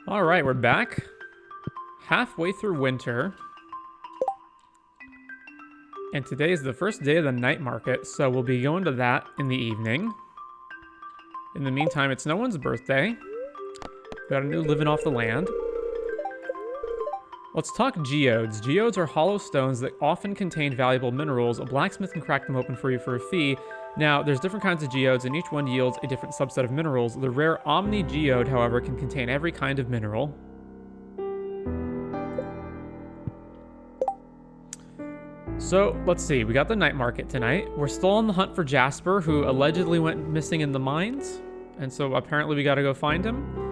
All right, we're back. Halfway through winter. And today is the first day of the night market, so we'll be going to that in the evening. In the meantime, it's no one's birthday. Got a new living off the land. Let's talk geodes. Geodes are hollow stones that often contain valuable minerals. A blacksmith can crack them open for you for a fee. Now, there's different kinds of geodes, and each one yields a different subset of minerals. The rare Omni Geode, however, can contain every kind of mineral. So, let's see. We got the night market tonight. We're still on the hunt for Jasper, who allegedly went missing in the mines. And so, apparently, we gotta go find him.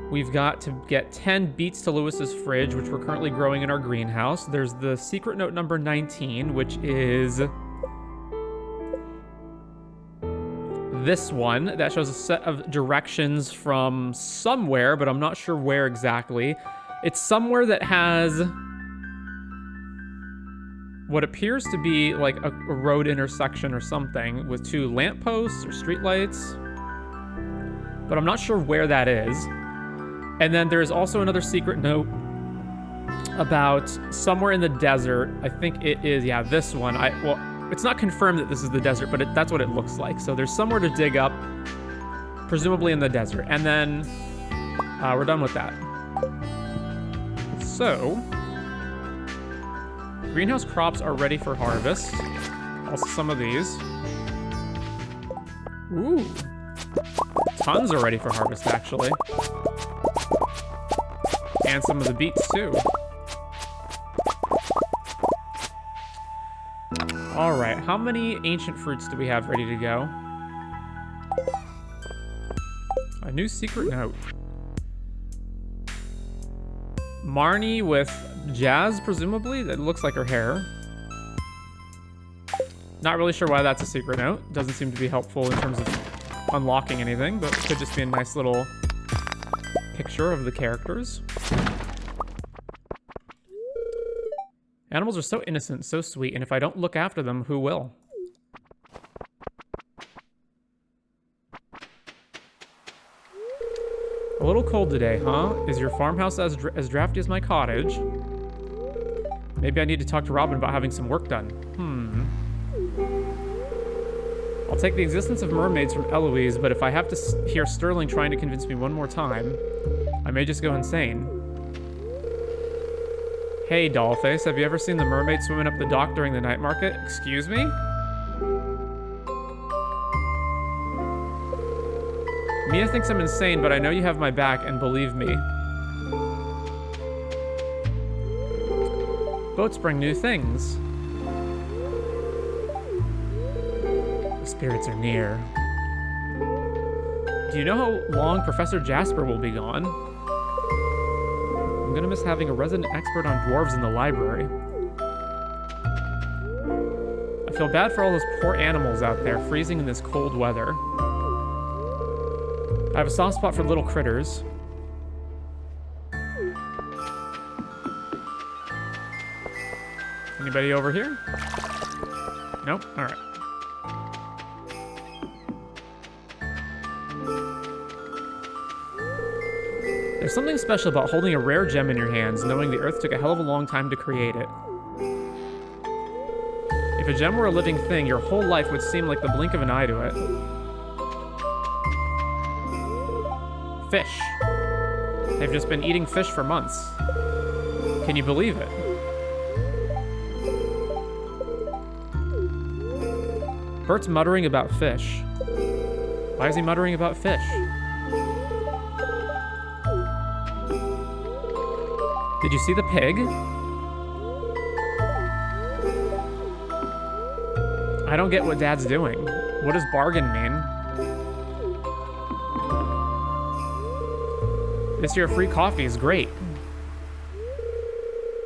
We've got to get 10 beets to Lewis's fridge, which we're currently growing in our greenhouse. There's the secret note number 19, which is this one that shows a set of directions from somewhere, but I'm not sure where exactly. It's somewhere that has what appears to be like a road intersection or something with 2 lampposts or streetlights, but I'm not sure where that is. And then there's also another secret note about somewhere in the desert. I think it is, yeah, this one. Well, it's not confirmed that this is the desert, but that's what it looks like. So there's somewhere to dig up, presumably in the desert. And then we're done with that. So, greenhouse crops are ready for harvest. Also some of these. Ooh. Tons are ready for harvest, actually. And some of the beets, too. Alright, how many ancient fruits do we have ready to go? A new secret note. Marnie with Jazz, presumably? That looks like her hair. Not really sure why that's a secret note. Doesn't seem to be helpful in terms of unlocking anything, but it could just be a nice little picture of the characters. Animals are so innocent, so sweet, and if I don't look after them, who will? A little cold today, huh? Is your farmhouse as drafty as my cottage? Maybe I need to talk to Robin about having some work done. I'll take the existence of mermaids from Eloise, but if I have to hear Sterling trying to convince me one more time, I may just go insane. Hey, Dollface, have you ever seen the mermaid swimming up the dock during the night market? Excuse me? Mia thinks I'm insane, but I know you have my back, and believe me. Boats bring new things. The spirits are near. Do you know how long Professor Jasper will be gone? I'm gonna miss having a resident expert on dwarves in the library. I feel bad for all those poor animals out there freezing in this cold weather. I have a soft spot for little critters. Anybody over here? Nope? Alright. There's something special about holding a rare gem in your hands, knowing the earth took a hell of a long time to create it. If a gem were a living thing, your whole life would seem like the blink of an eye to it. Fish. They've just been eating fish for months. Can you believe it? Bert's muttering about fish. Why is he muttering about fish? Did you see the pig? I don't get what Dad's doing. What does bargain mean? This year, free coffee is great.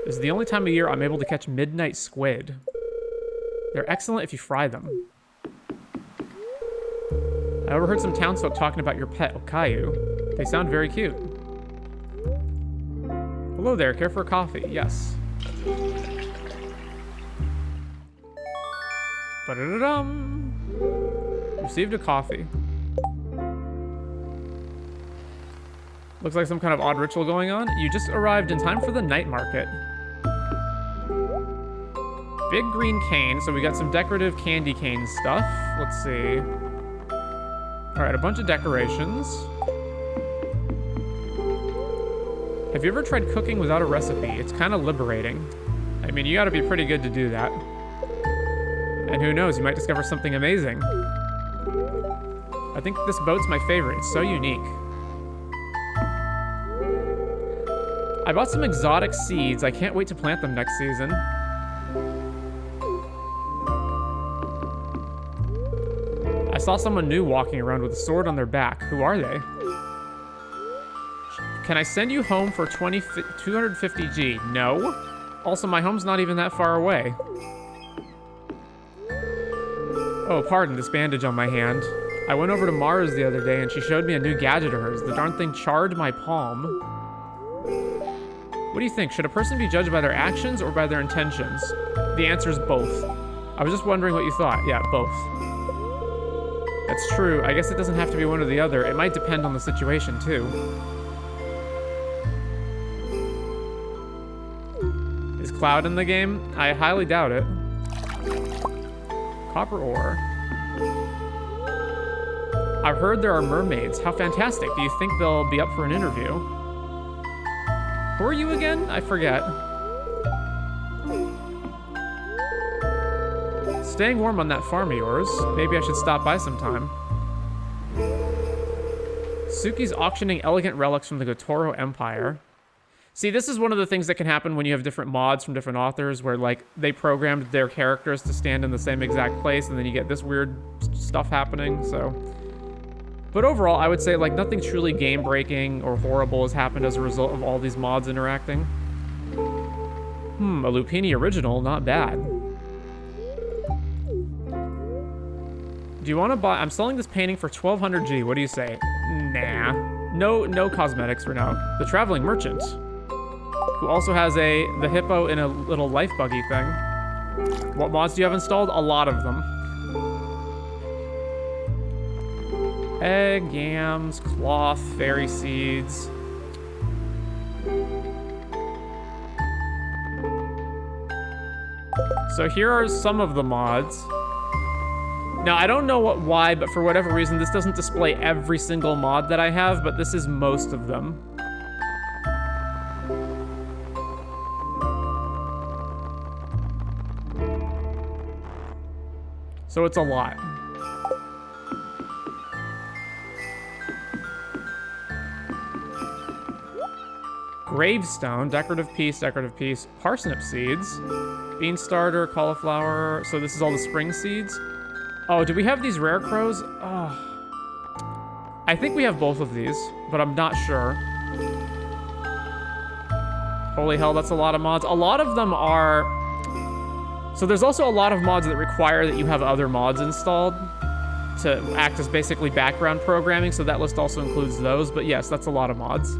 This is the only time of year I'm able to catch midnight squid. They're excellent if you fry them. I overheard some townsfolk talking about your pet, Okayu. They sound very cute. Hello there, care for a coffee? Yes. Ba-da-da-dum. Received a coffee. Looks like some kind of odd ritual going on. You just arrived in time for the night market. Big green cane, so we got some decorative candy cane stuff. Let's see. All right, a bunch of decorations. Have you ever tried cooking without a recipe? It's kind of liberating. I mean, you gotta be pretty good to do that. And who knows, you might discover something amazing. I think this boat's my favorite. It's so unique. I bought some exotic seeds. I can't wait to plant them next season. I saw someone new walking around with a sword on their back. Who are they? Can I send you home for 250G? No. Also, my home's not even that far away. Oh, pardon this bandage on my hand. I went over to Mars the other day and she showed me a new gadget of hers. The darn thing charred my palm. What do you think? Should a person be judged by their actions or by their intentions? The answer is both. I was just wondering what you thought. Yeah, both. That's true. I guess it doesn't have to be one or the other. It might depend on the situation, too. Is Cloud in the game? I highly doubt it. Copper ore. I've heard there are mermaids. How fantastic. Do you think they'll be up for an interview? Who are you again? I forget. Staying warm on that farm of yours. Maybe I should stop by sometime. Suki's auctioning elegant relics from the Gotoro Empire. See, this is one of the things that can happen when you have different mods from different authors where, like, they programmed their characters to stand in the same exact place and then you get this weird stuff happening, so... But overall, I would say, like, nothing truly game-breaking or horrible has happened as a result of all these mods interacting. A Lupini original, not bad. Do you want to buy... I'm selling this painting for 1200G, what do you say? Nah. No cosmetics for now. The Traveling Merchant, who also has the hippo in a little life buggy thing. What mods do you have installed? A lot of them. Egg, yams, cloth, fairy seeds. So here are some of the mods. Now, I don't know why, but for whatever reason, this doesn't display every single mod that I have, but this is most of them. So it's a lot. Gravestone, decorative piece, parsnip seeds, bean starter, cauliflower. So this is all the spring seeds. Oh, do we have these rare crows? Oh. I think we have both of these, but I'm not sure. Holy hell, that's a lot of mods. A lot of them are... So there's also a lot of mods that require that you have other mods installed to act as basically background programming, so that list also includes those. But yes, that's a lot of mods.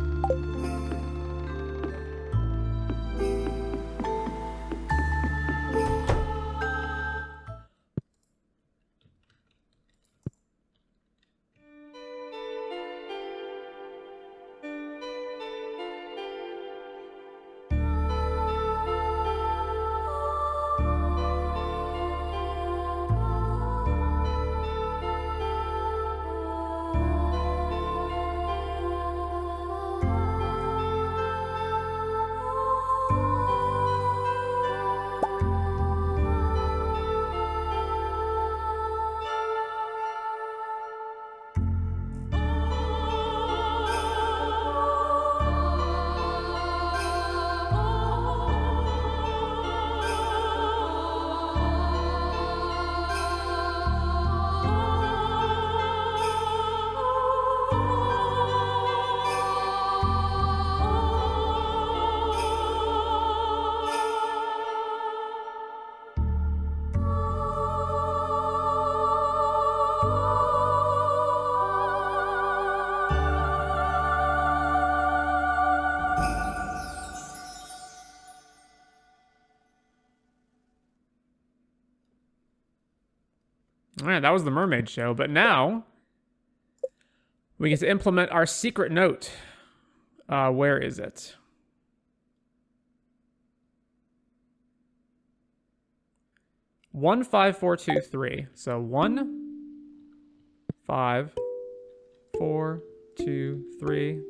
All right, that was the mermaid show, but now we get to implement our secret note. Where is it? One, 5, 4, 2, 3. So 1, 5, 4, 2, 3.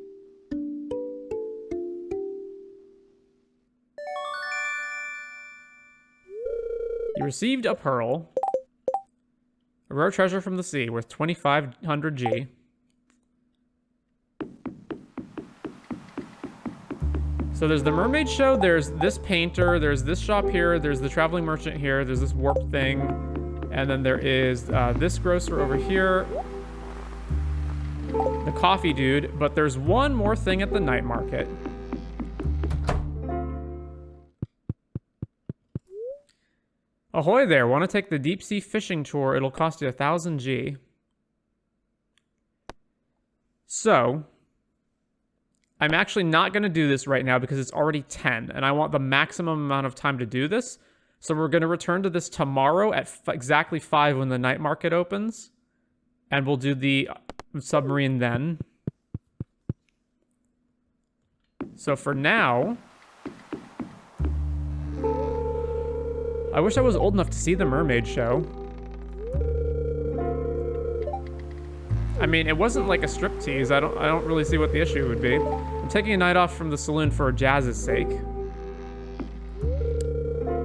You received a pearl. A rare treasure from the sea worth 2,500 G. So there's the mermaid show, there's this painter, there's this shop here, there's the traveling merchant here, there's this warp thing, and then there is this grocer over here, the coffee dude, but there's one more thing at the night market. Ahoy there, want to take the deep sea fishing tour? It'll cost you 1,000 G. So, I'm actually not going to do this right now because it's already 10, and I want the maximum amount of time to do this. So we're going to return to this tomorrow at exactly 5 when the night market opens, and we'll do the submarine then. So for now, I wish I was old enough to see the mermaid show. I mean, it wasn't like a striptease. I don't really see what the issue would be. I'm taking a night off from the saloon for jazz's sake.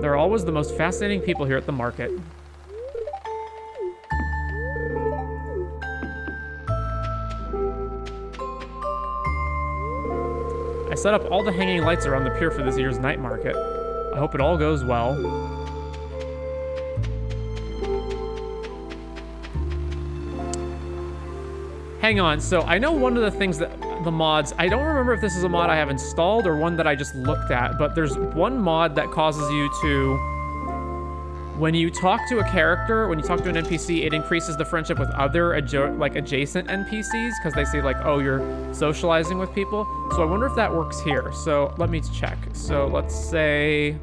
There are always the most fascinating people here at the market. I set up all the hanging lights around the pier for this year's night market. I hope it all goes well. Hang on, so I know one of the things that the mods, I don't remember if this is a mod I have installed or one that I just looked at, but there's one mod that causes you to, when you talk to a character, when you talk to an NPC, it increases the friendship with other adjacent NPCs because they see like, oh, you're socializing with people. So I wonder if that works here. So let me check. So let's say,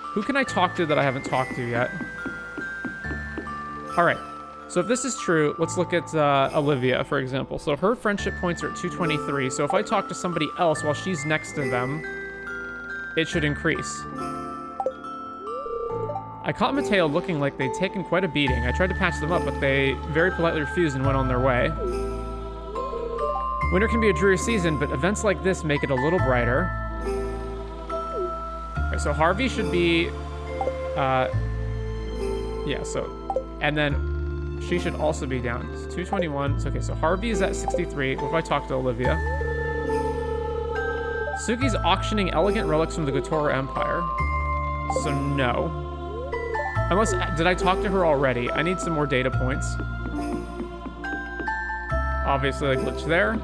who can I talk to that I haven't talked to yet? All right. So if this is true, let's look at Olivia, for example. So her friendship points are at 223. So if I talk to somebody else while she's next to them, it should increase. I caught Mateo looking like they'd taken quite a beating. I tried to patch them up, but they very politely refused and went on their way. Winter can be a dreary season, but events like this make it a little brighter. Okay, so Harvey should be... yeah, so... And then... she should also be down. It's 221. It's okay, so Harvey is at 63. What if I talk to Olivia? Suki's auctioning elegant relics from the Gotora Empire. So no. Unless, did I talk to her already? I need some more data points. Obviously, a glitch there.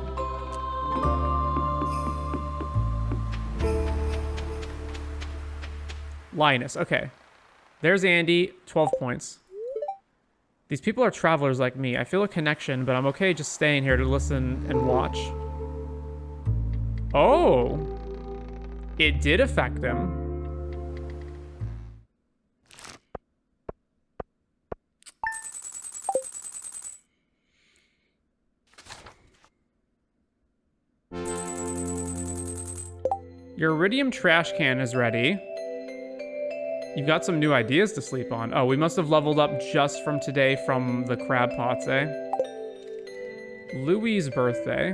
Linus, okay. There's Andy, 12 points. These people are travelers like me. I feel a connection, but I'm okay just staying here to listen and watch. Oh! It did affect them. Your iridium trash can is ready. You've got some new ideas to sleep on. Oh, we must have leveled up just from today from the crab pots, eh? Louie's birthday.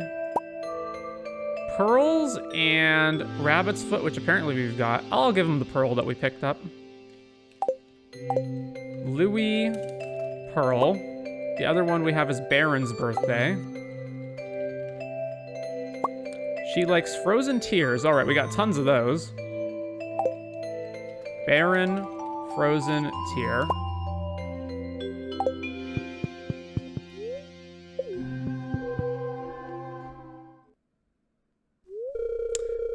Pearls and rabbit's foot, which apparently we've got. I'll give him the pearl that we picked up. Louie, pearl. The other one we have is Baron's birthday. She likes frozen tears. All right, we got tons of those. Baron, frozen tear.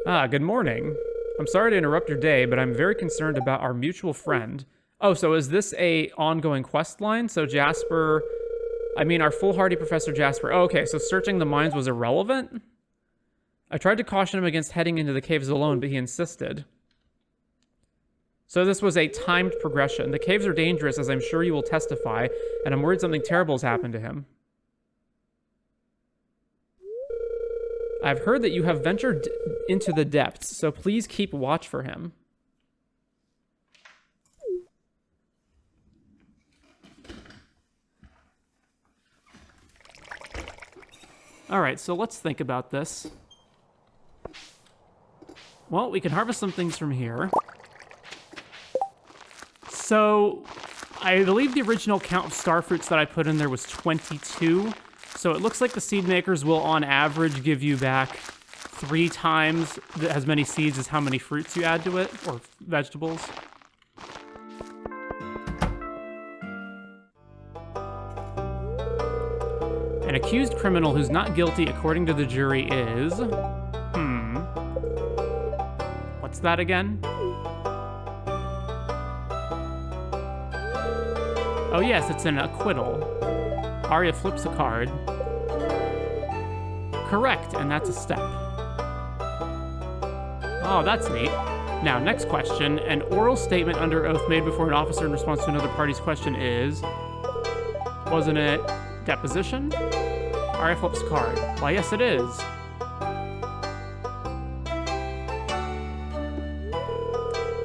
Ah, good morning. I'm sorry to interrupt your day, but I'm very concerned about our mutual friend. Oh, so is this a ongoing quest line? So Jasper, I mean our foolhardy Professor Jasper. Oh, okay, so searching the mines was irrelevant? I tried to caution him against heading into the caves alone, but he insisted. So this was a timed progression. The caves are dangerous, as I'm sure you will testify, and I'm worried something terrible has happened to him. I've heard that you have ventured into the depths, so please keep watch for him. All right, so let's think about this. Well, we can harvest some things from here. So, I believe the original count of star fruits that I put in there was 22. So it looks like the seed makers will, on average, give you back 3 times as many seeds as how many fruits you add to it, or vegetables. An accused criminal who's not guilty according to the jury is... What's that again? Oh yes, it's an acquittal. Arya flips a card. Correct, and that's a step. Oh, that's neat. Now, next question. An oral statement under oath made before an officer in response to another party's question is... Wasn't it deposition? Arya flips a card. Why, yes, it is.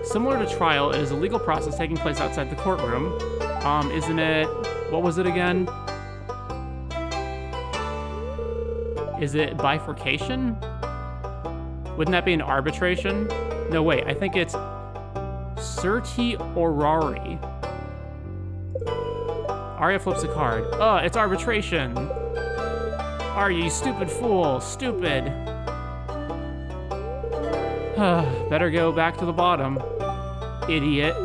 Similar to trial, it is a legal process taking place outside the courtroom. Isn't it... What was it again? Is it bifurcation? Wouldn't that be an arbitration? No, wait, I think it's certiorari. Arya flips a card. Oh, it's arbitration. Arya, you stupid fool. Stupid. Better go back to the bottom. Idiot.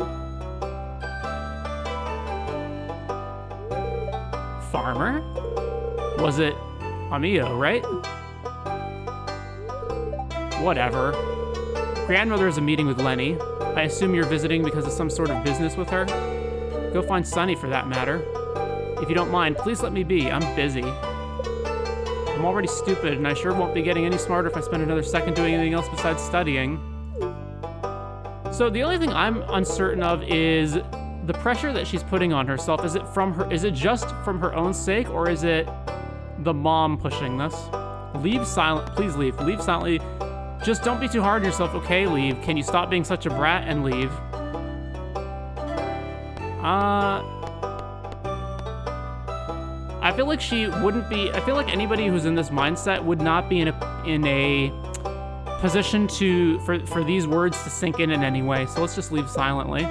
Farmer? Was it Amiyo, right? Whatever. Grandmother has a meeting with Lenny. I assume you're visiting because of some sort of business with her? Go find Sunny for that matter. If you don't mind, please let me be. I'm busy. I'm already stupid, and I sure won't be getting any smarter if I spend another second doing anything else besides studying. So the only thing I'm uncertain of is the pressure that she's putting on herself. Is it from her? Is it just from her own sake, or is it the mom pushing this? Leave silent. Please leave. Leave silently. Just don't be too hard on yourself, okay? Leave. Can you stop being such a brat and leave? I feel like she wouldn't be. I feel like anybody who's in this mindset would not be in a position for these words to sink in any way. So let's just leave silently.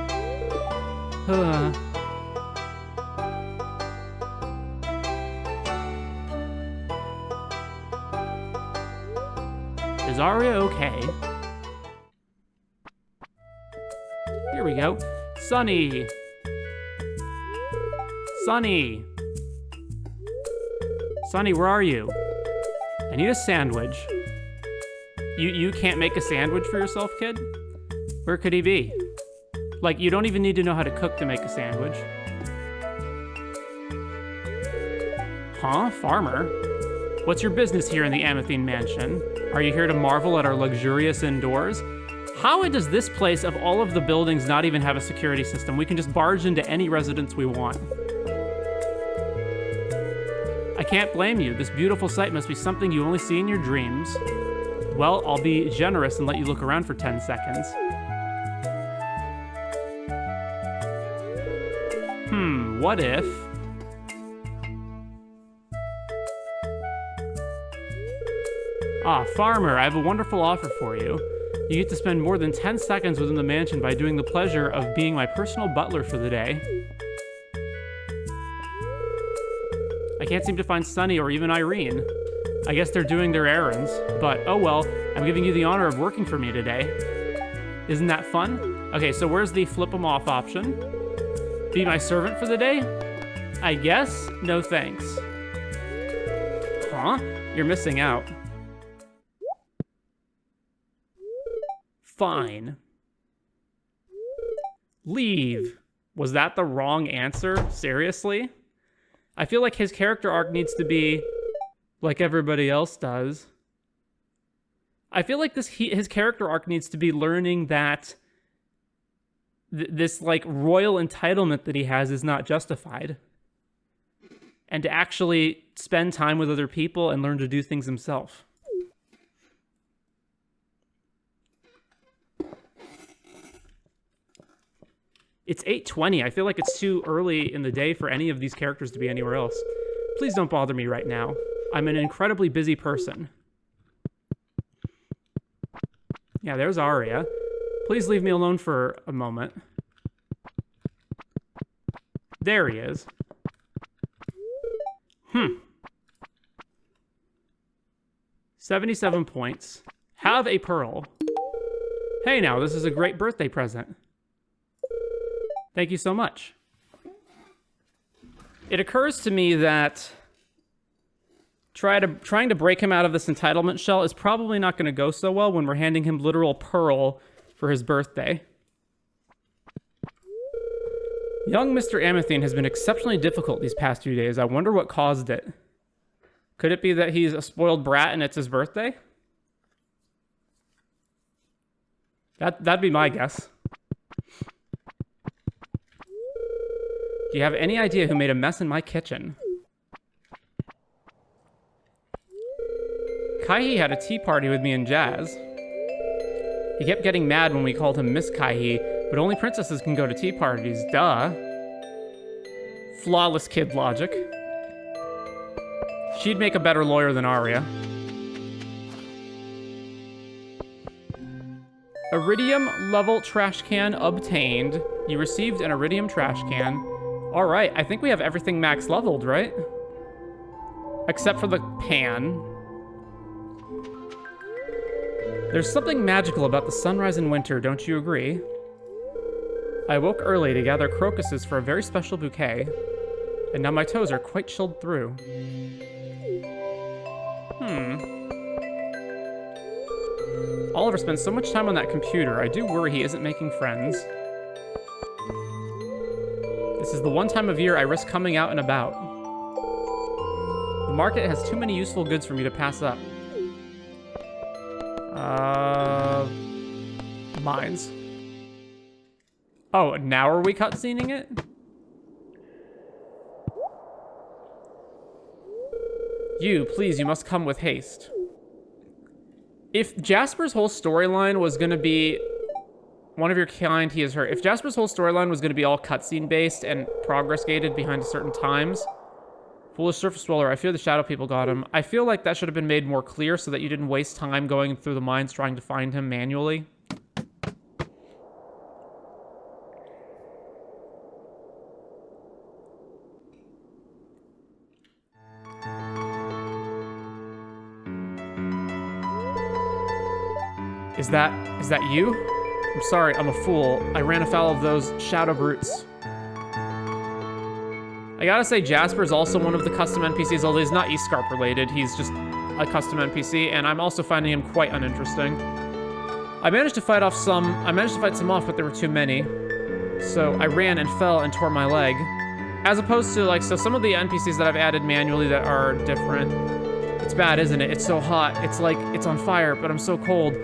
Is Arya okay? Here we go. Sunny. Sunny. Sunny, where are you? I need a sandwich. You can't make a sandwich for yourself, kid? Where could he be? Like, you don't even need to know how to cook to make a sandwich. Huh? Farmer? What's your business here in the Amathine Mansion? Are you here to marvel at our luxurious indoors? How does this place, of all of the buildings, not even have a security system? We can just barge into any residence we want. I can't blame you. This beautiful sight must be something you only see in your dreams. Well, I'll be generous and let you look around for 10 seconds. What if... Farmer, I have a wonderful offer for you. You get to spend more than 10 seconds within the mansion by doing the pleasure of being my personal butler for the day. I can't seem to find Sunny or even Irene. I guess they're doing their errands, but oh well, I'm giving you the honor of working for me today. Isn't that fun? Okay, so where's the flip 'em off option? Be my servant for the day? I guess? No thanks. Huh? You're missing out. Fine. Leave. Was that the wrong answer? Seriously? I feel like his character arc needs to be like everybody else does. I feel like his character arc needs to be learning that this like royal entitlement that he has is not justified. And to actually spend time with other people and learn to do things himself. It's 8:20. I feel like it's too early in the day for any of these characters to be anywhere else. Please don't bother me right now. I'm an incredibly busy person. Yeah, there's Arya. Please leave me alone for a moment. There he is. 77 points. Have a pearl. Hey now, this is a great birthday present. Thank you so much. It occurs to me that trying to break him out of this entitlement shell is probably not going to go so well when we're handing him literal pearl for his birthday. Young Mr. Amathine has been exceptionally difficult these past few days. I wonder what caused it. Could it be that he's a spoiled brat and it's his birthday? That'd be my guess. Do you have any idea who made a mess in my kitchen? Kaihi had a tea party with me and Jazz. He kept getting mad when we called him Miss Kaihi, but only princesses can go to tea parties, duh. Flawless kid logic. She'd make a better lawyer than Arya. Iridium level trash can obtained. You received an iridium trash can. All right, I think we have everything max leveled, right? Except for the pan. There's something magical about the sunrise in winter, don't you agree? I woke early to gather crocuses for a very special bouquet, and now my toes are quite chilled through. Oliver spends so much time on that computer, I do worry he isn't making friends. This is the one time of year I risk coming out and about. The market has too many useful goods for me to pass up. Mines. Oh, now are we cutscening it? You must come with haste. If Jasper's whole storyline was gonna be one of your kind, he is hurt. If Jasper's whole storyline was gonna be all cutscene based and progress gated behind certain times, foolish surface dweller, I fear the shadow people got him. I feel like that should have been made more clear so that you didn't waste time going through the mines trying to find him manually. Is that you? I'm sorry, I'm a fool. I ran afoul of those shadow brutes. I gotta say, Jasper's also one of the custom NPCs, although he's not Scarp related. He's just a custom NPC, and I'm also finding him quite uninteresting. I managed to fight some off, but there were too many. So I ran and fell and tore my leg. As opposed to, like, so some of the NPCs that I've added manually that are different. It's bad, isn't it? It's so hot. It's like, it's on fire, but I'm so cold.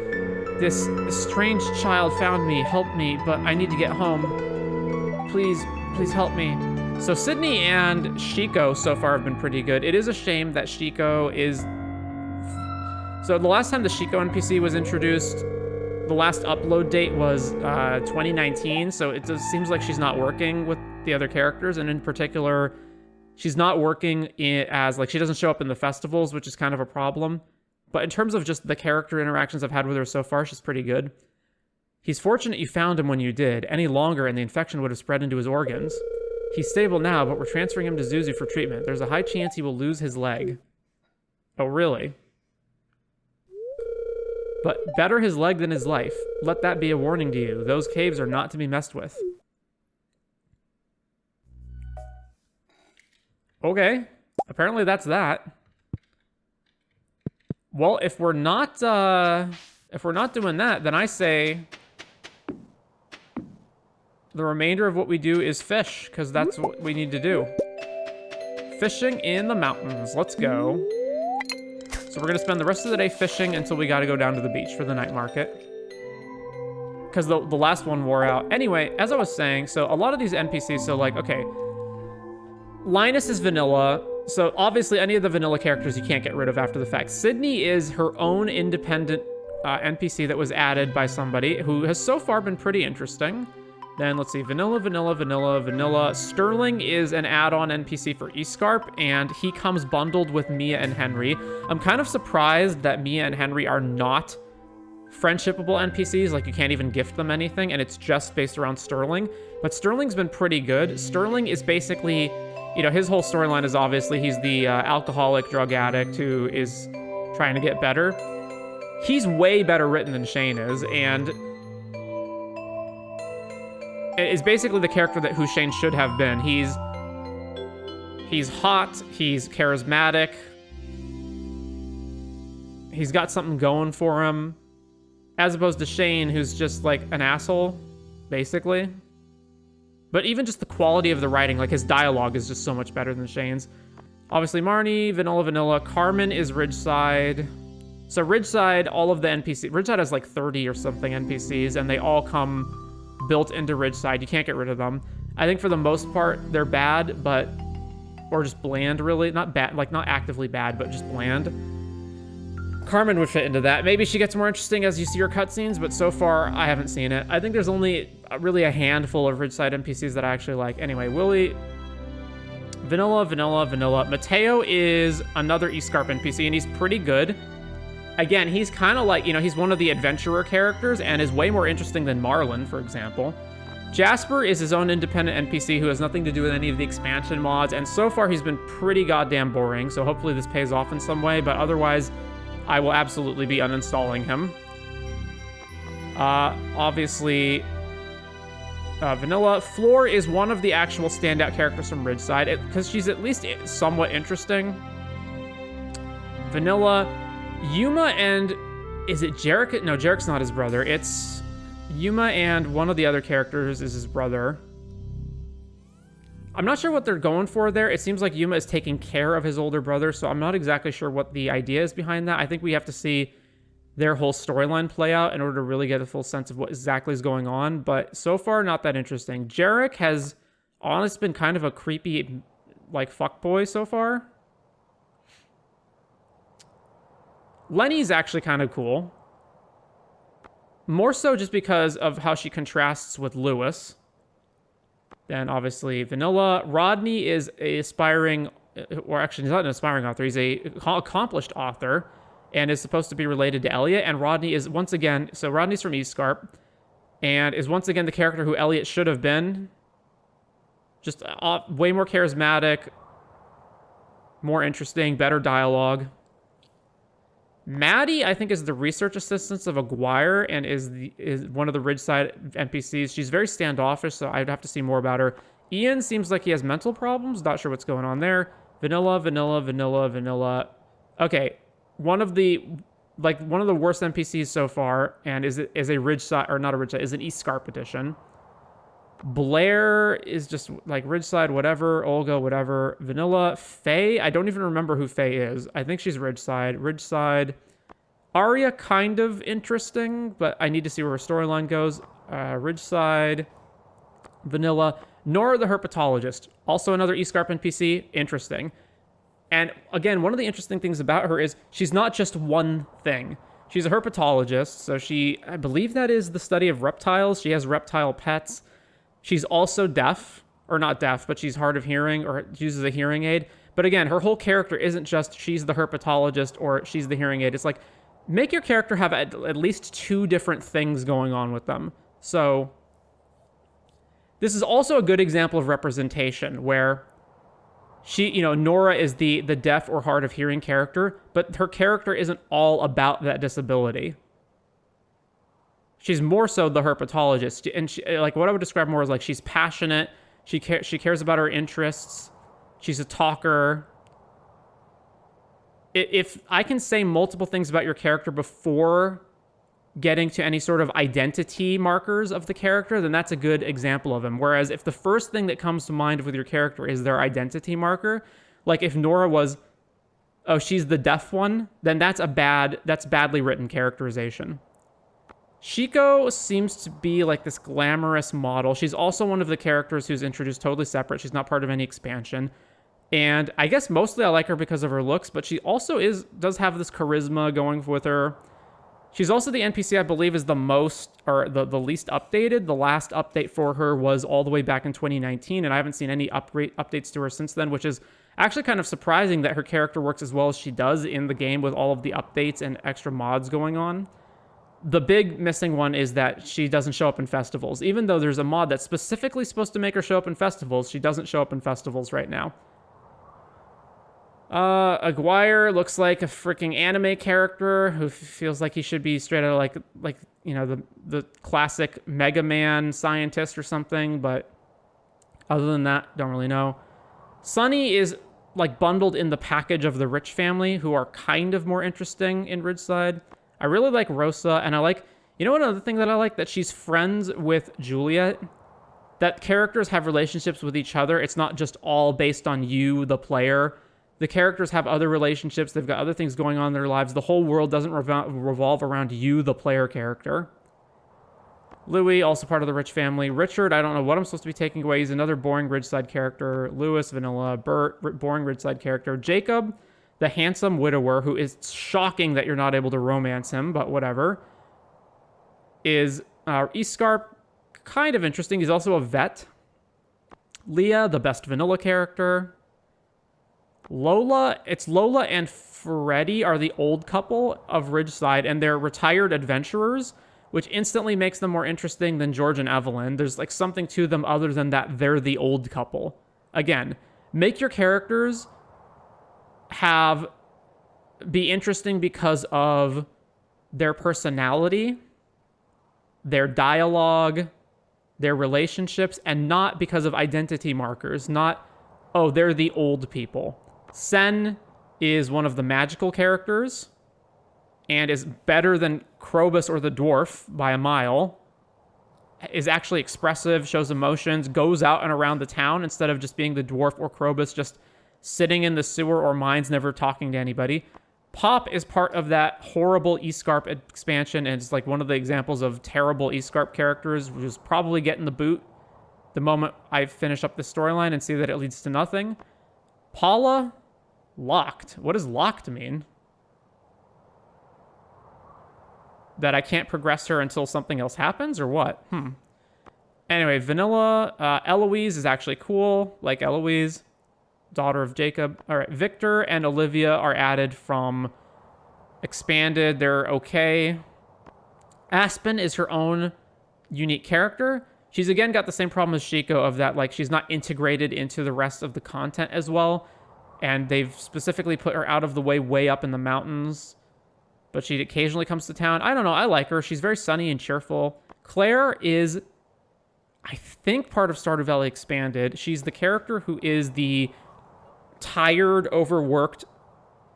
This strange child found me, help me, but I need to get home. Please help me. So Sydney and Shiko so far have been pretty good. It is a shame that Shiko is... So the last time the Shiko NPC was introduced, the last upload date was 2019, so it just seems like she's not working with the other characters, and in particular, she's not working as, like, she doesn't show up in the festivals, which is kind of a problem. But in terms of just the character interactions I've had with her so far, she's pretty good. He's fortunate you found him when you did. Any longer and the infection would have spread into his organs. He's stable now, but we're transferring him to Zuzu for treatment. There's a high chance he will lose his leg. Oh, really? But better his leg than his life. Let that be a warning to you. Those caves are not to be messed with. Okay. Apparently that's that. Well, if we're not doing that, then I say the remainder of what we do is fish, because that's what we need to do. Fishing in the mountains. Let's go. So we're going to spend the rest of the day fishing until we got to go down to the beach for the night market. Because the last one wore out. Anyway, as I was saying, so a lot of these NPCs, so like, okay, Linus is vanilla. So obviously any of the vanilla characters you can't get rid of after the fact. Sydney is her own independent NPC that was added by somebody who has so far been pretty interesting. Then let's see, Vanilla, Vanilla, Vanilla, Vanilla. Sterling is an add-on NPC for Scarp, and he comes bundled with Mia and Henry. I'm kind of surprised that Mia and Henry are not friendshipable NPCs, like you can't even gift them anything, and it's just based around Sterling. But Sterling's been pretty good. Sterling is basically, you know, his whole storyline is obviously he's the alcoholic drug addict who is trying to get better. He's way better written than Shane is, and is basically the character that who Shane should have been. He's hot, he's charismatic, he's got something going for him, as opposed to Shane, who's just like an asshole, basically. But even just the quality of the writing, like his dialogue is just so much better than Shane's. Obviously Marnie, Vanilla, Vanilla. Carmen is Ridgeside. So Ridgeside, all of the NPCs, Ridgeside has like 30 or something NPCs, and they all come built into Ridgeside. You can't get rid of them. I think for the most part, they're bad, but, or just bland, really. Not bad, like not actively bad, but just bland. Carmen would fit into that. Maybe she gets more interesting as you see her cutscenes, but so far, I haven't seen it. I think there's only really a handful of Ridgeside NPCs that I actually like. Anyway, Willie, Vanilla, Vanilla, Vanilla. Mateo is another Scarp NPC, and he's pretty good. Again, he's kind of like, you know, he's one of the adventurer characters and is way more interesting than Marlon, for example. Jasper is his own independent NPC who has nothing to do with any of the expansion mods, and so far he's been pretty goddamn boring, so hopefully this pays off in some way, but otherwise, I will absolutely be uninstalling him. Obviously, Vanilla. Floor is one of the actual standout characters from Ridgeside, because she's at least somewhat interesting. Vanilla. Yuma and... Is it Jarek? No, Jarek's not his brother. It's Yuma and one of the other characters is his brother. I'm not sure what they're going for there. It seems like Yuma is taking care of his older brother, so I'm not exactly sure what the idea is behind that. I think we have to see their whole storyline play out in order to really get a full sense of what exactly is going on, but so far, not that interesting. Jarek has honestly been kind of a creepy, like, fuckboy so far. Lenny's actually kind of cool. More so just because of how she contrasts with Lewis. Then obviously Vanilla. Rodney is a aspiring, or actually he's not an aspiring author, he's a accomplished author and is supposed to be related to Elliot. And Rodney is once again, so Rodney's from Scarp and is once again the character who Elliot should have been. Just way more charismatic, more interesting, better dialogue. Maddie, I think, is the research assistant of Aguirre and is one of the Ridgeside NPCs. She's very standoffish, so I'd have to see more about her. Ian seems like he has mental problems. Not sure what's going on there. Vanilla, Vanilla, Vanilla, Vanilla. Okay, one of the worst NPCs so far, and is a Ridgeside, or not a Ridgeside, is an Scarp edition. Blair is just like Ridgeside, whatever. Olga, whatever. Vanilla. Faye, I don't even remember who Faye is. I think she's Ridgeside. Arya, kind of interesting, but I need to see where her storyline goes. Ridgeside. Vanilla. Nora the herpetologist, also another Scarp NPC, interesting. And again, one of the interesting things about her is she's not just one thing. She's a herpetologist, so I believe that is the study of reptiles. She has reptile pets. She's also deaf, or not deaf, but she's hard of hearing or uses a hearing aid. But again, her whole character isn't just she's the herpetologist or she's the hearing aid. It's like, make your character have at least two different things going on with them. So this is also a good example of representation where Nora is the deaf or hard of hearing character, but her character isn't all about that disability. She's more so the herpetologist, and like what I would describe more as like she's passionate. She cares about her interests. She's a talker. If I can say multiple things about your character before getting to any sort of identity markers of the character, then that's a good example of them. Whereas if the first thing that comes to mind with your character is their identity marker, like if Nora was, oh, she's the deaf one, then that's badly written characterization. Shiko seems to be like this glamorous model. She's also one of the characters who's introduced totally separate. She's not part of any expansion. And I guess mostly I like her because of her looks, but she also does have this charisma going with her. She's also the NPC I believe is the least updated. The last update for her was all the way back in 2019, and I haven't seen any updates to her since then, which is actually kind of surprising that her character works as well as she does in the game with all of the updates and extra mods going on. The big missing one is that she doesn't show up in festivals. Even though there's a mod that's specifically supposed to make her show up in festivals, she doesn't show up in festivals right now. Aguirre looks like a freaking anime character who feels like he should be straight out of like you know, the classic Mega Man scientist or something, but other than that, don't really know. Sunny is like bundled in the package of the rich family, who are kind of more interesting in Ridgeside. I really like Rosa, and I like, you know, another thing that I like, that she's friends with Juliet. That characters have relationships with each other. It's not just all based on you, the player. The characters have other relationships. They've got other things going on in their lives. The whole world doesn't revolve around you, the player character. Louis, also part of the rich family. Richard, I don't know what I'm supposed to be taking away. He's another boring Ridgeside character. Lewis, vanilla. Bert, boring Ridgeside character. Jacob, the handsome widower, who is shocking that you're not able to romance him, but whatever. Is Scarp, kind of interesting. He's also a vet. Leah, the best vanilla character. Lola and Freddy are the old couple of Ridgeside, and they're retired adventurers, which instantly makes them more interesting than George and Evelyn. There's like something to them other than that they're the old couple. Again, make your characters be interesting because of their personality, their dialogue, their relationships, and not because of identity markers. Not, oh, they're the old people. Sen is one of the magical characters and is better than Krobus or the dwarf by a mile. Is actually expressive, shows emotions, goes out and around the town instead of just being the dwarf or Krobus just sitting in the sewer or mines, never talking to anybody. Pop is part of that horrible Scarp expansion, and it's like one of the examples of terrible Scarp characters, which is probably getting the boot the moment I finish up the storyline and see that it leads to nothing. Paula, locked. What does locked mean? That I can't progress her until something else happens, or what? Anyway, vanilla. Eloise is actually cool, like Eloise, daughter of Jacob. All right, Victor and Olivia are added from Expanded. They're okay. Aspen is her own unique character. She's again got the same problem as Shiko of that, like, she's not integrated into the rest of the content as well. And they've specifically put her out of the way up in the mountains. But she occasionally comes to town. I don't know. I like her. She's very sunny and cheerful. Claire is, I think, part of Stardew Valley Expanded. She's the character who is the tired, overworked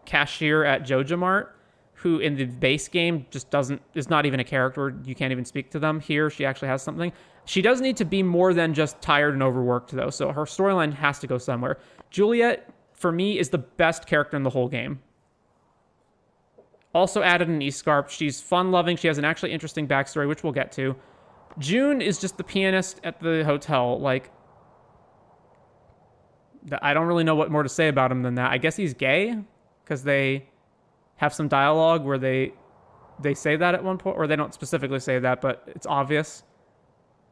cashier at Joja Mart, who in the base game just is not even a character. You can't even speak to them. Here, she actually has something. She does need to be more than just tired and overworked, though. So her storyline has to go somewhere. Juliet, for me, is the best character in the whole game. Also added an Scarp. She's fun-loving. She has an actually interesting backstory, which we'll get to. June is just the pianist at the hotel. Like, I don't really know what more to say about him than that. I guess he's gay, because they have some dialogue where they say that at one point, or they don't specifically say that, but it's obvious.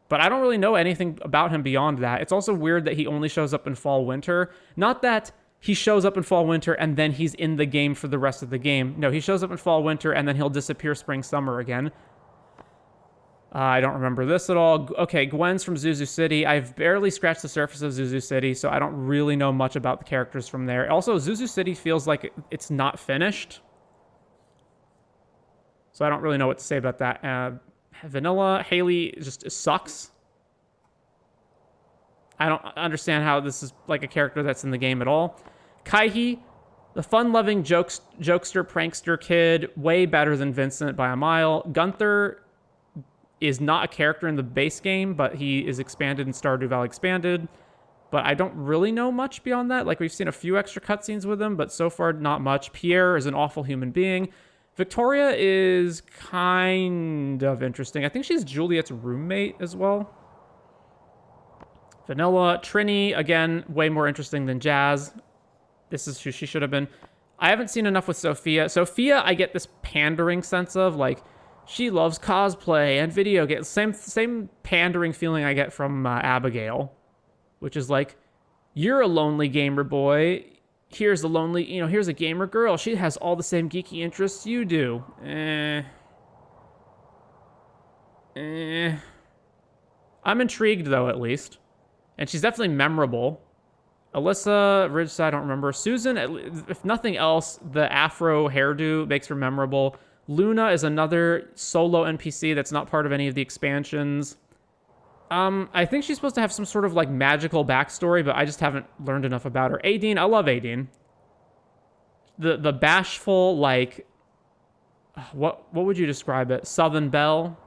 But I don't really know anything about him beyond that. It's also weird that he only shows up in fall-winter. Not that he shows up in fall-winter and then he's in the game for the rest of the game. No, he shows up in fall-winter and then he'll disappear spring-summer again. I don't remember this at all. Okay, Gwen's from Zuzu City. I've barely scratched the surface of Zuzu City, so I don't really know much about the characters from there. Also, Zuzu City feels like it's not finished. So I don't really know what to say about that. Vanilla, Haley just sucks. I don't understand how this is like a character that's in the game at all. Kaihi, the fun-loving jokester, prankster kid, way better than Vincent by a mile. Gunther is not a character in the base game, but he is expanded in Stardew Valley Expanded. But I don't really know much beyond that. Like, we've seen a few extra cutscenes with him, but so far, not much. Pierre is an awful human being. Victoria is kind of interesting. I think she's Juliet's roommate as well. Vanilla. Trini, again, way more interesting than Jazz. This is who she should have been. I haven't seen enough with Sophia. Sophia, I get this pandering sense of, like, She loves cosplay and video games. Same pandering feeling I get from Abigail, which is like, you're a lonely gamer boy. Here's a lonely, here's a gamer girl. She has all the same geeky interests you do. I'm intrigued, though, at least. And she's definitely memorable. Alyssa, Ridgeside, I don't remember. Susan, if nothing else, the afro hairdo makes her memorable. Luna is another solo NPC that's not part of any of the expansions. I think she's supposed to have some sort of, like, magical backstory, but I just haven't learned enough about her. Aideen, I love Aideen. The bashful, like... What would you describe it? Southern Belle,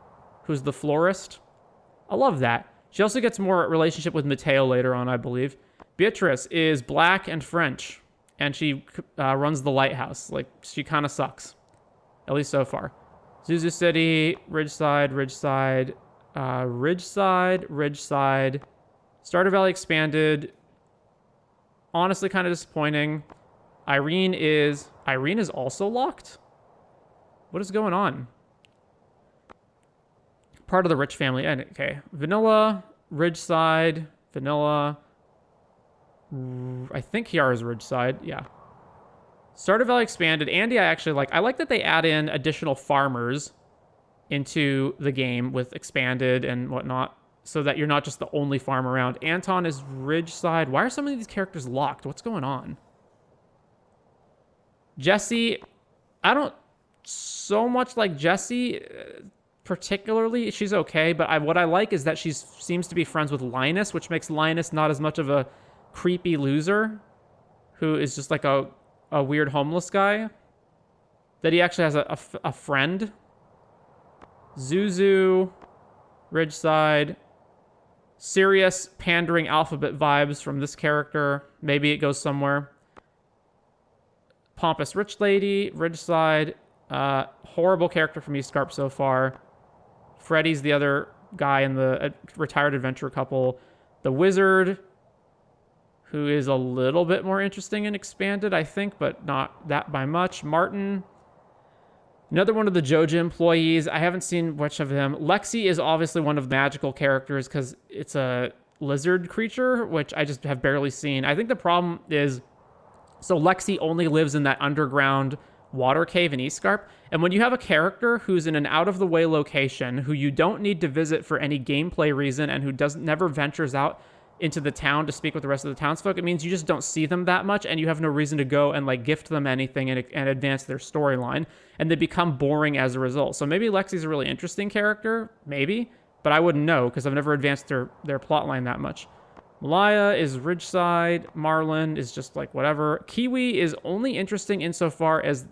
who's the florist. I love that. She also gets more relationship with Mateo later on, I believe. Beatrice is black and French, and she runs the lighthouse. Like, she kind of sucks. At least so far. Zuzu City, Ridgeside. Stardew Valley Expanded. Honestly, kind of disappointing. Irene is also locked? What is going on? Part of the rich family. Okay. Vanilla, Ridgeside, Vanilla. I think Kiara's Ridgeside. Yeah. Stardew Valley Expanded. Andy, I actually like. I like that they add in additional farmers into the game with Expanded and whatnot, so that you're not just the only farm around. Anton is Ridgeside. Why are so many of these characters locked? What's going on? Jessie, I don't so much like Jessie particularly. She's okay, but what I like is that she seems to be friends with Linus, which makes Linus not as much of a creepy loser who is just like a weird homeless guy. That he actually has a friend. Zuzu, Ridgeside. Serious pandering alphabet vibes from this character. Maybe it goes somewhere. Pompous rich lady, Ridgeside. Horrible character from Scarp so far. Freddy's the other guy in the retired adventure couple. The wizard, who is a little bit more interesting and Expanded, I think, but not that by much. Martin, another one of the Joja employees. I haven't seen much of him. Lexi is obviously one of the magical characters because it's a lizard creature, which I just have barely seen. I think the problem is, so Lexi only lives in that underground water cave in Scarp, and when you have a character who's in an out-of-the-way location, who you don't need to visit for any gameplay reason, and who never ventures out into the town to speak with the rest of the townsfolk, it means you just don't see them that much, and you have no reason to go and like gift them anything and advance their storyline, and they become boring as a result. So maybe Lexi's a really interesting character, maybe, but I wouldn't know because I've never advanced their plotline that much. Malaya is Ridgeside. Marlin is just like whatever. Kiwi is only interesting insofar as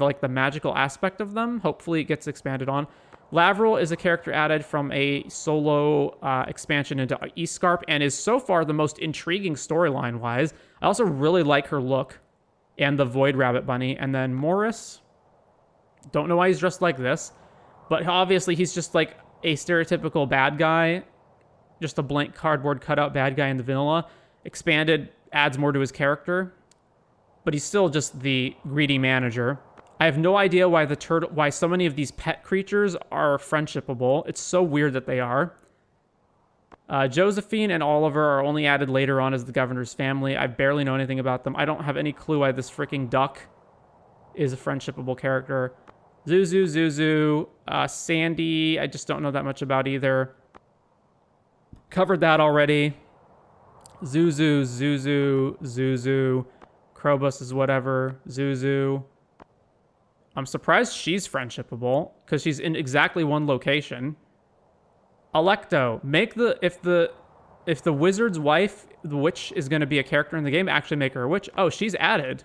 like the magical aspect of them. Hopefully it gets expanded on. Lavril is a character added from a solo expansion into Scarp and is so far the most intriguing storyline-wise. I also really like her look and the Void Rabbit Bunny. And then Morris, don't know why he's dressed like this, but obviously he's just like a stereotypical bad guy, just a blank cardboard cutout bad guy in the vanilla. Expanded adds more to his character, but he's still just the greedy manager. I have no idea why so many of these pet creatures are friendshipable. It's so weird that they are. Josephine and Oliver are only added later on as the governor's family. I barely know anything about them. I don't have any clue why this freaking duck is a friendshipable character. Zuzu, Sandy, I just don't know that much about either. Covered that already. Zuzu. Krobus is whatever. Zuzu. I'm surprised she's friendshipable because she's in exactly one location. Alecto, if the wizard's wife, the witch, is going to be a character in the game, actually make her a witch. Oh, she's added.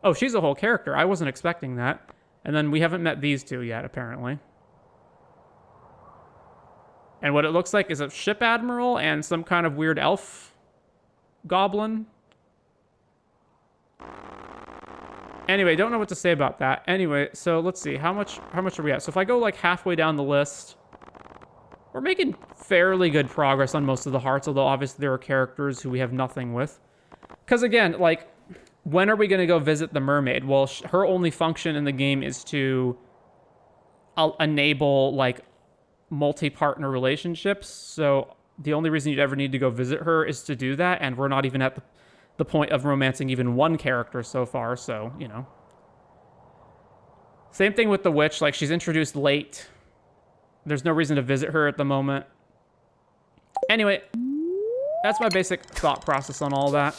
Oh, she's a whole character. I wasn't expecting that. And then we haven't met these two yet, apparently. And what it looks like is a ship admiral and some kind of weird elf goblin. Anyway, don't know what to say about that. Anyway, so let's see. How much are we at? So if I go like halfway down the list, we're making fairly good progress on most of the hearts, although obviously there are characters who we have nothing with. Because again, like, when are we going to go visit the mermaid? Well, her only function in the game is to enable like multi-partner relationships. So the only reason you'd ever need to go visit her is to do that, and we're not even at the point of romancing even one character so far, so, you know. Same thing with the witch, like, she's introduced late. There's no reason to visit her at the moment. Anyway, that's my basic thought process on all that.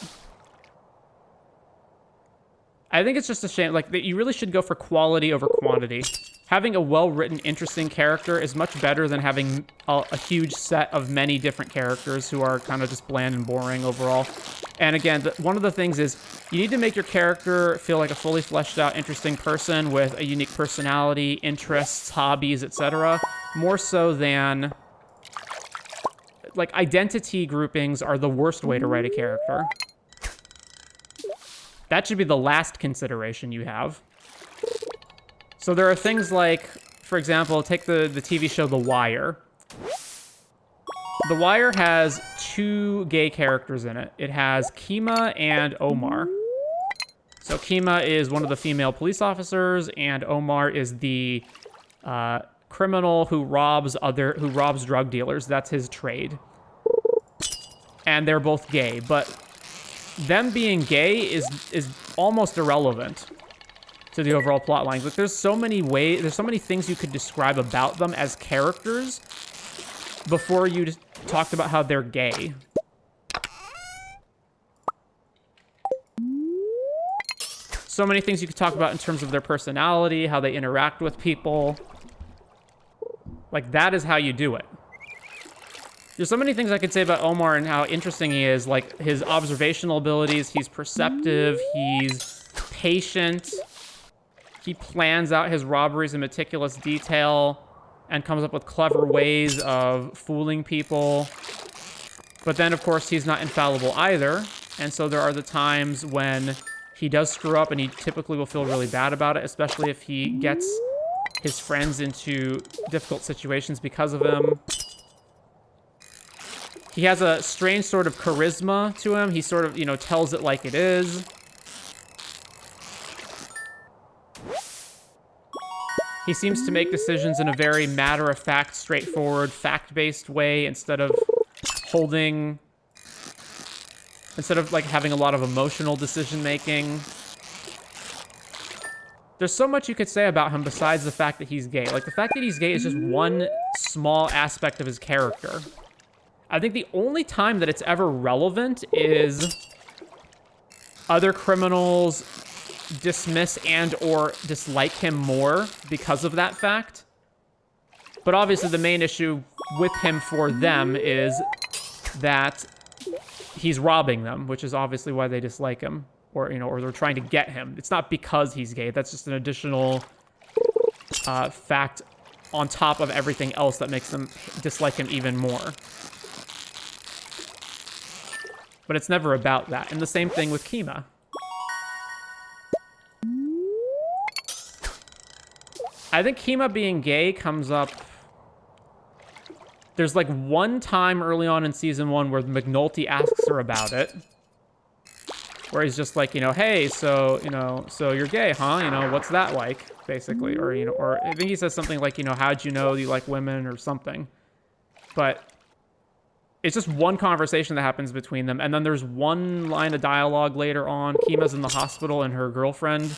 I think it's just a shame, like, that you really should go for quality over quantity. Having a well-written, interesting character is much better than having a huge set of many different characters who are kind of just bland and boring overall. And again, one of the things is you need to make your character feel like a fully fleshed out, interesting person with a unique personality, interests, hobbies, etc. More so than... like, identity groupings are the worst way to write a character. That should be the last consideration you have. So there are things like, for example, take the TV show The Wire. The Wire has 2 gay characters in it. It has Kima and Omar. So Kima is one of the female police officers, and Omar is the criminal who robs drug dealers. That's his trade. And they're both gay, but them being gay is almost irrelevant to the overall plot lines. Like, there's so many things you could describe about them as characters before you just talked about how they're gay. So many things you could talk about in terms of their personality, how they interact with people. Like, that is how you do it. There's so many things I could say about Omar and how interesting he is, like his observational abilities. He's perceptive, he's patient, he plans out his robberies in meticulous detail and comes up with clever ways of fooling people. But then, of course, he's not infallible either, and so there are the times when he does screw up, and he typically will feel really bad about it, especially if he gets his friends into difficult situations because of him. He has a strange sort of charisma to him. He sort of, you know, tells it like it is. He seems to make decisions in a very matter-of-fact, straightforward, fact-based way instead of like having a lot of emotional decision-making. There's so much you could say about him besides the fact that he's gay. Like, the fact that he's gay is just one small aspect of his character. I think the only time that it's ever relevant is other criminals dismiss and or dislike him more because of that fact. But obviously the main issue with him for them is that he's robbing them, which is obviously why they dislike him, or, you know, or they're trying to get him. It's not because he's gay. That's just an additional fact on top of everything else that makes them dislike him even more. But it's never about that. And the same thing with Kima. I think Kima being gay comes up... There's like one time early on in season 1 where McNulty asks her about it. Where he's just like, you know, hey, so you're gay, huh? You know, what's that like? Basically. Or, you know, or I think he says something like, you know, how'd you know you like women or something. But it's just one conversation that happens between them. And then there's one line of dialogue later on. Kima's in the hospital and her girlfriend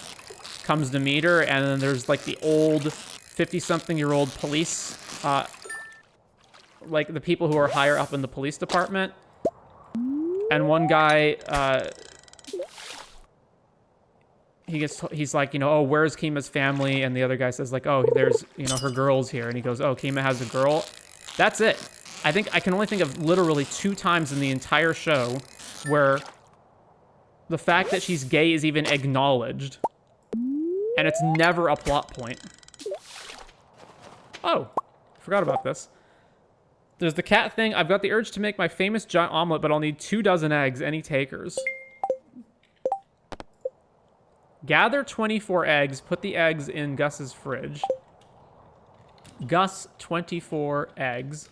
comes to meet her. And then there's like the old 50-something-year-old police, like the people who are higher up in the police department. And one guy, he's like, you know, oh, where's Kima's family? And the other guy says like, oh, there's, you know, her girl's here. And he goes, oh, Kima has a girl. That's it. I can only think of literally 2 times in the entire show where the fact that she's gay is even acknowledged. And it's never a plot point. Oh, forgot about this. There's the cat thing. I've got the urge to make my famous giant omelet, but I'll need 2 dozen eggs. Any takers? Gather 24 eggs. Put the eggs in Gus's fridge. Gus, 24 eggs.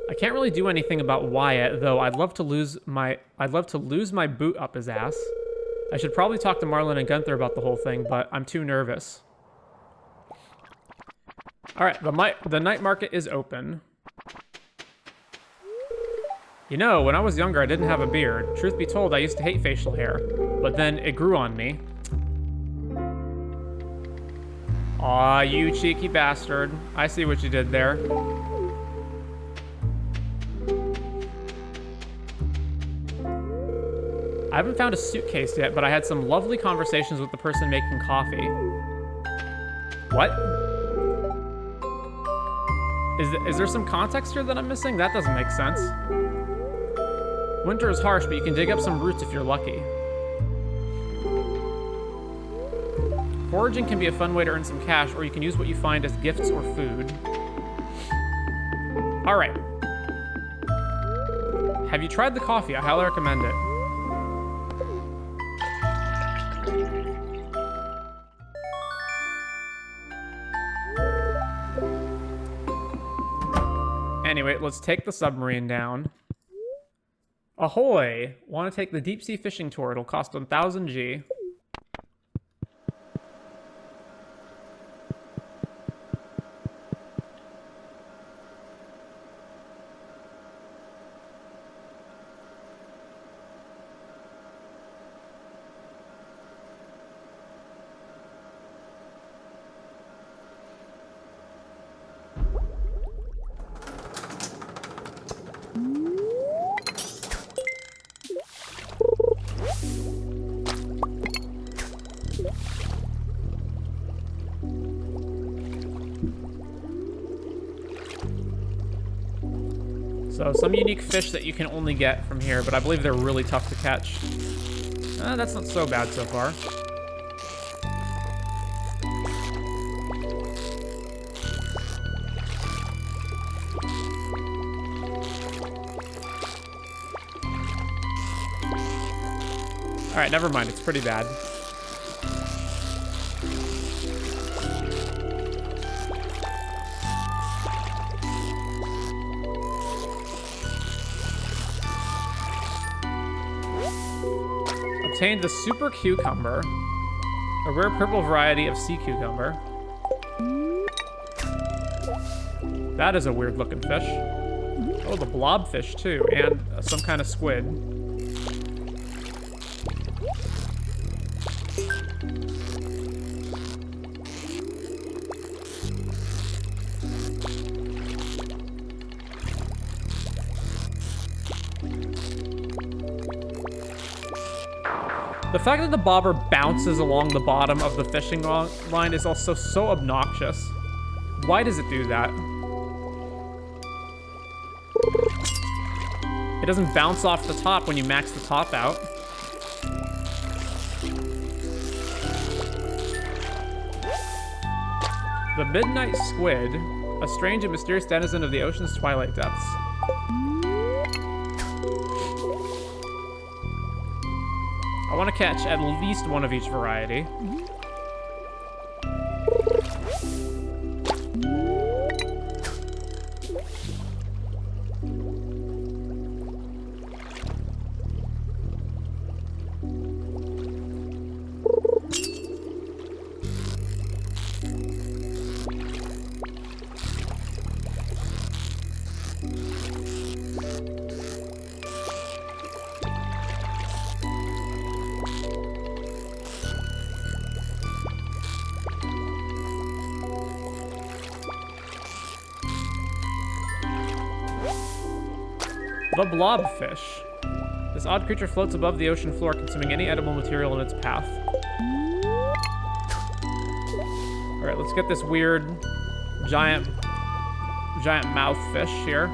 I can't really do anything about Wyatt, though. I'd love to lose my boot up his ass. I should probably talk to Marlon and Gunther about the whole thing, but I'm too nervous. All right, the night market is open. You know, when I was younger, I didn't have a beard. Truth be told, I used to hate facial hair, but then it grew on me. Aw, you cheeky bastard. I see what you did there. I haven't found a suitcase yet, but I had some lovely conversations with the person making coffee. What? Is there some context here that I'm missing? That doesn't make sense. Winter is harsh, but you can dig up some roots if you're lucky. Foraging can be a fun way to earn some cash, or you can use what you find as gifts or food. All right. Have you tried the coffee? I highly recommend it. Anyway, let's take the submarine down. Ahoy! Want to take the deep sea fishing tour? It'll cost 1,000 G. So some unique fish that you can only get from here, but I believe they're really tough to catch. That's not so bad so far. All right, never mind. It's pretty bad. Obtained the super cucumber, a rare purple variety of sea cucumber. That is a weird looking fish. Oh, the blobfish too, and some kind of squid. The fact that the bobber bounces along the bottom of the fishing line is also so obnoxious. Why does it do that? It doesn't bounce off the top when you max the top out. The midnight squid, a strange and mysterious denizen of the ocean's twilight depths. I want to catch at least one of each variety. The blobfish. This odd creature floats above the ocean floor, consuming any edible material in its path. All right, let's get this weird giant mouth fish here.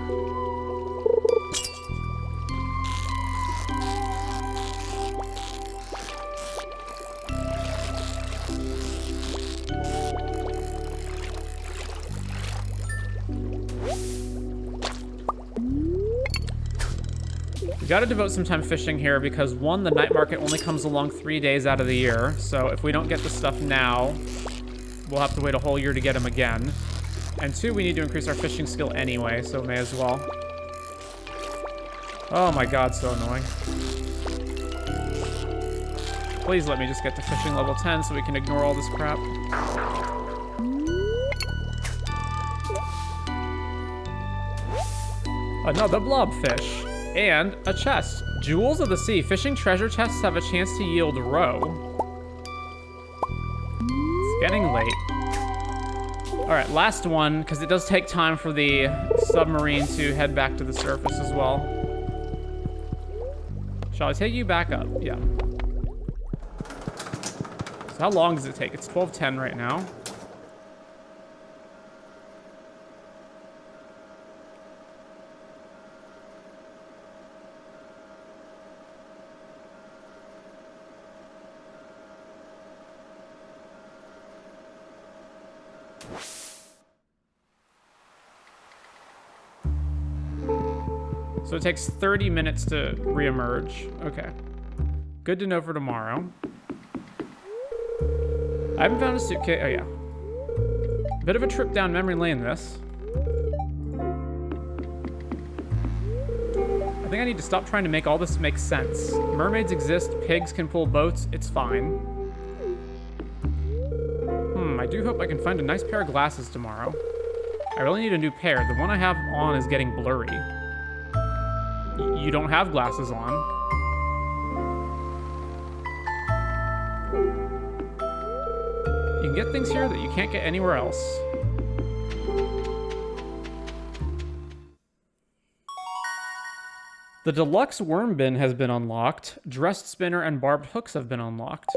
Gotta devote some time fishing here because one, the night market only comes along 3 days out of the year. So if we don't get the stuff now, we'll have to wait a whole year to get them again. And two, we need to increase our fishing skill anyway, so may as well. Oh my god, so annoying. Please let me just get to fishing level 10 so we can ignore all this crap. Another blobfish. And a chest. Jewels of the sea. Fishing treasure chests have a chance to yield roe. It's getting late. All right, last one, because it does take time for the submarine to head back to the surface as well. Shall I take you back up? Yeah. So how long does it take? It's 12:10 right now. So it takes 30 minutes to reemerge. Okay. Good to know for tomorrow. I haven't found a suitcase. Oh, yeah. Bit of a trip down memory lane, this. I think I need to stop trying to make all this make sense. Mermaids exist. Pigs can pull boats. It's fine. I do hope I can find a nice pair of glasses tomorrow. I really need a new pair. The one I have on is getting blurry. You don't have glasses on. You can get things here that you can't get anywhere else. The deluxe worm bin has been unlocked. Dressed spinner and barbed hooks have been unlocked.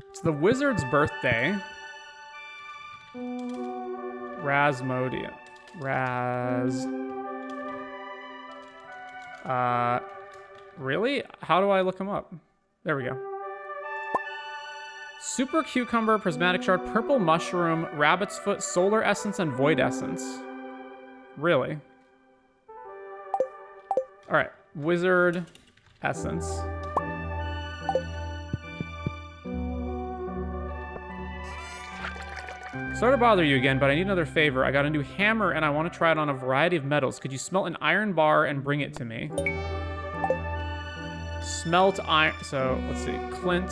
It's the wizard's birthday. Rasmodium. Really? How do I look him up? There we go. Super cucumber, prismatic shard, purple mushroom, rabbit's foot, solar essence, and void essence. Really? All right, wizard essence. Sorry to bother you again, but I need another favor. I got a new hammer and I want to try it on a variety of metals. Could you smelt an iron bar and bring it to me? Smelt iron. So let's see. Clint,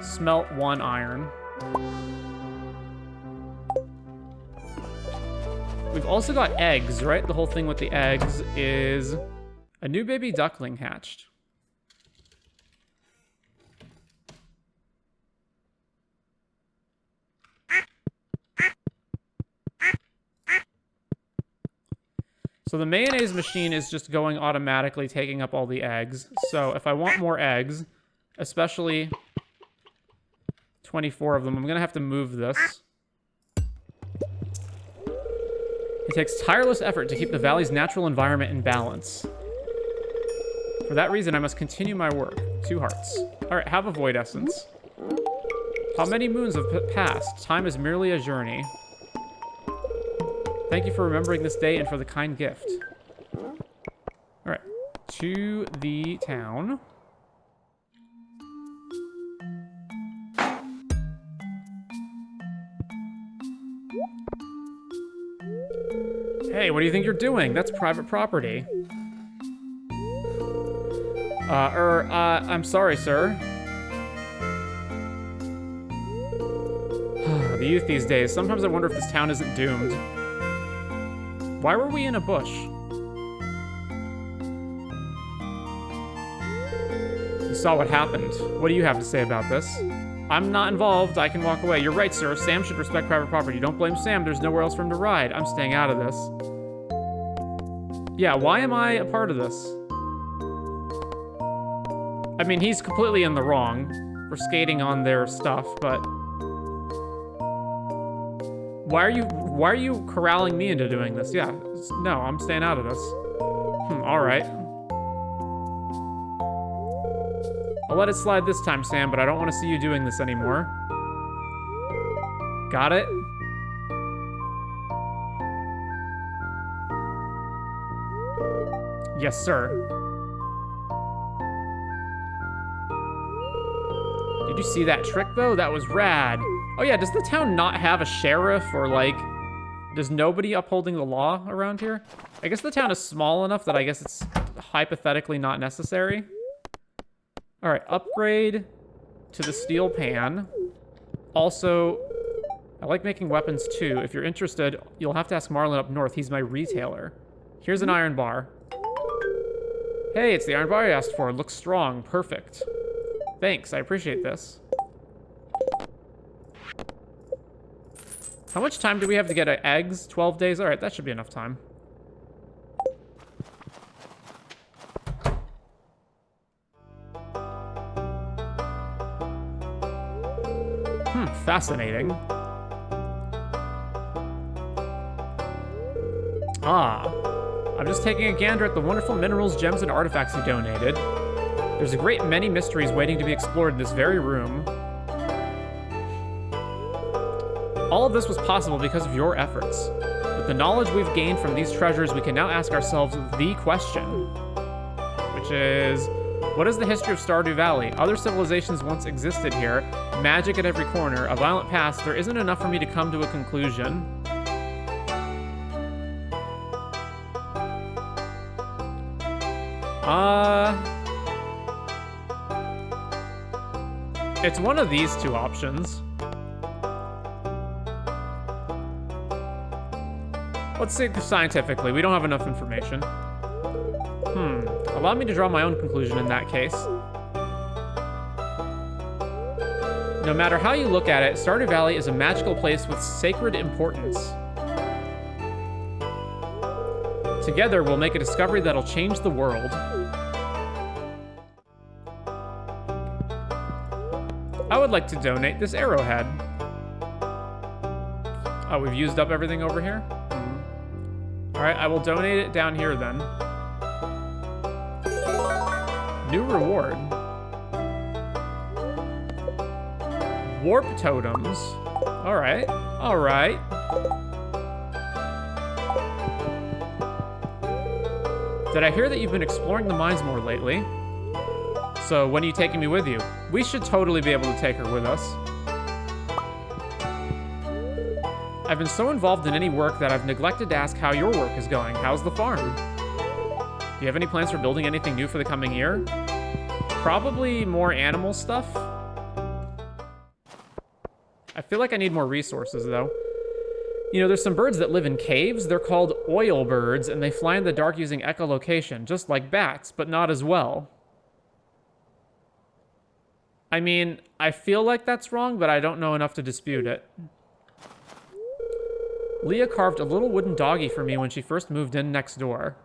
smelt 1 iron. We've also got eggs, right? The whole thing with the eggs is a new baby duckling hatched. So the mayonnaise machine is just going automatically, taking up all the eggs. So if I want more eggs, especially 24 of them, I'm going to have to move this. It takes tireless effort to keep the valley's natural environment in balance. For that reason, I must continue my work. 2 hearts. All right, have a void essence. How many moons have passed? Time is merely a journey. Thank you for remembering this day and for the kind gift. All right, to the town. Hey, what do you think you're doing? That's private property. I'm sorry, sir. The youth these days. Sometimes I wonder if this town isn't doomed. Why were we in a bush? You saw what happened. What do you have to say about this? I'm not involved. I can walk away. You're right, sir. Sam should respect private property. Don't blame Sam. There's nowhere else for him to ride. I'm staying out of this. Yeah, why am I a part of this? I mean, he's completely in the wrong for skating on their stuff, but... Why are you corralling me into doing this? Yeah, no, I'm staying out of this. All right. I'll let it slide this time, Sam, but I don't want to see you doing this anymore. Got it? Yes, sir. Did you see that trick, though? That was rad. Oh, yeah, does the town not have a sheriff or, like, does nobody upholding the law around here? I guess the town is small enough that I guess it's hypothetically not necessary. All right, upgrade to the steel pan. Also, I like making weapons too. If you're interested, you'll have to ask Marlon up north. He's my retailer. Here's an iron bar. Hey, it's the iron bar I asked for. It looks strong. Perfect. Thanks, I appreciate this. How much time do we have to get eggs? 12 days? Alright, that should be enough time. Fascinating. I'm just taking a gander at the wonderful minerals, gems, and artifacts you donated. There's a great many mysteries waiting to be explored in this very room. All of this was possible because of your efforts. With the knowledge we've gained from these treasures, we can now ask ourselves the question, which is, what is the history of Stardew Valley? Other civilizations once existed here, magic at every corner, a violent past. There isn't enough for me to come to a conclusion. It's one of these two options. Let's think scientifically. We don't have enough information. Allow me to draw my own conclusion in that case. No matter how you look at it, Stardew Valley is a magical place with sacred importance. Together, we'll make a discovery that'll change the world. I would like to donate this arrowhead. Oh, we've used up everything over here? Alright, I will donate it down here then. New reward. Warp totems. Alright, alright. Did I hear that you've been exploring the mines more lately? So, when are you taking me with you? We should totally be able to take her with us. I've been so involved in any work that I've neglected to ask how your work is going. How's the farm? Do you have any plans for building anything new for the coming year? Probably more animal stuff. I feel like I need more resources, though. You know, there's some birds that live in caves. They're called oil birds, and they fly in the dark using echolocation, just like bats, but not as well. I mean, I feel like that's wrong, but I don't know enough to dispute it. Leah carved a little wooden doggy for me when she first moved in next door.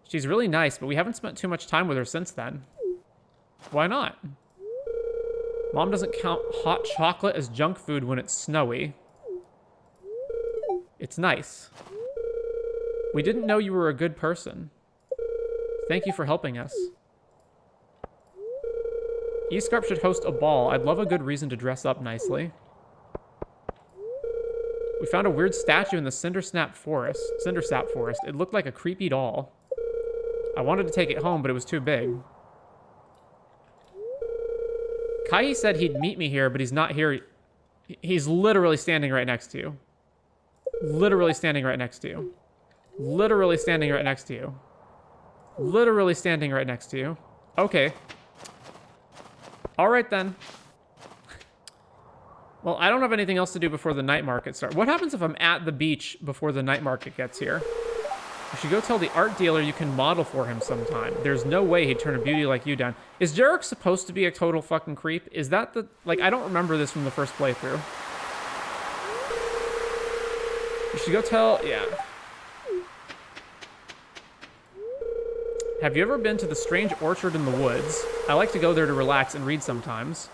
She's really nice, but we haven't spent too much time with her since then. Why not? Mom doesn't count hot chocolate as junk food when it's snowy. It's nice. We didn't know you were a good person. Thank you for helping us. Scarp should host a ball. I'd love a good reason to dress up nicely. We found a weird statue in the Cindersap forest. It looked like a creepy doll. I wanted to take it home, but it was too big. Kai said he'd meet me here, but he's not here. He's literally standing right next to you. Literally standing right next to you. Literally standing right next to you. Literally standing right next to you. Okay. All right, then. Well, I don't have anything else to do before the night market starts. What happens if I'm at the beach before the night market gets here? You should go tell the art dealer you can model for him sometime. There's no way he'd turn a beauty like you down. Is Jarek supposed to be a total fucking creep? Is that the... Like, I don't remember this from the first playthrough. You should go tell... Yeah. Have you ever been to the strange orchard in the woods? I like to go there to relax and read sometimes.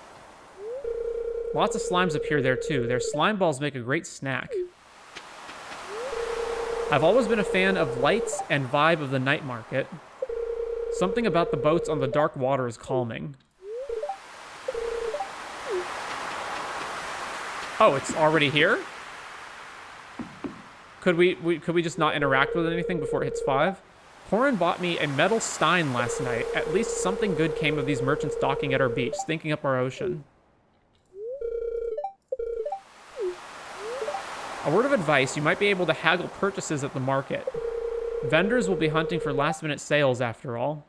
Lots of slimes appear there too. Their slime balls make a great snack. I've always been a fan of lights and vibe of the night market. Something about the boats on the dark water is calming. Oh, it's already here? Could we just not interact with anything before it hits 5? Horan bought me a metal stein last night. At least something good came of these merchants docking at our beach, stinking up our ocean. A word of advice, you might be able to haggle purchases at the market. Vendors will be hunting for last-minute sales after all.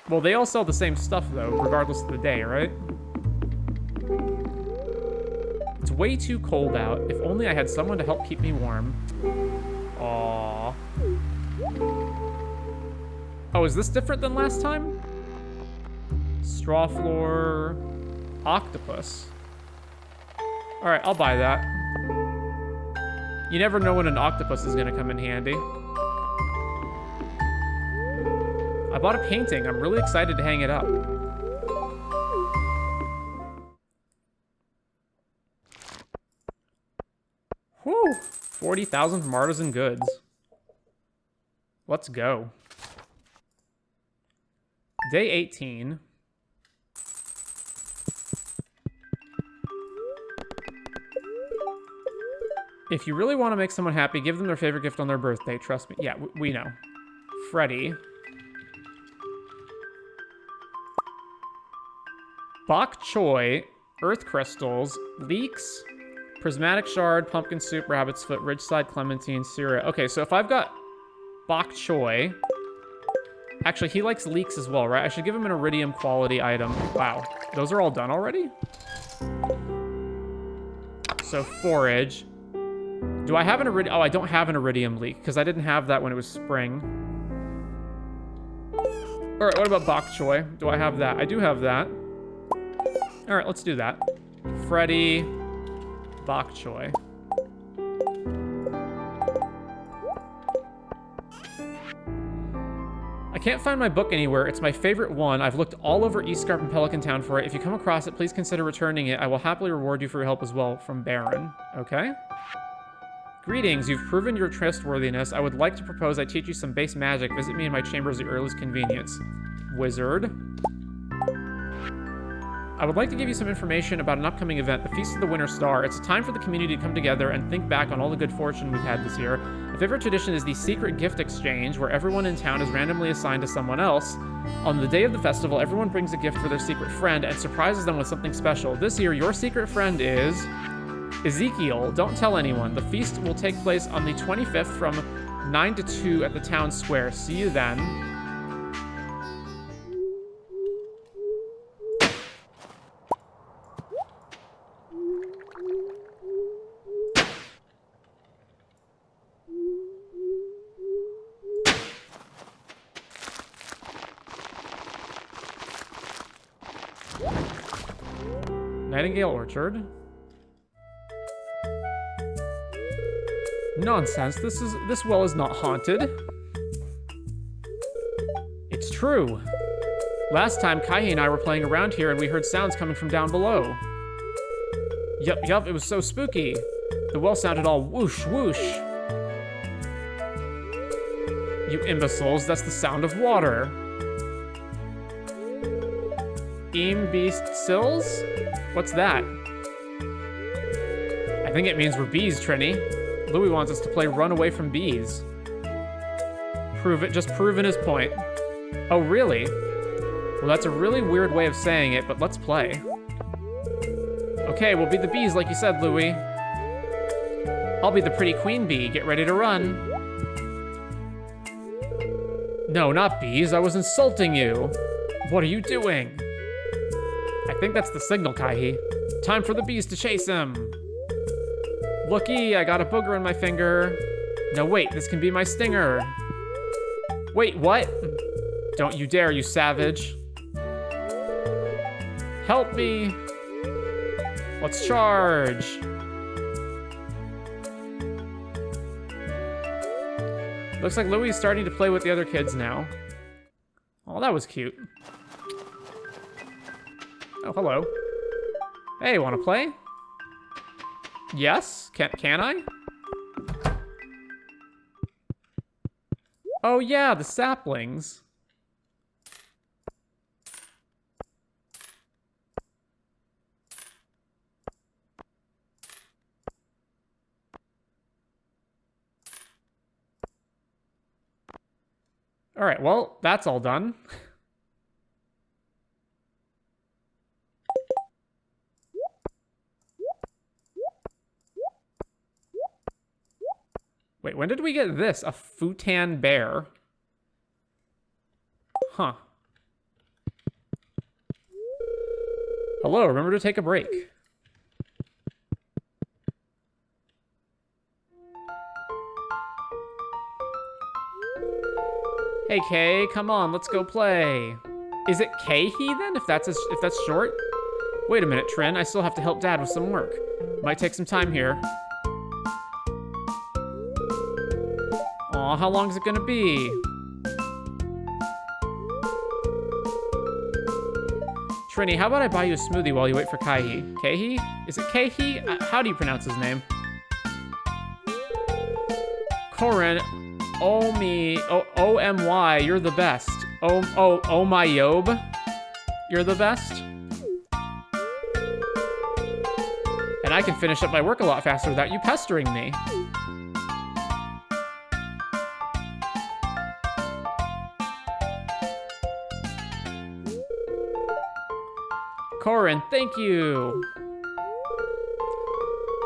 Well, they all sell the same stuff, though, regardless of the day, right? It's way too cold out. If only I had someone to help keep me warm. Aww. Oh, is this different than last time? Straw floor... octopus. Alright, I'll buy that. You never know when an octopus is gonna come in handy. I bought a painting. I'm really excited to hang it up. Whew! 40,000 from Artisan Goods. Let's go. Day 18. If you really want to make someone happy, give them their favorite gift on their birthday. Trust me. Yeah, we know. Freddy. Bok choy, earth crystals, leeks, prismatic shard, pumpkin soup, rabbit's foot, ridgeside clementine, syrup. Okay, so if I've got bok choy... Actually, he likes leeks as well, right? I should give him an iridium quality item. Wow. Those are all done already? So, forage. Do I have an iridium? Oh, I don't have an iridium leek, because I didn't have that when it was spring. Alright, what about bok choy? Do I have that? I do have that. Alright, let's do that. Freddy, bok choy. I can't find my book anywhere. It's my favorite one. I've looked all over East Scarp and Pelican Town for it. If you come across it, please consider returning it. I will happily reward you for your help as well. From Baron. Okay. Greetings. You've proven your trustworthiness. I would like to propose I teach you some base magic. Visit me in my chambers at your earliest convenience. Wizard. I would like to give you some information about an upcoming event, the Feast of the Winter Star. It's a time for the community to come together and think back on all the good fortune we've had this year. A favorite tradition is the secret gift exchange, where everyone in town is randomly assigned to someone else. On the day of the festival, everyone brings a gift for their secret friend and surprises them with something special. This year, your secret friend is... Ezekiel. Don't tell anyone. The feast will take place on the 25th from 9 to 2 at the town square. See you then. Nightingale Orchard. Nonsense. This well is not haunted. It's true. Last time, Kai and I were playing around here and we heard sounds coming from down below. Yup, it was so spooky. The well sounded all whoosh, whoosh. You imbeciles, that's the sound of water. Beast Sills? What's that? I think it means we're bees, Trini. Louis wants us to play Run Away from Bees. Prove it, just proving his point. Oh, really? Well, that's a really weird way of saying it, but let's play. Okay, we'll be the bees like you said, Louis. I'll be the pretty queen bee. Get ready to run. No, not bees. I was insulting you. What are you doing? I think that's the signal, Kaihi. Time for the bees to chase him. Looky, I got a booger in my finger. No, wait, this can be my stinger. Wait, what? Don't you dare, you savage. Help me. Let's charge. Looks like Louis is starting to play with the other kids now. Oh, that was cute. Oh, hello. Hey, wanna play? Yes? Can I? Oh yeah, the saplings. All right, well, that's all done. Wait, when did we get this? A futan bear. Huh. Hello, remember to take a break. Hey, Kay, come on, let's go play. Is it Kay-he then, if that's short? Wait a minute, Trin, I still have to help Dad with some work. Might take some time here. Aw, how long is it gonna be? Trini, how about I buy you a smoothie while you wait for Kai-he? Kay-he? Is it Kay-he? How do you pronounce his name? Corin, O-M-Y, you're the best. Oh my Yob, you're the best. And I can finish up my work a lot faster without you pestering me. Corin, thank you.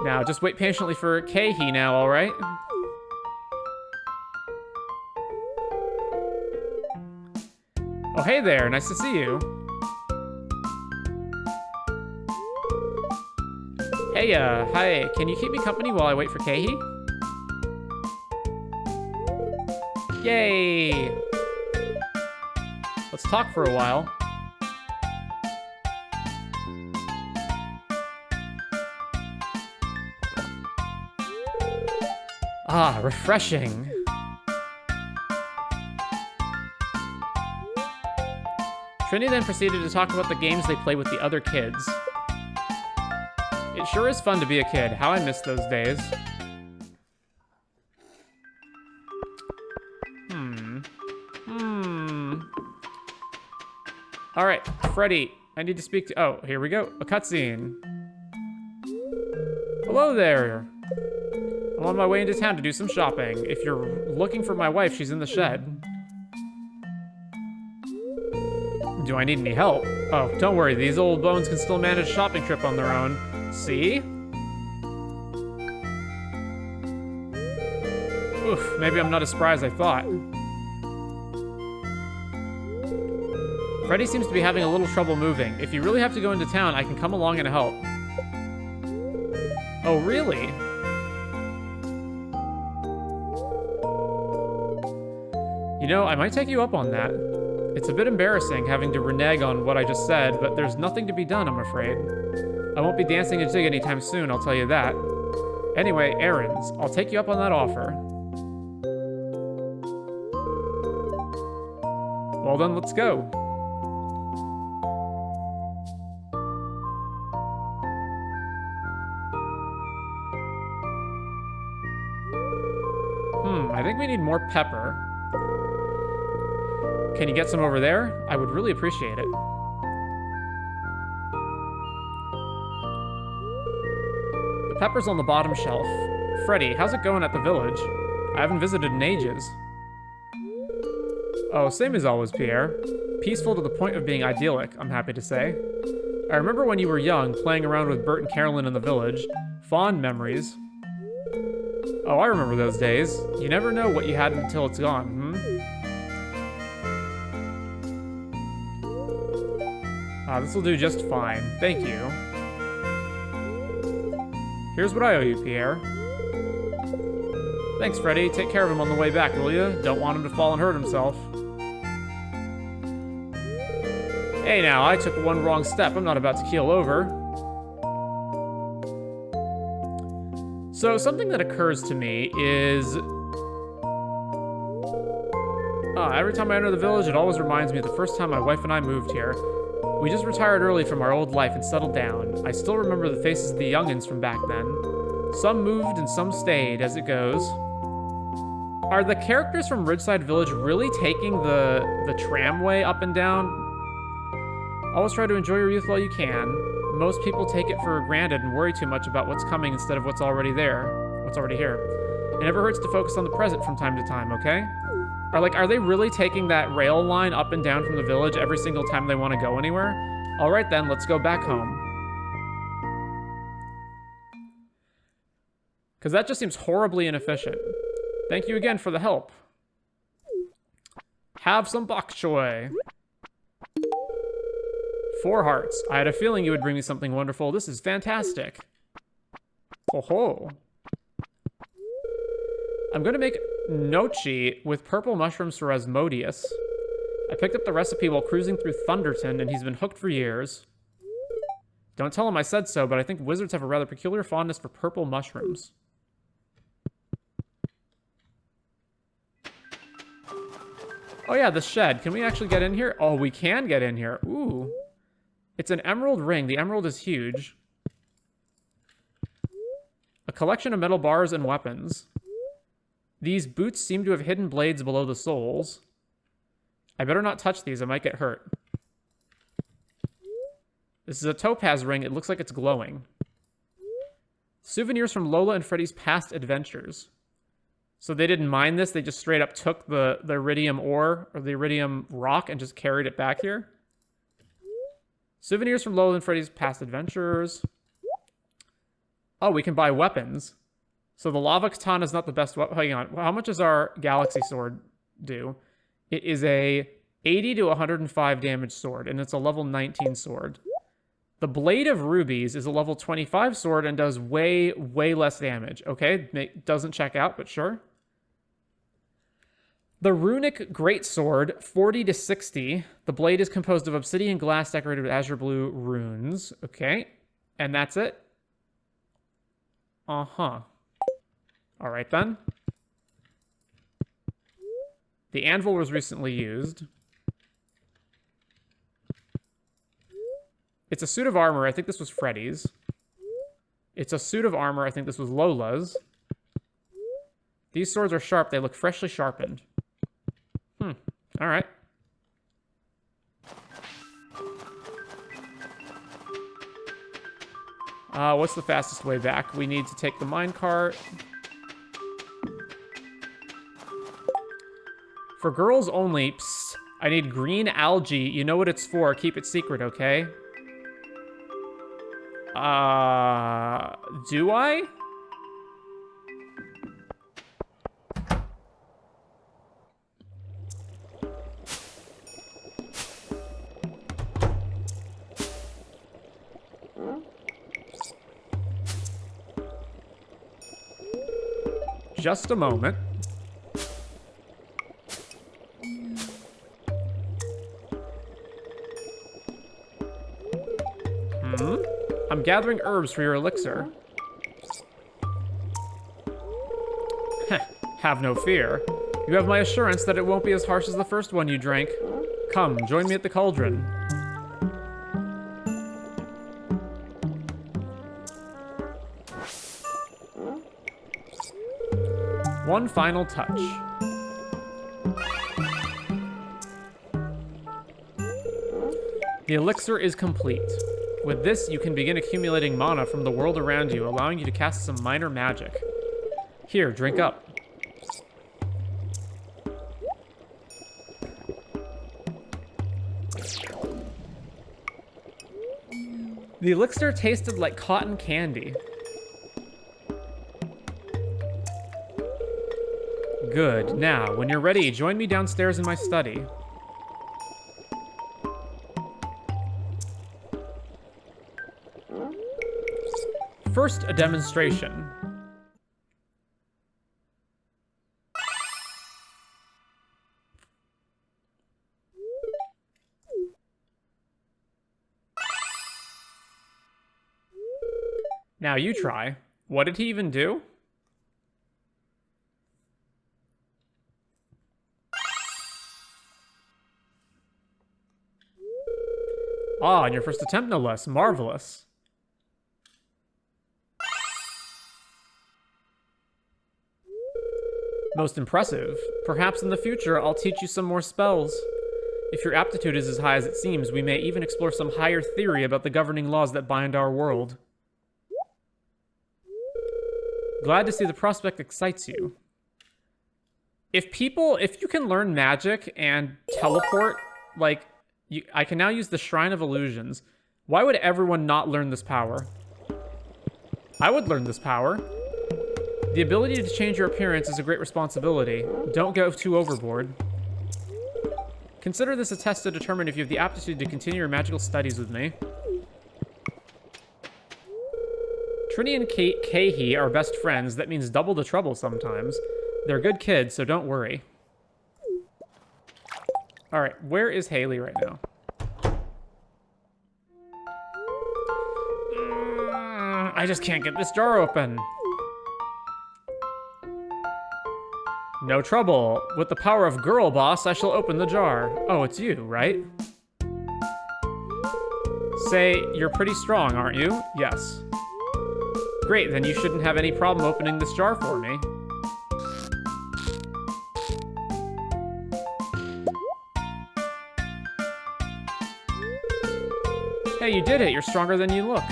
Now, just wait patiently for Kay-he now, all right? Oh, hey there, nice to see you. Hey, hi, can you keep me company while I wait for Kay-he? Yay! Let's talk for a while. Ah, refreshing. Trini then proceeded to talk about the games they play with the other kids. It sure is fun to be a kid. How I miss those days. Alright, Freddy, I need to speak to... Oh, here we go. A cutscene. Hello there. I'm on my way into town to do some shopping. If you're looking for my wife, she's in the shed. Do I need any help? Oh, don't worry, these old bones can still manage a shopping trip on their own. See? Oof, maybe I'm not as spry as I thought. Freddy seems to be having a little trouble moving. If you really have to go into town, I can come along and help. Oh, really? You know, I might take you up on that. It's a bit embarrassing having to renege on what I just said, but there's nothing to be done, I'm afraid. I won't be dancing a jig anytime soon, I'll tell you that. Anyway, errands. I'll take you up on that offer. Well then, let's go. I think we need more pepper. Can you get some over there? I would really appreciate it. The pepper's on the bottom shelf. Freddy, how's it going at the village? I haven't visited in ages. Oh, same as always, Pierre. Peaceful to the point of being idyllic, I'm happy to say. I remember when you were young, playing around with Bert and Carolyn in the village. Fond memories. Oh, I remember those days. You never know what you had until it's gone, This'll do just fine. Thank you. Here's what I owe you, Pierre. Thanks, Freddy. Take care of him on the way back, will you? Don't want him to fall and hurt himself. Hey now, I took one wrong step. I'm not about to keel over. So, something that occurs to me is... every time I enter the village, it always reminds me of the first time my wife and I moved here. We just retired early from our old life and settled down. I still remember the faces of the youngins from back then. Some moved and some stayed, as it goes. Are the characters from Ridgeside Village really taking the tramway up and down? Always try to enjoy your youth while you can. Most people take it for granted and worry too much about what's coming instead of what's already there. What's already here. It never hurts to focus on the present from time to time, okay? Are they really taking that rail line up and down from the village every single time they want to go anywhere? All right then, let's go back home. Because that just seems horribly inefficient. Thank you again for the help. Have some bok choy. 4 hearts. I had a feeling you would bring me something wonderful. This is fantastic. Ho ho. I'm going to make Nochi with purple mushrooms for Asmodeus. I picked up the recipe while cruising through Thunderton, and he's been hooked for years. Don't tell him I said so, but I think wizards have a rather peculiar fondness for purple mushrooms. Oh yeah, the shed. Can we actually get in here? Oh, we can get in here. Ooh. It's an emerald ring. The emerald is huge. A collection of metal bars and weapons. These boots seem to have hidden blades below the soles. I better not touch these. I might get hurt. This is a topaz ring. It looks like it's glowing. Souvenirs from Lola and Freddy's past adventures. So they didn't mine this. They just straight up took the iridium ore or the iridium rock and just carried it back here. Souvenirs from Lola and Freddy's past adventures. Oh, we can buy weapons. So the lava katana is not the best weapon. Hang on. How much does our galaxy sword do? It is a 80 to 105 damage sword, and it's a level 19 sword. The Blade of Rubies is a level 25 sword and does way, way less damage. Okay, doesn't check out, but sure. The Runic Greatsword, 40 to 60. The blade is composed of obsidian glass decorated with azure blue runes. Okay, and that's it. Uh-huh. All right, then. The anvil was recently used. It's a suit of armor. I think this was Freddy's. It's a suit of armor. I think this was Lola's. These swords are sharp. They look freshly sharpened. All right. What's the fastest way back? We need to take the minecart. For girls only, psst, I need green algae. You know what it's for. Keep it secret, okay? Do I? Just a moment. I'm gathering herbs for your elixir. Have no fear. You have my assurance that it won't be as harsh as the first one you drank. Come, join me at the cauldron. One final touch. The elixir is complete. With this, you can begin accumulating mana from the world around you, allowing you to cast some minor magic. Here, drink up. The elixir tasted like cotton candy. Good. Now, when you're ready, join me downstairs in my study. First, a demonstration. Now you try. What did he even do? Ah, on your first attempt, no less. Marvelous. Most impressive. Perhaps in the future, I'll teach you some more spells. If your aptitude is as high as it seems, we may even explore some higher theory about the governing laws that bind our world. Glad to see the prospect excites you. If you can learn magic and teleport, like, I can now use the Shrine of Illusions. Why would everyone not learn this power? I would learn this power. The ability to change your appearance is a great responsibility. Don't go too overboard. Consider this a test to determine if you have the aptitude to continue your magical studies with me. Trini and Kahi are best friends. That means double the trouble sometimes. They're good kids, so don't worry. Alright, where is Haley right now? I just can't get this jar open. No trouble. With the power of Girl Boss, I shall open the jar. Oh, it's you, right? Say, you're pretty strong, aren't you? Yes. Great, then you shouldn't have any problem opening this jar for me. Hey, you did it. You're stronger than you look.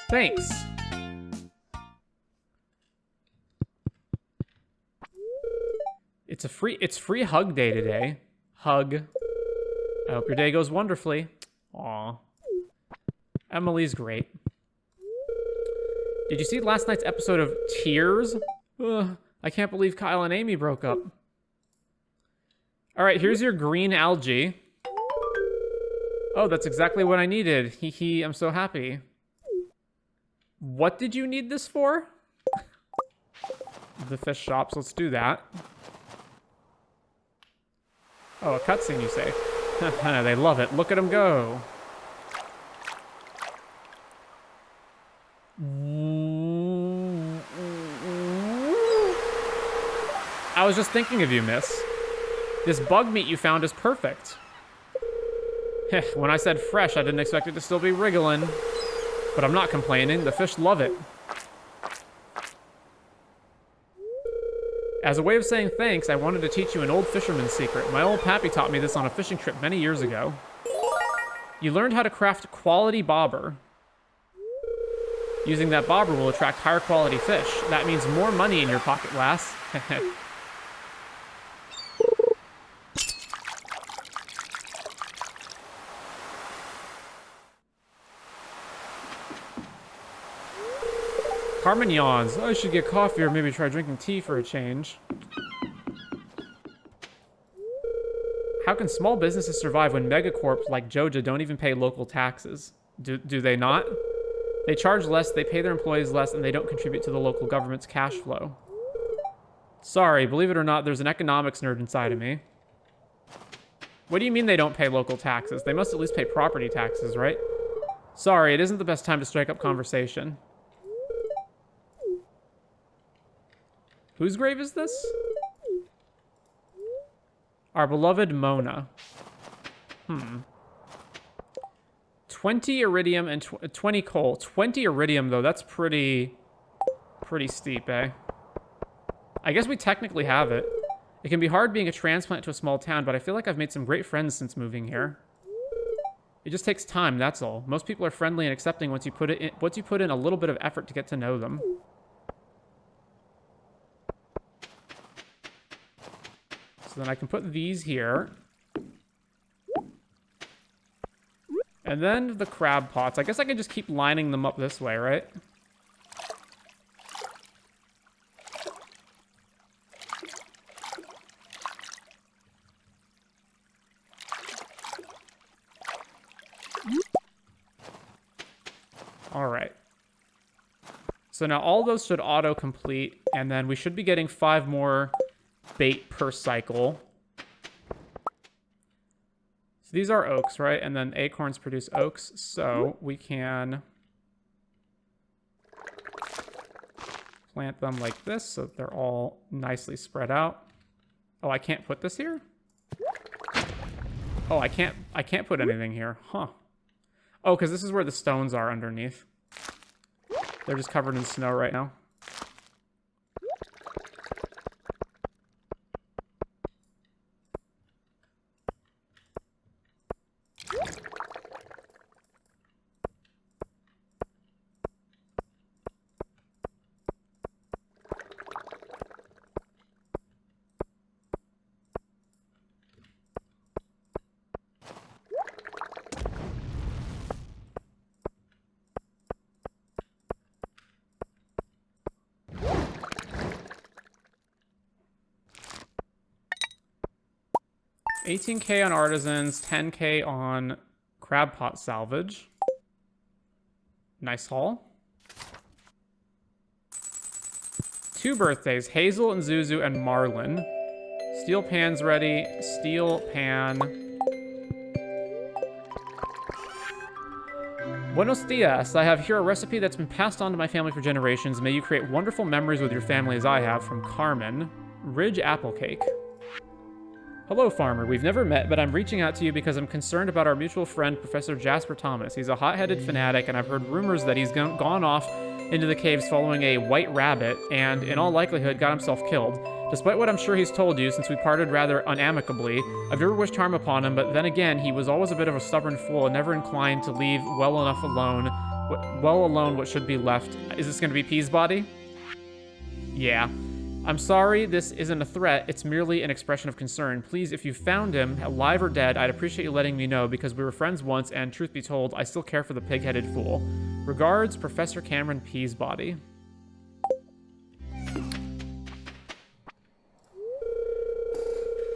Thanks. It's free hug day today. Hug. I hope your day goes wonderfully. Aw. Emily's great. Did you see last night's episode of Tears? Ugh, I can't believe Kyle and Amy broke up. Alright, here's your green algae. Oh, that's exactly what I needed. Hee hee, I'm so happy. What did you need this for? The fish shops, let's do that. Oh, a cutscene, you say? They love it. Look at them go. I was just thinking of you, miss. This bug meat you found is perfect. When I said fresh, I didn't expect it to still be wriggling. But I'm not complaining. The fish love it. As a way of saying thanks, I wanted to teach you an old fisherman's secret. My old pappy taught me this on a fishing trip many years ago. You learned how to craft quality bobber. Using that bobber will attract higher quality fish. That means more money in your pocket, lass. Carmen yawns. I should get coffee or maybe try drinking tea for a change. How can small businesses survive when megacorps like Joja don't even pay local taxes? Do they not? They charge less, they pay their employees less, and they don't contribute to the local government's cash flow. Sorry, believe it or not, there's an economics nerd inside of me. What do you mean they don't pay local taxes? They must at least pay property taxes, right? Sorry, it isn't the best time to strike up conversation. Whose grave is this? Our beloved Mona. 20 iridium and 20 coal. 20 iridium, though, that's pretty steep, eh? I guess we technically have it. It can be hard being a transplant to a small town, but I feel like I've made some great friends since moving here. It just takes time, that's all. Most people are friendly and accepting once you put in a little bit of effort to get to know them. So then I can put these here. And then the crab pots. I guess I can just keep lining them up this way, right? All right. So now all those should auto-complete, and then we should be getting 5 more bait per cycle. So these are oaks, right? And then acorns produce oaks, so we can plant them like this so that they're all nicely spread out. Oh, I can't put this here? Oh, I can't put anything here. Huh. Oh, because this is where the stones are underneath. They're just covered in snow right now. 18K on artisans, 10K on crab pot salvage. Nice haul. 2 birthdays, Hazel and Zuzu and Marlin. Steel pan's ready. Steel pan. Buenos dias. I have here a recipe that's been passed on to my family for generations. May you create wonderful memories with your family as I have. From Carmen. Ridge apple cake. Hello, farmer. We've never met, but I'm reaching out to you because I'm concerned about our mutual friend, Professor Jasper Thomas. He's a hot-headed fanatic, and I've heard rumors that he's gone off into the caves following a white rabbit, and in all likelihood got himself killed. Despite what I'm sure he's told you, since we parted rather unamicably, I've never wished harm upon him, but then again, he was always a bit of a stubborn fool and never inclined to leave well alone what should be left. Is this going to be Peasbody? Yeah. I'm sorry, this isn't a threat, it's merely an expression of concern. Please, if you found him, alive or dead, I'd appreciate you letting me know, because we were friends once, and truth be told, I still care for the pig-headed fool. Regards, Professor Cameron Peasbody.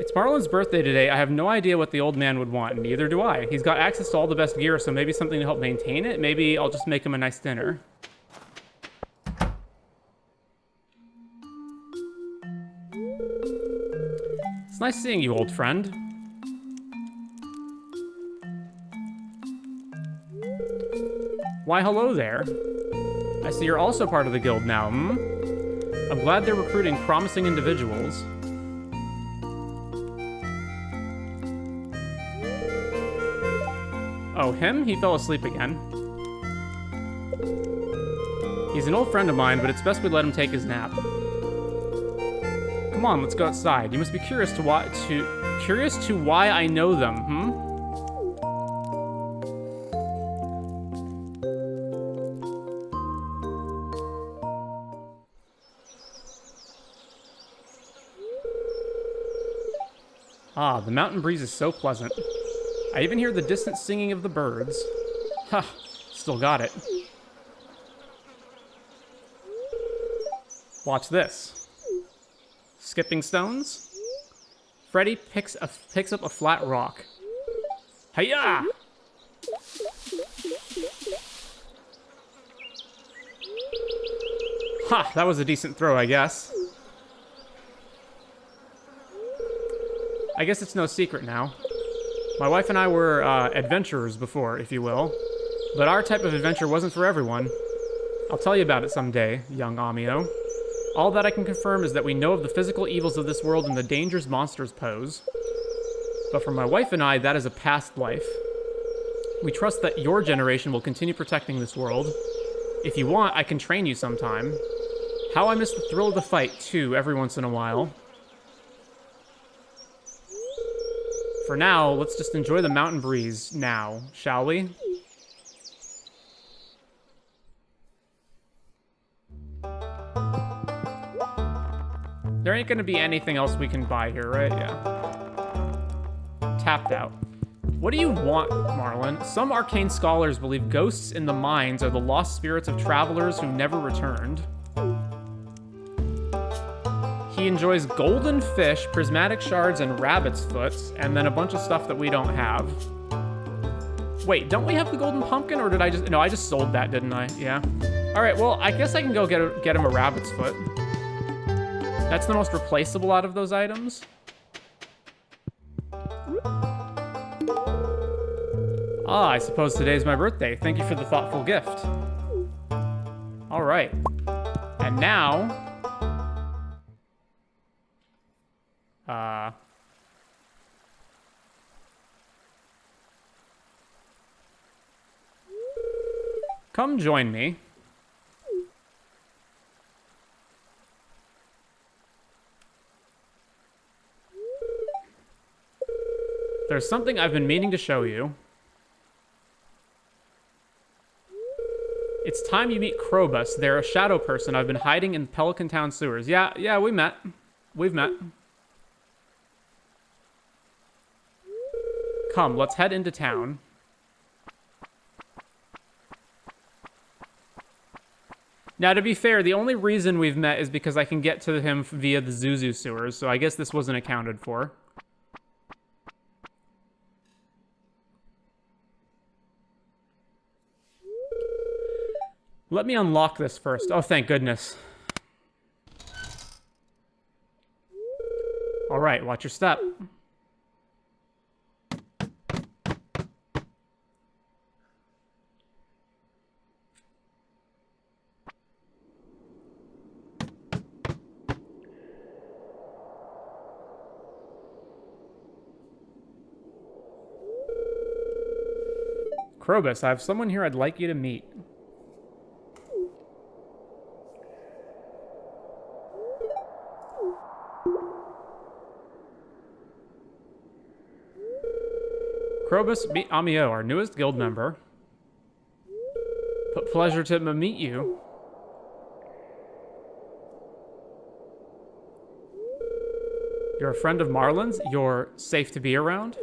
It's Marlin's birthday today. I have no idea what the old man would want, neither do I. He's got access to all the best gear, so maybe something to help maintain it. Maybe I'll just make him a nice dinner. It's nice seeing you, old friend. Why, hello there. I see you're also part of the guild now, hmm? I'm glad they're recruiting promising individuals. Oh, him? He fell asleep again. He's an old friend of mine, but it's best we let him take his nap. Come on, let's go outside. You must be curious to why I know them, hmm? Ah, the mountain breeze is so pleasant. I even hear the distant singing of the birds. Huh, still got it. Watch this. Skipping stones. Freddy picks up a flat rock. Hiya! Ha, that was a decent throw, I guess. I guess it's no secret now. My wife and I were adventurers before, if you will. But our type of adventure wasn't for everyone. I'll tell you about it someday, young Amio. All that I can confirm is that we know of the physical evils of this world and the dangers monsters pose. But for my wife and I, that is a past life. We trust that your generation will continue protecting this world. If you want, I can train you sometime. How I miss the thrill of the fight, too, every once in a while. For now, let's just enjoy the mountain breeze now, shall we? There ain't gonna be anything else we can buy here, right? Yeah. Tapped out. What do you want, Marlin? Some arcane scholars believe ghosts in the mines are the lost spirits of travelers who never returned. He enjoys golden fish, prismatic shards, and rabbit's foots, and then a bunch of stuff that we don't have. Wait, don't we have the golden pumpkin, or did I just... No, I just sold that, didn't I? Yeah. All right, well, I guess I can go get him a rabbit's foot. That's the most replaceable out of those items. Ah, I suppose today's my birthday. Thank you for the thoughtful gift. All right. And now... come join me. There's something I've been meaning to show you. It's time you meet Krobus. They're a shadow person I've been hiding in Pelican Town sewers. Yeah, we met. We've met. Come, let's head into town. Now, to be fair, the only reason we've met is because I can get to him via the Zuzu sewers, so I guess this wasn't accounted for. Let me unlock this first. Oh, thank goodness. All right, watch your step. Krobus, I have someone here I'd like you to meet. Krobus, meet Amio, our newest guild member. Pleasure to meet you. You're a friend of Marlin's? You're safe to be around?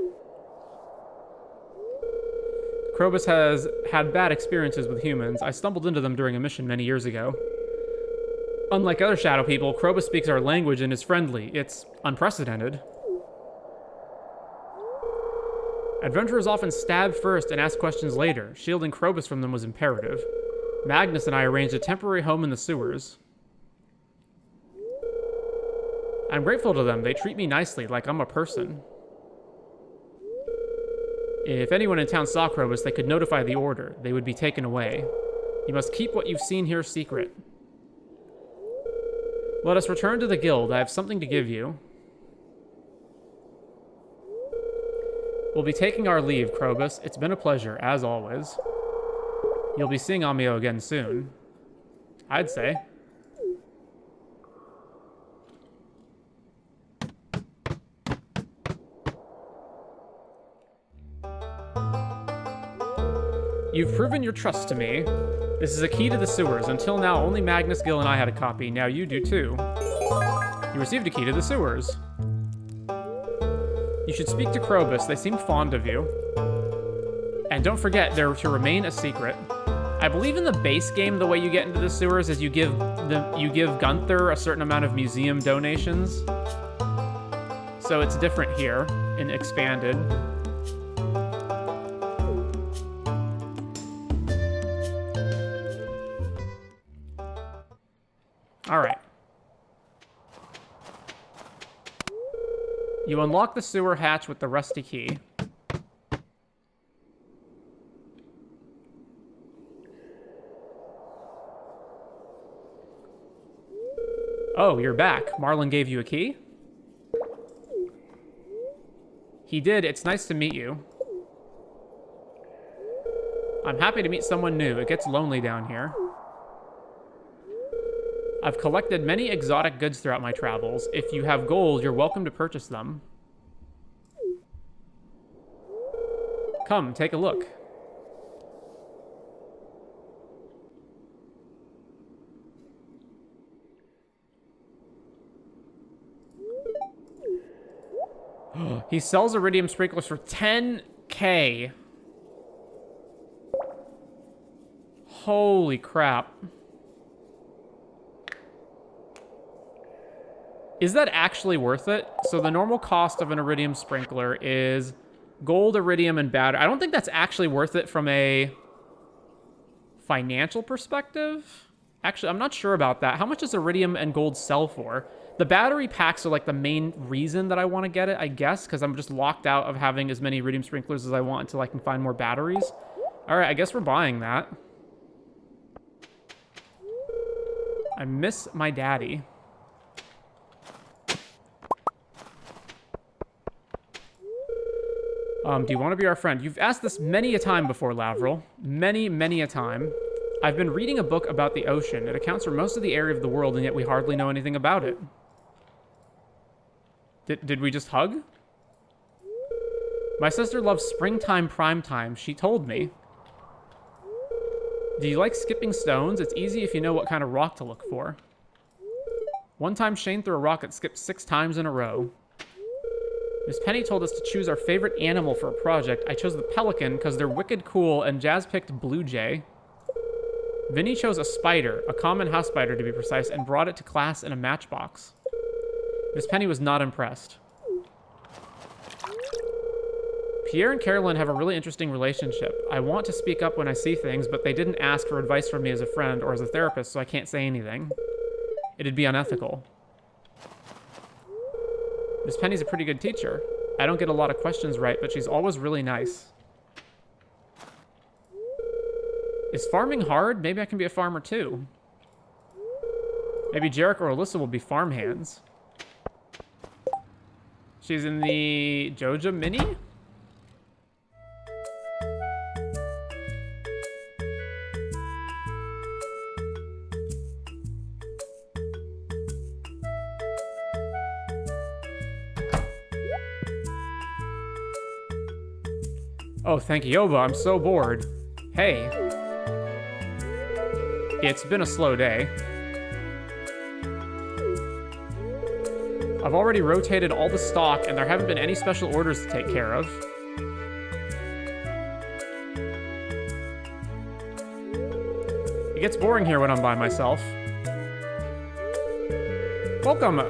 Krobus has had bad experiences with humans. I stumbled into them during a mission many years ago. Unlike other shadow people, Krobus speaks our language and is friendly. It's unprecedented. Adventurers often stab first and ask questions later. Shielding Krobus from them was imperative. Magnus and I arranged a temporary home in the sewers. I'm grateful to them. They treat me nicely, like I'm a person. If anyone in town saw Krobus, they could notify the Order. They would be taken away. You must keep what you've seen here secret. Let us return to the guild. I have something to give you. We'll be taking our leave, Krobus. It's been a pleasure, as always. You'll be seeing Amio again soon. I'd say. You've proven your trust to me. This is a key to the sewers. Until now, only Magnus, Gil, and I had a copy. Now you do too. You received a key to the sewers. You should speak to Krobus. They seem fond of you. And don't forget, they're to remain a secret. I believe in the base game, the way you get into the sewers is you give Gunther a certain amount of museum donations. So it's different here in Expanded. All right. You unlock the sewer hatch with the rusty key. Oh, you're back. Marlin gave you a key? He did. It's nice to meet you. I'm happy to meet someone new. It gets lonely down here. I've collected many exotic goods throughout my travels. If you have gold, you're welcome to purchase them. Come, take a look. He sells iridium sprinklers for 10K. Holy crap. Is that actually worth it? So the normal cost of an iridium sprinkler is gold, iridium, and battery. I don't think that's actually worth it from a financial perspective. Actually, I'm not sure about that. How much does iridium and gold sell for? The battery packs are like the main reason that I want to get it, I guess, because I'm just locked out of having as many iridium sprinklers as I want until I can find more batteries. All right, I guess we're buying that. I miss my daddy. Do you want to be our friend? You've asked this many a time before, Lavril. Many, many a time. I've been reading a book about the ocean. It accounts for most of the area of the world, and yet we hardly know anything about it. Did we just hug? My sister loves springtime prime time. She told me. Do you like skipping stones? It's easy if you know what kind of rock to look for. One time, Shane threw a rock that skipped 6 times in a row. Miss Penny told us to choose our favorite animal for a project. I chose the pelican because they're wicked cool, and Jazz picked blue jay. Vinny chose a spider, a common house spider to be precise, and brought it to class in a matchbox. Miss Penny was not impressed. Pierre and Carolyn have a really interesting relationship. I want to speak up when I see things, but they didn't ask for advice from me as a friend or as a therapist, so I can't say anything. It'd be unethical. Miss Penny's a pretty good teacher. I don't get a lot of questions right, but she's always really nice. Is farming hard? Maybe I can be a farmer too. Maybe Jarek or Alyssa will be farmhands. She's in the Joja Mini? Oh, thank you, Yoba. I'm so bored. Hey. It's been a slow day. I've already rotated all the stock, and there haven't been any special orders to take care of. It gets boring here when I'm by myself. Welcome,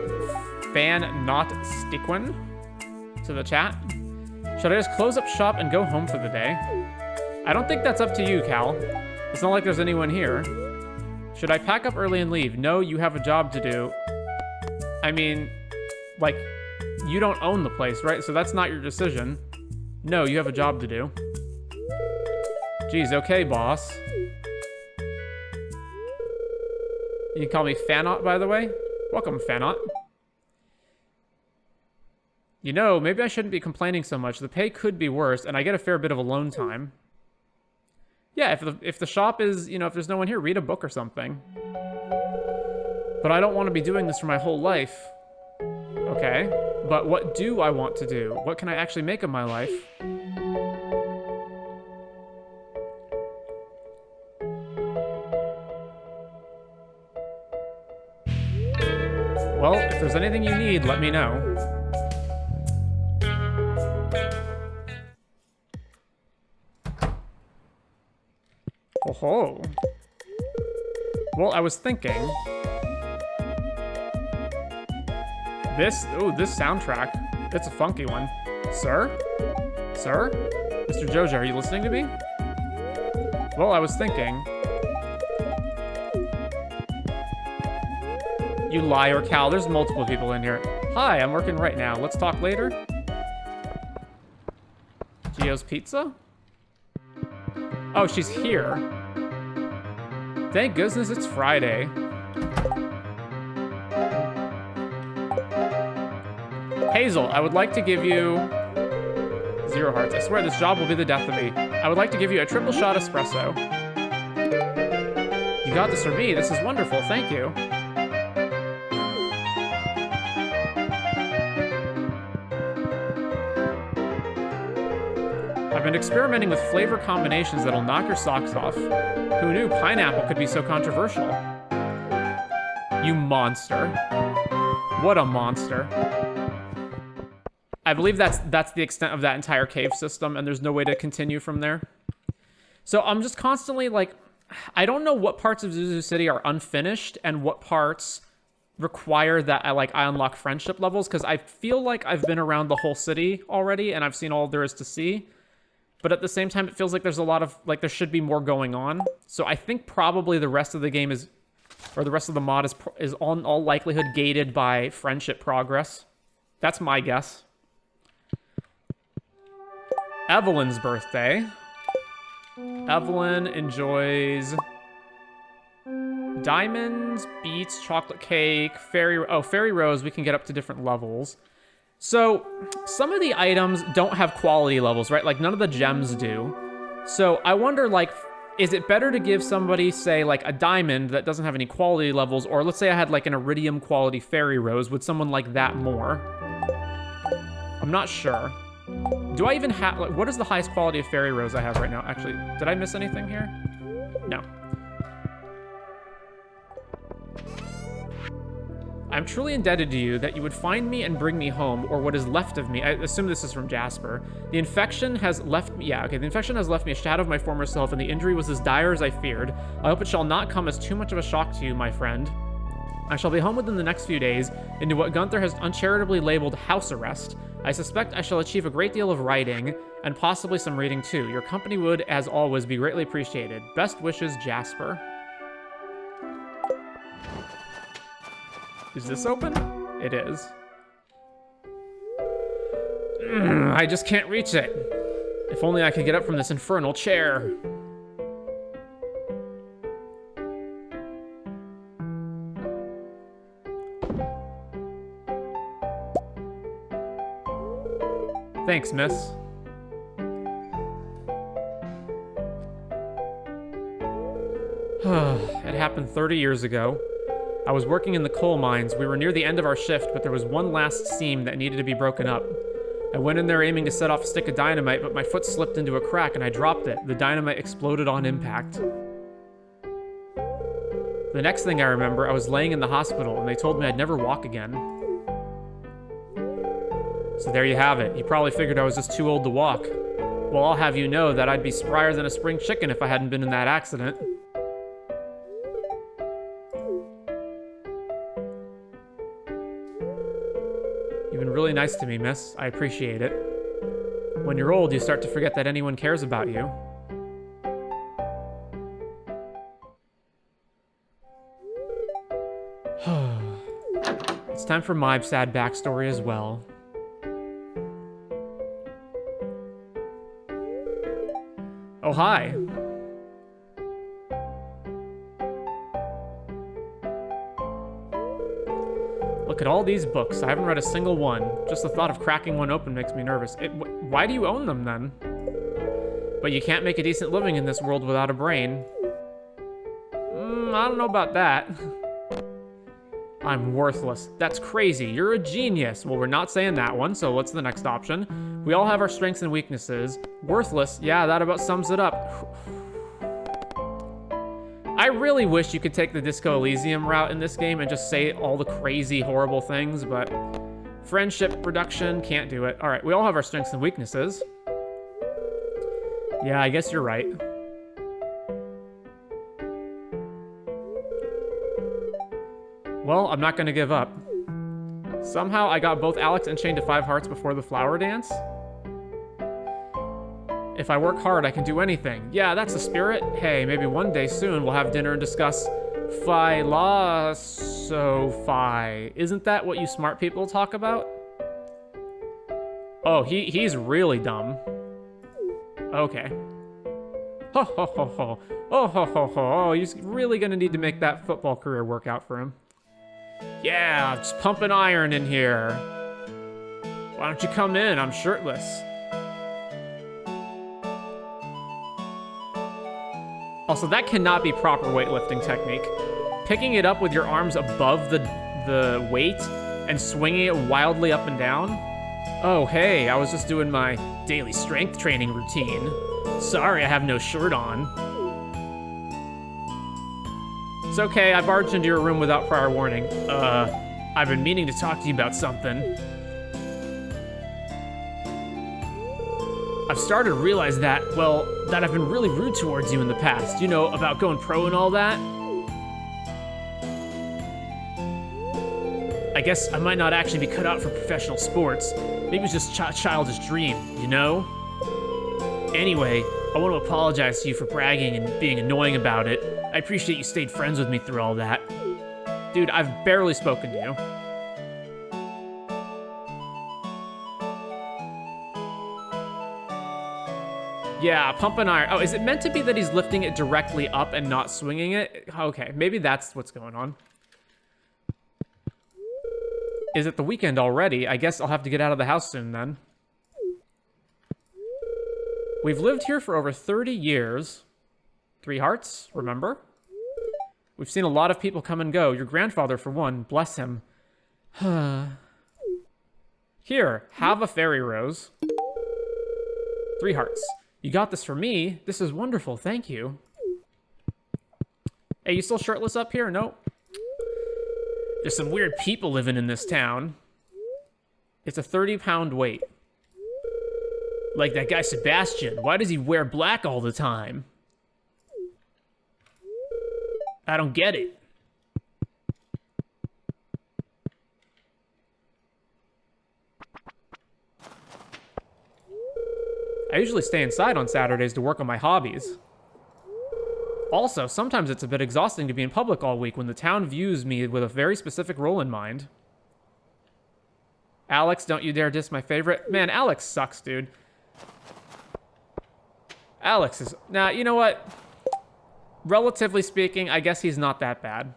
Fan Not Stickwen, to the chat. Should I just close up shop and go home for the day? I don't think that's up to you, Cal. It's not like there's anyone here. Should I pack up early and leave? No, you have a job to do. I mean, like, you don't own the place, right? So that's not your decision. No, you have a job to do. Geez, okay, boss. You can call me Fanot, by the way. Welcome, Fanot. You know, maybe I shouldn't be complaining so much. The pay could be worse, and I get a fair bit of alone time. Yeah, if the shop is, you know, if there's no one here, read a book or something. But I don't want to be doing this for my whole life. Okay, but what do I want to do? What can I actually make of my life? Well, if there's anything you need, let me know. Oh. Well, I was thinking. This soundtrack, it's a funky one. Sir? Sir? Mr. Joja, are you listening to me? Well, I was thinking. You liar, Cal. There's multiple people in here. Hi, I'm working right now. Let's talk later. Gio's Pizza? Oh, she's here. Thank goodness it's Friday. Hazel, I would like to give you 0 hearts. I swear this job will be the death of me. I would like to give you a triple shot espresso. You got this for me. This is wonderful. Thank you. I've been experimenting with flavor combinations that'll knock your socks off. Who knew pineapple could be so controversial? You monster. What a monster. I believe that's the extent of that entire cave system, and there's no way to continue from there. So I'm just constantly like, I don't know what parts of Zuzu City are unfinished and what parts require that I unlock friendship levels, because I feel like I've been around the whole city already and I've seen all there is to see. But at the same time, it feels like there's a lot of, like, there should be more going on. So I think probably the rest of the game is, or the rest of the mod is on all likelihood gated by friendship progress. That's my guess. Evelyn's birthday. Evelyn enjoys diamonds, beets, chocolate cake, fairy rose. We can get up to different levels. So some of the items don't have quality levels, right? Like none of the gems do. So I wonder, like, is it better to give somebody, say, like a diamond that doesn't have any quality levels, or let's say I had like an iridium quality fairy rose, would someone like that more? I'm not sure. Do I even have, like, what is the highest quality of fairy rose I have right now? Actually, did I miss anything here? No. I'm truly indebted to you that you would find me and bring me home, or what is left of me. I assume this is from Jasper. The infection has left me, the infection has left me a shadow of my former self, and the injury was as dire as I feared. I hope it shall not come as too much of a shock to you, my friend. I shall be home within the next few days into what Gunther has uncharitably labeled house arrest. I suspect I shall achieve a great deal of writing, and possibly some reading too. Your company would, as always, be greatly appreciated. Best wishes, Jasper. Is this open? It is. I just can't reach it. If only I could get up from this infernal chair. Thanks, miss. It happened 30 years ago. I was working in the coal mines. We were near the end of our shift, but there was one last seam that needed to be broken up. I went in there aiming to set off a stick of dynamite, but my foot slipped into a crack and I dropped it. The dynamite exploded on impact. The next thing I remember, I was laying in the hospital and they told me I'd never walk again. So there you have it. You probably figured I was just too old to walk. Well, I'll have you know that I'd be sprier than a spring chicken if I hadn't been in that accident. You've been really nice to me, miss. I appreciate it. When you're old, you start to forget that anyone cares about you. It's time for my sad backstory as well. Oh, hi. Look at all these books. I haven't read a single one. Just the thought of cracking one open makes me nervous. Why do you own them, then? But you can't make a decent living in this world without a brain. I don't know about that. I'm worthless. That's crazy. You're a genius. Well, we're not saying that one, so what's the next option? We all have our strengths and weaknesses. Worthless, yeah, that about sums it up. I really wish you could take the Disco Elysium route in this game and just say all the crazy, horrible things, but friendship production can't do it. All right, we all have our strengths and weaknesses. Yeah, I guess you're right. Well, I'm not gonna give up. Somehow I got both Alex and Shane to 5 hearts before the flower dance. If I work hard, I can do anything. Yeah, that's the spirit. Hey, maybe one day soon we'll have dinner and discuss philosophy. Isn't that what you smart people talk about? Oh, he's really dumb. Okay. Ho ho ho ho. Oh ho ho ho. Oh, he's really gonna need to make that football career work out for him. Yeah, just pumping iron in here. Why don't you come in? I'm shirtless. Also, that cannot be proper weightlifting technique. Picking it up with your arms above the weight and swinging it wildly up and down. Oh, hey, I was just doing my daily strength training routine. Sorry, I have no shirt on. It's okay, I barged into your room without prior warning. I've been meaning to talk to you about something. I've started to realize that, well, that I've been really rude towards you in the past. You know, about going pro and all that. I guess I might not actually be cut out for professional sports. Maybe it's just a childish dream, you know? Anyway, I want to apologize to you for bragging and being annoying about it. I appreciate you stayed friends with me through all that. Dude, I've barely spoken to you. Yeah, pumping iron. Oh, is it meant to be that he's lifting it directly up and not swinging it? Okay, maybe that's what's going on. Is it the weekend already? I guess I'll have to get out of the house soon then. We've lived here for over 30 years. 3 hearts, remember? We've seen a lot of people come and go. Your grandfather, for one, bless him. Here, have a fairy rose. 3 hearts. You got this for me. This is wonderful, thank you. Hey, you still shirtless up here? Nope. There's some weird people living in this town. It's a 30-pound weight. Like that guy Sebastian. Why does he wear black all the time? I don't get it. I usually stay inside on Saturdays to work on my hobbies. Also, sometimes it's a bit exhausting to be in public all week when the town views me with a very specific role in mind. Alex, don't you dare diss my favorite. Man, Alex sucks, dude. Alex is... Nah, you know what? Relatively speaking, I guess he's not that bad.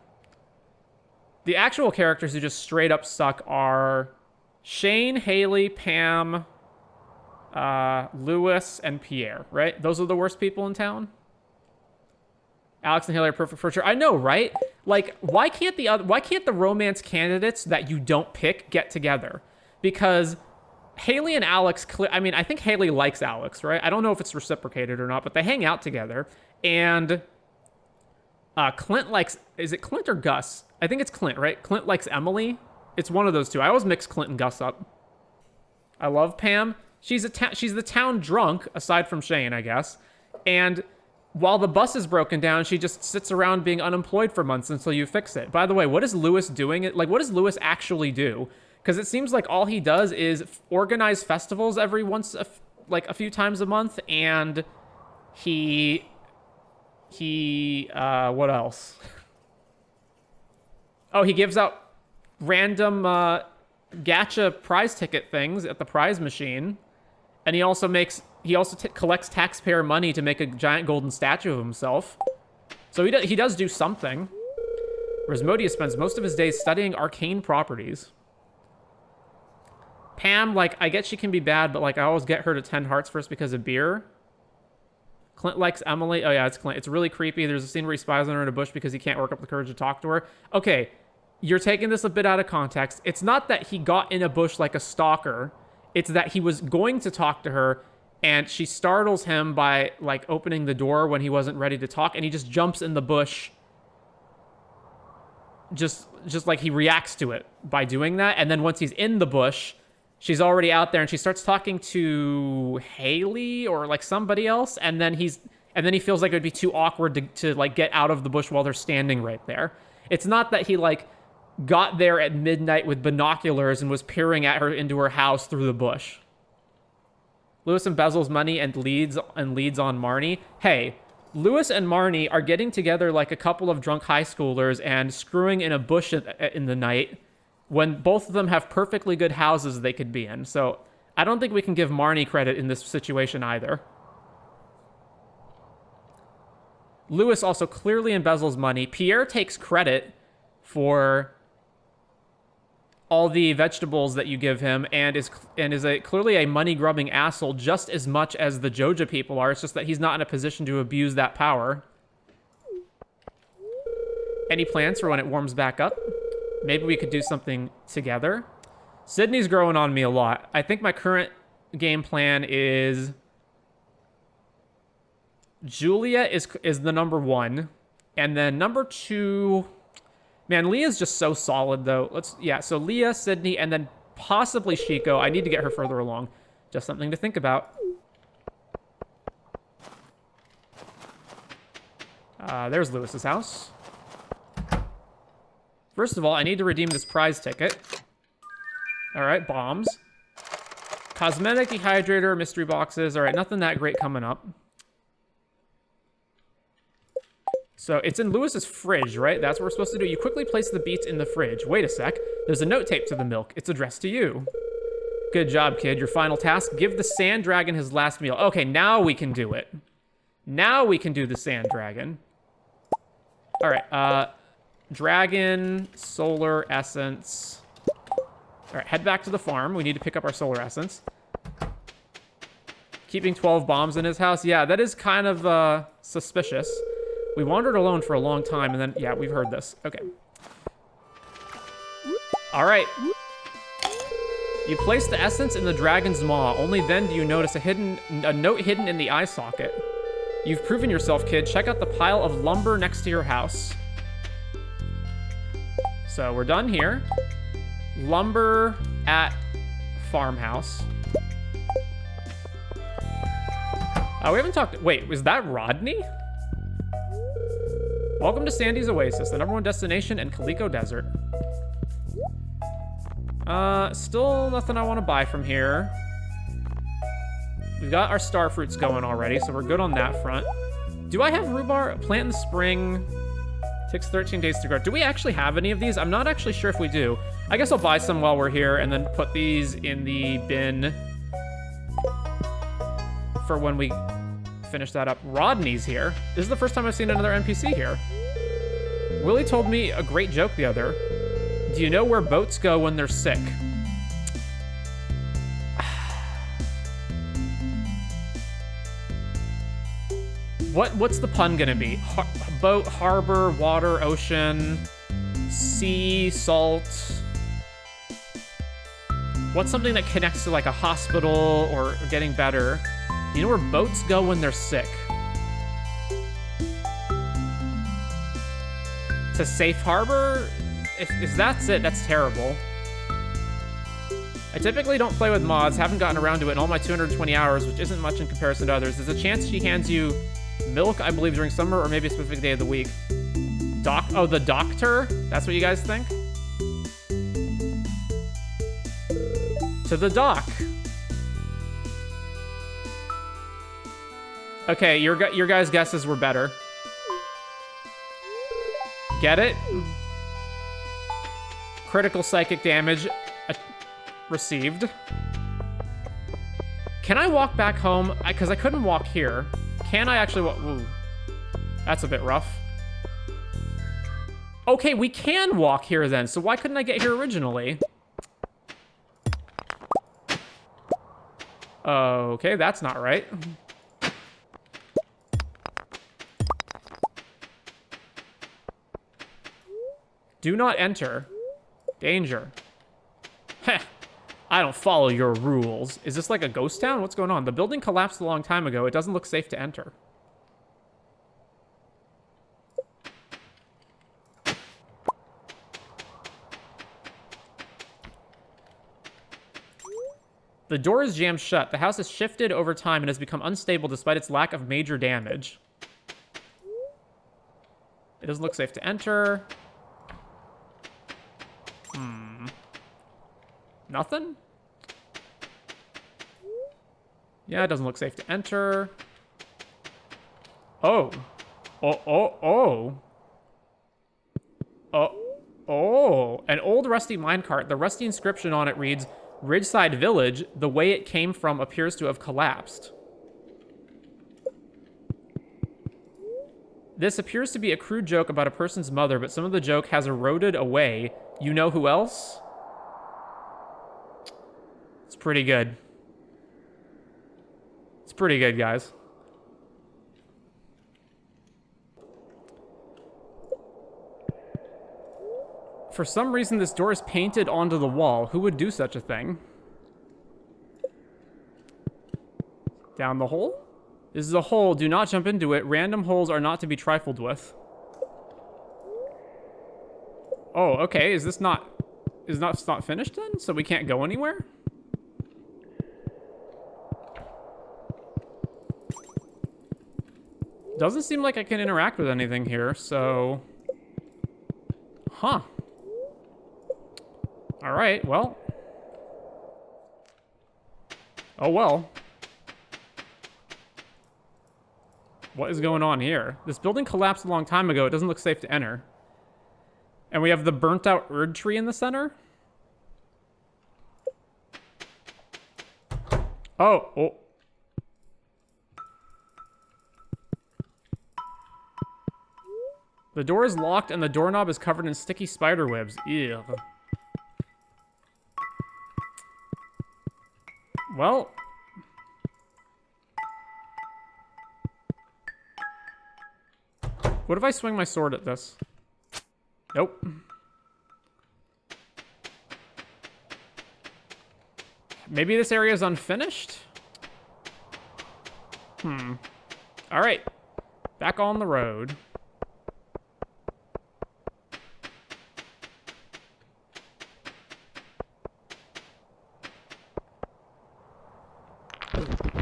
The actual characters who just straight up suck are Shane, Haley, Pam, Lewis, and Pierre, right? Those are the worst people in town. Alex and Haley are perfect for sure. I know, right? Like, why can't the romance candidates that you don't pick get together? Because Haley and Alex, I mean, I think Haley likes Alex, right? I don't know if it's reciprocated or not, but they hang out together. And Clint likes, is it Clint or Gus? I think it's Clint, right? Clint likes Emily. It's one of those two. I always mix Clint and Gus up. I love Pam. She's the town drunk, aside from Shane, I guess. And while the bus is broken down, she just sits around being unemployed for months until you fix it. By the way, what is Lewis doing? Like, what does Lewis actually do? Because it seems like all he does is organize festivals every a few times a month, and he what else? Oh, he gives out random gacha prize ticket things at the prize machine, and he also collects taxpayer money to make a giant golden statue of himself. So he does do something. Resmodius spends most of his days studying arcane properties. Pam, like, I get she can be bad, but, like, I always get her to 10 hearts first because of beer. Clint likes Emily. Oh, yeah, it's Clint. It's really creepy. There's a scene where he spies on her in a bush because he can't work up the courage to talk to her. Okay, you're taking this a bit out of context. It's not that he got in a bush like a stalker. It's that he was going to talk to her, and she startles him by, like, opening the door when he wasn't ready to talk, and he just jumps in the bush. Just like he reacts to it by doing that, and then once he's in the bush, she's already out there, and she starts talking to Haley or like somebody else, and then he feels like it would be too awkward to like get out of the bush while they're standing right there. It's not that he like got there at midnight with binoculars and was peering at her into her house through the bush. Lewis embezzles money and leads on Marnie. Hey, Lewis and Marnie are getting together like a couple of drunk high schoolers and screwing in a bush in the night, when both of them have perfectly good houses they could be in. So I don't think we can give Marnie credit in this situation either. Lewis also clearly embezzles money. Pierre takes credit for all the vegetables that you give him and is clearly a money-grubbing asshole just as much as the Joja people are. It's just that he's not in a position to abuse that power. Any plans for when it warms back up? Maybe we could do something together. Sydney's growing on me a lot. I think my current game plan is Julia is the number one. And then number two... Man, Leah's just so solid, though. So Leah, Sydney, and then possibly Shiko. I need to get her further along. Just something to think about. There's Lewis's house. First of all, I need to redeem this prize ticket. All right, bombs. Cosmetic, dehydrator, mystery boxes. All right, nothing that great coming up. So it's in Lewis's fridge, right? That's what we're supposed to do. You quickly place the beets in the fridge. Wait a sec. There's a note taped to the milk. It's addressed to you. Good job, kid. Your final task, give the sand dragon his last meal. Okay, now we can do it. Now we can do the sand dragon. All right, dragon, solar essence. All right, head back to the farm. We need to pick up our solar essence. Keeping 12 bombs in his house. Yeah, that is kind of suspicious. We wandered alone for a long time, and then, yeah, we've heard this. Okay. All right. You place the essence in the dragon's maw. Only then do you notice a note hidden in the eye socket. You've proven yourself, kid. Check out the pile of lumber next to your house. So we're done here. Lumber at farmhouse. We haven't talked... Wait, was that Rodney? Welcome to Sandy's Oasis, the #1 destination in Calico Desert. Still nothing I want to buy from here. We've got our star fruits going already, so we're good on that front. Do I have rhubarb? Plant in the spring. Takes 13 days to grow. Do we actually have any of these? I'm not actually sure if we do. I guess I'll buy some while we're here and then put these in the bin for when we finish that up. Rodney's here. This is the first time I've seen another NPC here. Willie told me a great joke the other. Do you know where boats go when they're sick? What's the pun gonna be? Boat, harbor, water, ocean, sea, salt. What's something that connects to like a hospital or getting better? You know where boats go when they're sick? To safe harbor? If that's it, that's terrible. I typically don't play with mods, haven't gotten around to it in all my 220 hours, which isn't much in comparison to others. There's a chance she hands you milk, I believe, during summer or maybe a specific day of the week. Oh, the doctor? That's what you guys think? To the dock. Okay, your guys' guesses were better. Get it? Critical psychic damage received. Can I walk back home? Because I couldn't walk here. Can I actually walk? Ooh, that's a bit rough. Okay, we can walk here then, so why couldn't I get here originally? Okay, that's not right. Do not enter. Danger. Heh. I don't follow your rules. Is this like a ghost town? What's going on? The building collapsed a long time ago. It doesn't look safe to enter. The door is jammed shut. The house has shifted over time and has become unstable despite its lack of major damage. It doesn't look safe to enter. Nothing? Yeah, it doesn't look safe to enter. Oh. Oh. An old rusty minecart. The rusty inscription on it reads, Ridgeside Village, the way it came from appears to have collapsed. This appears to be a crude joke about a person's mother, but some of the joke has eroded away. You know who else? It's pretty good. It's pretty good, guys. For some reason, this door is painted onto the wall. Who would do such a thing? Down the hole? This is a hole. Do not jump into it. Random holes are not to be trifled with. Oh, okay. Is this not... Is not finished then? So we can't go anywhere? Doesn't seem like I can interact with anything here, so... Huh. Alright, well. Oh well. What is going on here? This building collapsed a long time ago. It doesn't look safe to enter. And we have the burnt out Erd tree in the center. Oh. The door is locked and the doorknob is covered in sticky spider webs. Ew. Well. What if I swing my sword at this? Nope. Maybe this area is unfinished? All right. Back on the road.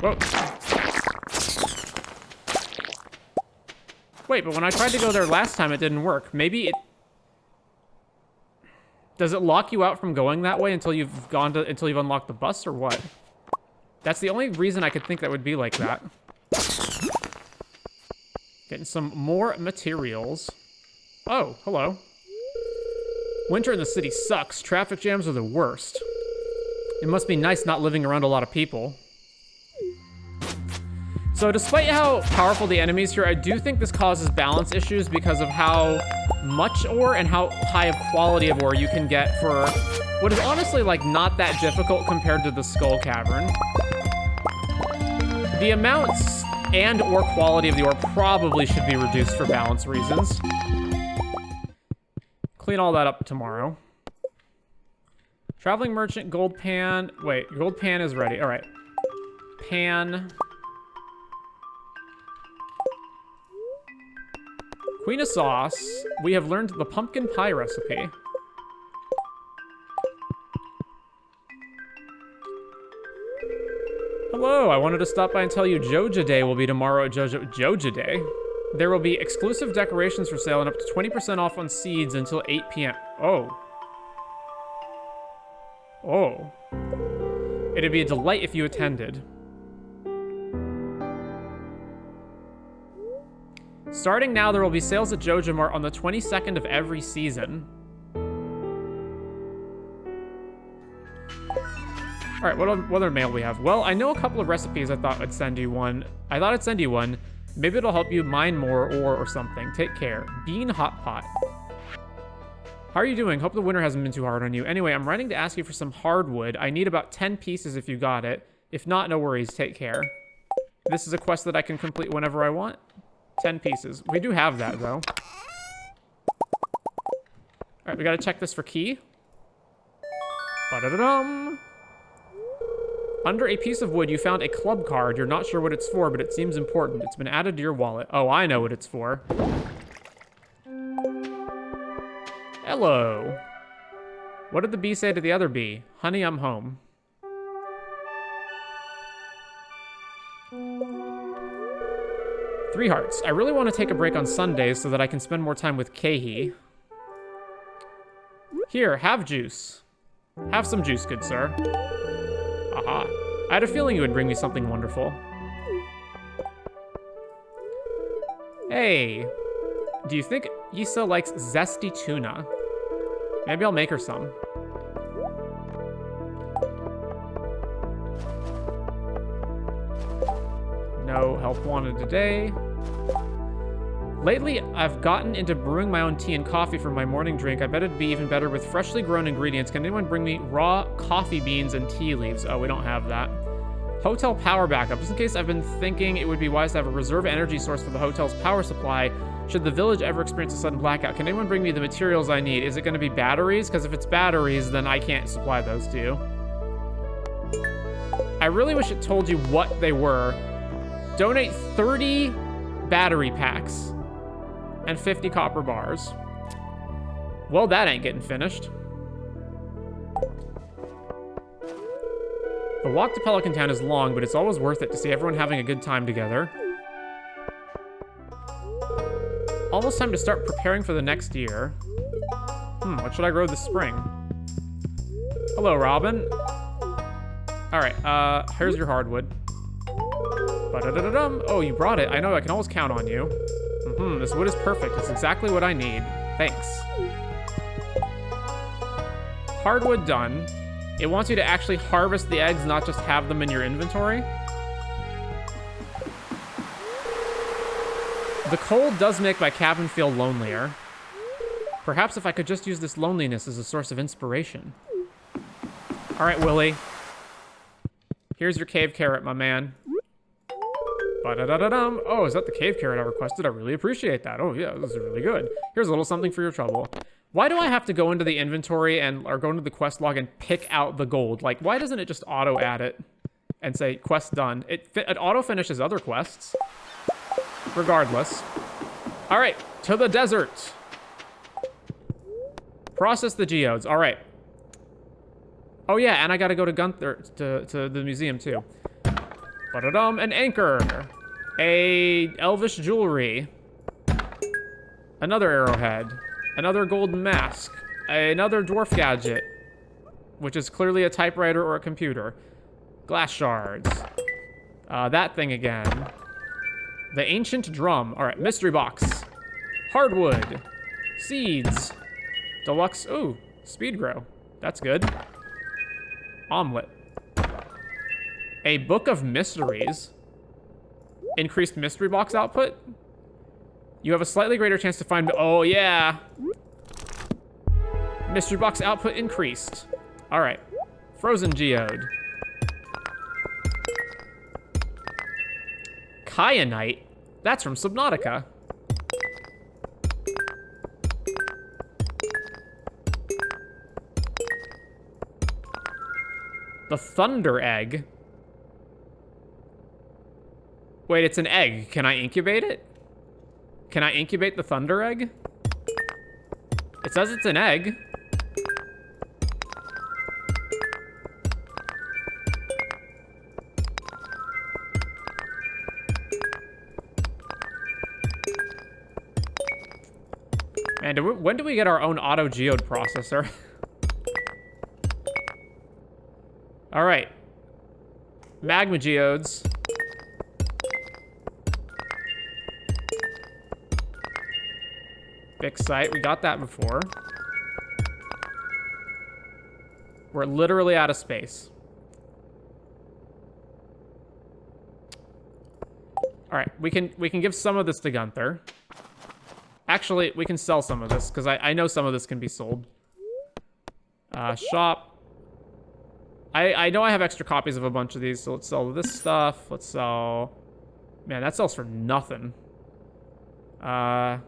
Whoa. Wait, but when I tried to go there last time, it didn't work. Maybe it... Does it lock you out from going that way until you've unlocked the bus, or what? That's the only reason I could think that would be like that. Getting some more materials. Oh, hello. Winter in the city sucks. Traffic jams are the worst. It must be nice not living around a lot of people. So despite how powerful the enemies here, I do think this causes balance issues because of how much ore and how high of quality of ore you can get for what is honestly like not that difficult compared to the Skull Cavern. The amounts and or quality of the ore probably should be reduced for balance reasons. Clean all that up tomorrow. Traveling merchant, gold pan. Wait, gold pan is ready. All right. Pan. Queen of sauce. We have learned the pumpkin pie recipe. Hello, I wanted to stop by and tell you Joja Day will be tomorrow at Joja Day. There will be exclusive decorations for sale and up to 20% off on seeds until 8 p.m. Oh. Oh. It'd be a delight if you attended. Starting now, there will be sales at Joja Mart on the 22nd of every season. All right, what other mail we have? Well, I know a couple of recipes I thought I'd send you one. Maybe it'll help you mine more ore or something. Take care. Bean Hot Pot. How are you doing? Hope the winter hasn't been too hard on you. Anyway, I'm writing to ask you for some hardwood. I need about 10 pieces if you got it. If not, no worries. Take care. This is a quest that I can complete whenever I want. 10 pieces. We do have that, though. All right, we got to check this for key. Ba-da-da-dum. Under a piece of wood, you found a club card. You're not sure what it's for, but it seems important. It's been added to your wallet. Oh, I know what it's for. Hello. What did the bee say to the other bee? Honey, I'm home. Three hearts. I really want to take a break on Sundays so that I can spend more time with Kehi. Here, have juice. Have some juice, good sir. Aha. I had a feeling you would bring me something wonderful. Hey. Do you think Issa likes zesty tuna? Maybe I'll make her some. No help wanted today. Lately, I've gotten into brewing my own tea and coffee for my morning drink. I bet it'd be even better with freshly grown ingredients. Can anyone bring me raw coffee beans and tea leaves? Oh, we don't have that. Hotel power backup. Just in case, I've been thinking it would be wise to have a reserve energy source for the hotel's power supply should the village ever experience a sudden blackout. Can anyone bring me the materials I need? Is it going to be batteries? Because if it's batteries, then I can't supply those to you. I really wish it told you what they were. Donate 30 battery packs and 50 copper bars. Well, that ain't getting finished. The walk to Pelican Town is long, but it's always worth it to see everyone having a good time together. Almost time to start preparing for the next year. What should I grow this spring? Hello, Robin. All right, here's your hardwood. Ba-da-da-da-dum. Oh, you brought it. I know I can always count on you. This wood is perfect. It's exactly what I need. Thanks. Hardwood done. It wants you to actually harvest the eggs, not just have them in your inventory. The cold does make my cabin feel lonelier. Perhaps if I could just use this loneliness as a source of inspiration. All right, Willie. Here's your cave carrot, my man. Ba-da-da-da-dum. Oh, is that the cave carrot I requested? I really appreciate that. Oh, yeah, this is really good. Here's a little something for your trouble. Why do I have to go into the inventory or go into the quest log and pick out the gold? Like, why doesn't it just auto-add it and say, quest done? It auto-finishes other quests. Regardless. All right, to the desert. Process the geodes. All right. Oh, yeah, and I got to go to Gunther, to the museum, too. Ba-da-dum, an anchor. A elvish jewelry. Another arrowhead. Another golden mask. Another dwarf gadget, which is clearly a typewriter or a computer. Glass shards. That thing again. The ancient drum. All right, mystery box. Hardwood. Seeds. Deluxe. Ooh, speed grow. That's good. Omelet. A book of mysteries. Increased mystery box output. You have a slightly greater chance to find... Oh, yeah. Mystery box output increased. All right. Frozen geode. Kyanite? That's from Subnautica. The Thunder Egg. Wait, it's an egg. Can I incubate it? Can I incubate the Thunder Egg? It says it's an egg. Man, when do we get our own auto geode processor? All right. Magma geodes. Big site. We got that before. We're literally out of space. All right, we can give some of this to Gunther. Actually, we can sell some of this because I know some of this can be sold. Shop. I know I have extra copies of a bunch of these, so let's sell this stuff. Let's sell... Man, that sells for nothing. Alamite.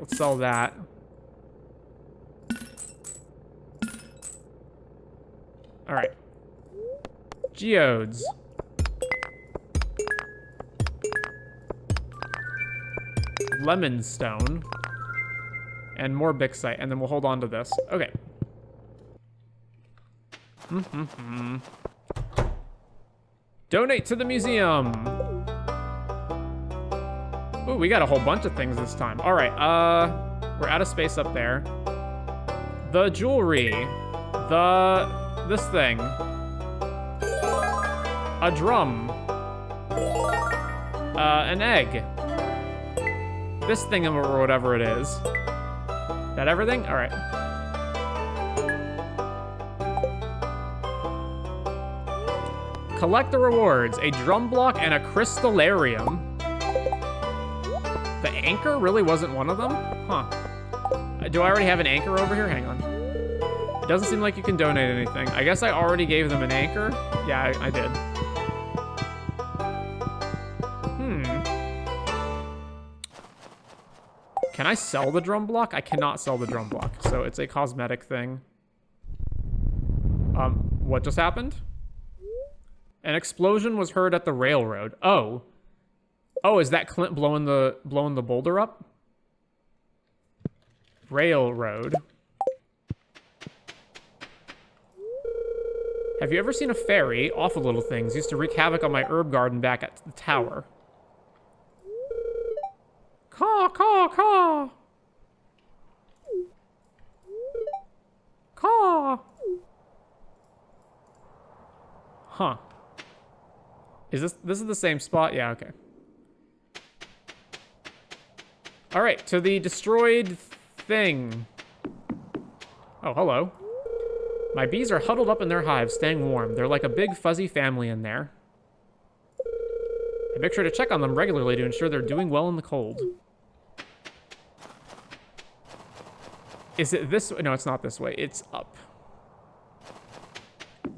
Let's sell that. All right. Geodes. Lemon stone. And more Bixite. And then we'll hold on to this. Okay. Donate to the museum. Ooh, we got a whole bunch of things this time. All right, we're out of space up there. The jewelry. This thing. A drum. An egg. This thing or whatever it is. That everything? All right. Collect the rewards. A drum block and a crystallarium. The anchor really wasn't one of them? Huh. Do I already have an anchor over here? Hang on. It doesn't seem like you can donate anything. I guess I already gave them an anchor. Yeah, I did. Can I sell the drum block? I cannot sell the drum block, so it's a cosmetic thing. What just happened? An explosion was heard at the railroad. Oh. Oh, is that Clint blowing the boulder up? Railroad. Have you ever seen a fairy? Awful little things. Used to wreak havoc on my herb garden back at the tower. Caw, caw, caw. Caw. Huh. Is this is the same spot? Yeah, okay. All right, to the destroyed thing. Oh, hello. My bees are huddled up in their hives, staying warm. They're like a big fuzzy family in there. I make sure to check on them regularly to ensure they're doing well in the cold. Is it this way? No, it's not this way. It's up.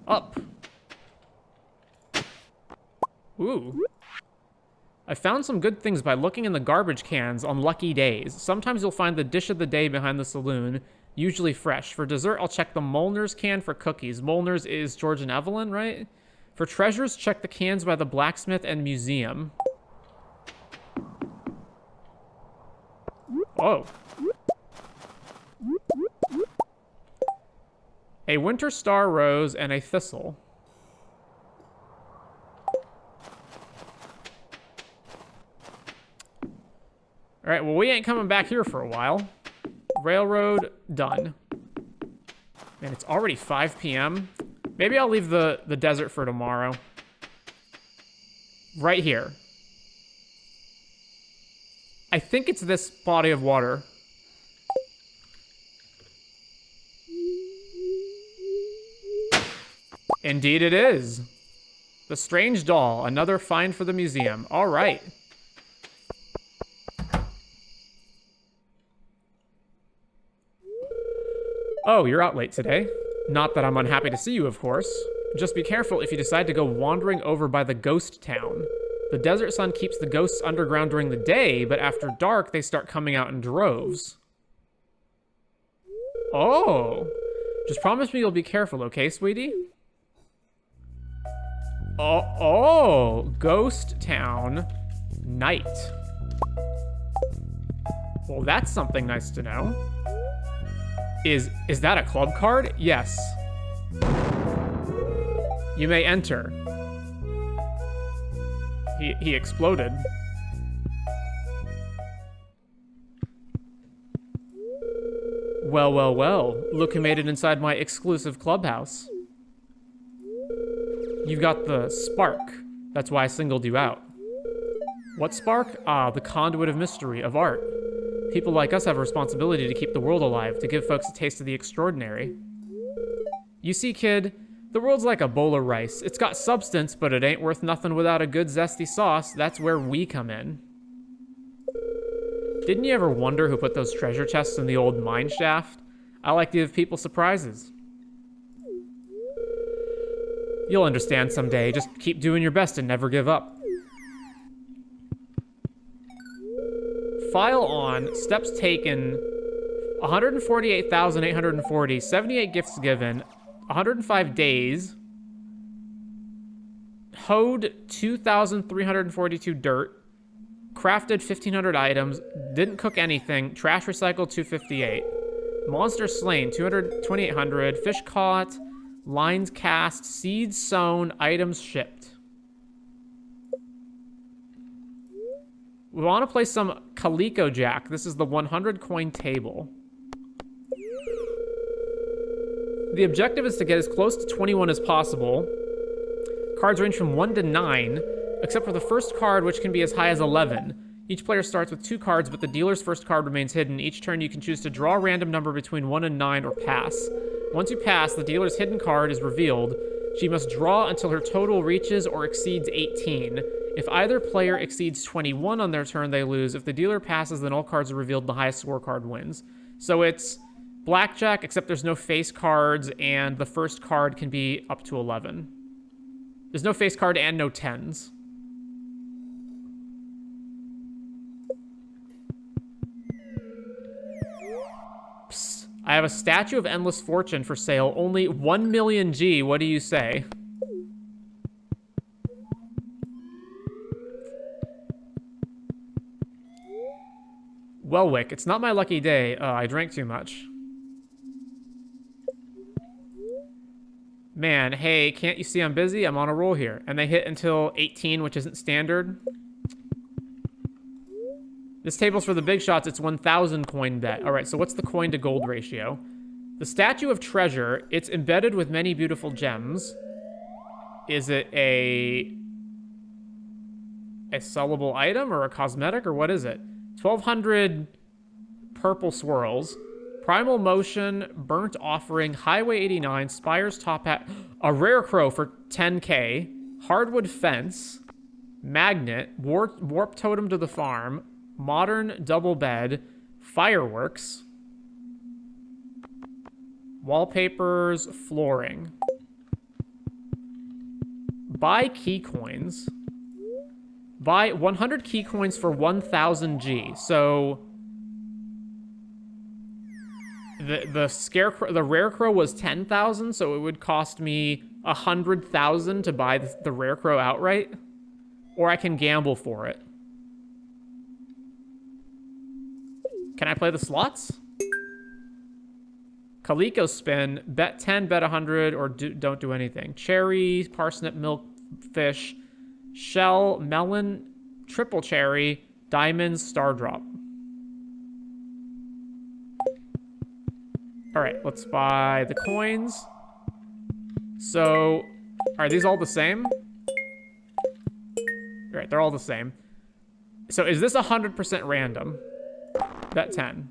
Up. Ooh. I found some good things by looking in the garbage cans on lucky days. Sometimes you'll find the dish of the day behind the saloon, usually fresh. For dessert, I'll check the Molnar's can for cookies. Molnar's is George and Evelyn, right? For treasures, check the cans by the blacksmith and museum. Oh. A winter star rose and a thistle. All right, well, we ain't coming back here for a while. Railroad, done. Man, it's already 5 p.m. Maybe I'll leave the desert for tomorrow. Right here. I think it's this body of water. Indeed it is. The strange doll, another find for the museum. All right. Oh, you're out late today. Not that I'm unhappy to see you, of course. Just be careful if you decide to go wandering over by the ghost town. The desert sun keeps the ghosts underground during the day, but after dark, they start coming out in droves. Oh. Just promise me you'll be careful, okay, sweetie? Oh, Ghost Town Night. Well, that's something nice to know. Is that a club card? Yes. You may enter. He exploded. Well, well, well. Look who made it inside my exclusive clubhouse. You've got the spark. That's why I singled you out. What spark? Ah, the conduit of mystery, of art. People like us have a responsibility to keep the world alive, to give folks a taste of the extraordinary. You see, kid, the world's like a bowl of rice. It's got substance, but it ain't worth nothing without a good zesty sauce. That's where we come in. Didn't you ever wonder who put those treasure chests in the old mine shaft? I like to give people surprises. You'll understand someday. Just keep doing your best and never give up. File on, steps taken, 148,840, 78 gifts given, 105 days, hoed 2,342 dirt, crafted 1,500 items, didn't cook anything, trash recycled 258, monster slain 2,800, fish caught, lines cast, seeds sown, items shipped. We want to play some Calico Jack. This is the 100 coin table. The objective is to get as close to 21 as possible. Cards range from 1 to 9, except for the first card, which can be as high as 11. Each player starts with 2 cards, but the dealer's first card remains hidden. Each turn, you can choose to draw a random number between 1 and 9 or pass. Once you pass, the dealer's hidden card is revealed. She must draw until her total reaches or exceeds 18. If either player exceeds 21 on their turn, they lose. If the dealer passes, then all cards are revealed. The highest score card wins. So it's blackjack, except there's no face cards, and the first card can be up to 11. There's no face card and no 10s. Psst. I have a statue of Endless Fortune for sale. Only 1 million G. What do you say? Well, Wick, it's not my lucky day. I drank too much. Man, hey, can't you see I'm busy? I'm on a roll here. And they hit until 18, which isn't standard. This table's for the big shots. It's 1,000 coin bet. All right, so what's the coin to gold ratio? The Statue of Treasure, it's embedded with many beautiful gems. Is it a sellable item or a cosmetic, or what is it? 1,200 purple swirls, Primal Motion, Burnt Offering, Highway 89, Spire's Top Hat, a Rare Crow for 10k, Hardwood Fence, Magnet, Warp Totem to the Farm, Modern Double Bed, Fireworks, Wallpapers, Flooring. Buy key coins. Buy 100 key coins for 1,000 G. So the scarecrow, the rare crow was 10,000, so it would cost me 100,000 to buy the rare crow outright, or I can gamble for it. Can I play the slots? Calico spin, bet 10, bet 100, or don't do anything. Cherry, parsnip, milk, fish, shell, melon, triple cherry, diamonds, star drop. All right, let's buy the coins. So, are these all the same? Right, they're all the same. So is this 100% random? Bet 10.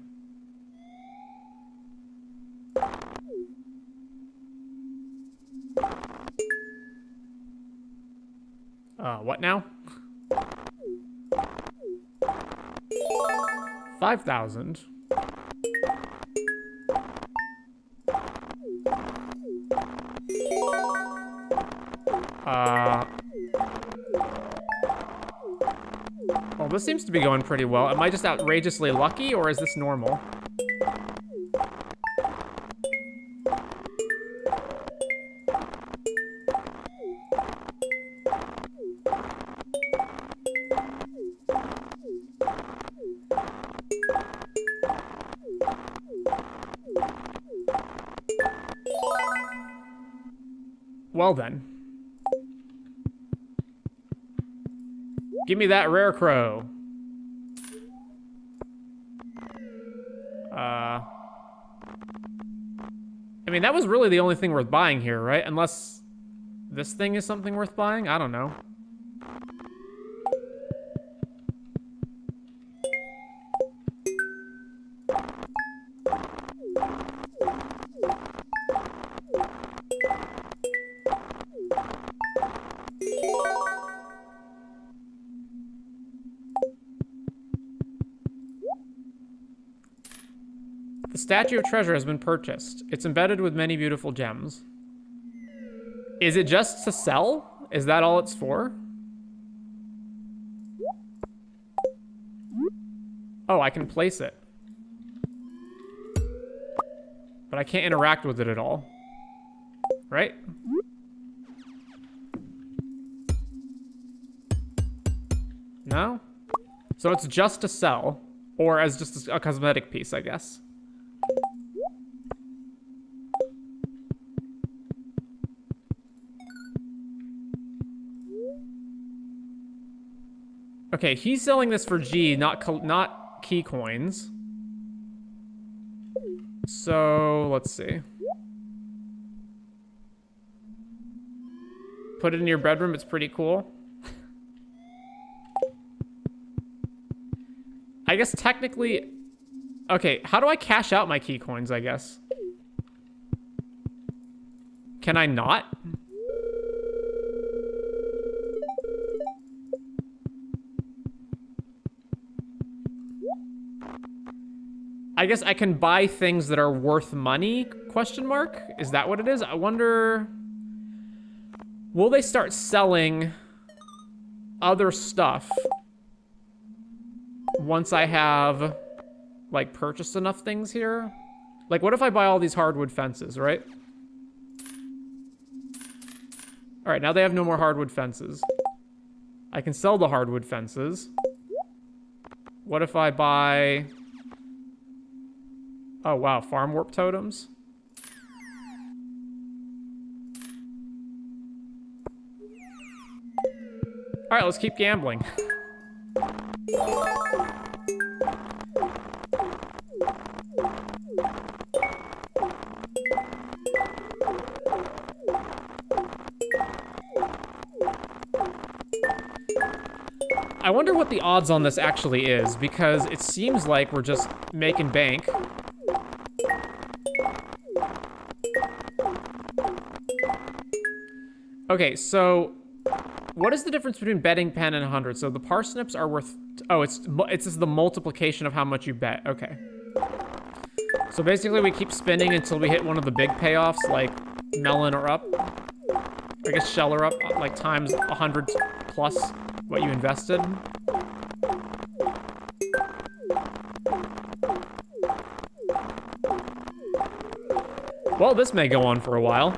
What now? 5,000. Well, this seems to be going pretty well. Am I just outrageously lucky, or is this normal? Well then. Give me that rare crow. I mean, that was really the only thing worth buying here, right? Unless this thing is something worth buying? I don't know. The Statue of Treasure has been purchased. It's embedded with many beautiful gems. Is it just to sell? Is that all it's for? Oh, I can place it. But I can't interact with it at all. Right? No? So it's just to sell. Or as just a cosmetic piece, I guess. Okay, he's selling this for G, not key coins. So, let's see. Put it in your bedroom, it's pretty cool. I guess technically... Okay, how do I cash out my key coins, I guess? Can I not? I guess I can buy things that are worth money, question mark? Is that what it is? I wonder... Will they start selling other stuff once I have, like, purchased enough things here? Like, what if I buy all these hardwood fences, right? Alright, now they have no more hardwood fences. I can sell the hardwood fences. What if I buy... Oh, wow. Farm warp totems. Alright, let's keep gambling. I wonder what the odds on this actually is, because it seems like we're just making bank. Okay, so what is the difference between betting pen and 100? So the parsnips are worth... Oh, it's just the multiplication of how much you bet. Okay. So basically we keep spinning until we hit one of the big payoffs, like melon or up. I guess shell or up, like times 100 plus what you invested. Well, this may go on for a while.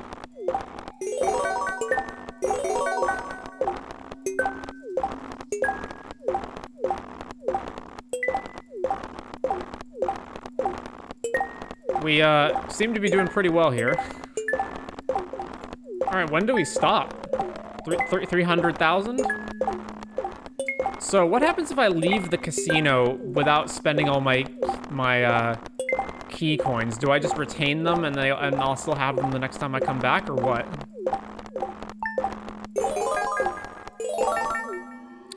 We seem to be doing pretty well here. All right, when do we stop? 300,000? So what happens if I leave the casino without spending all my key coins? Do I just retain them and I'll still have them the next time I come back, or what?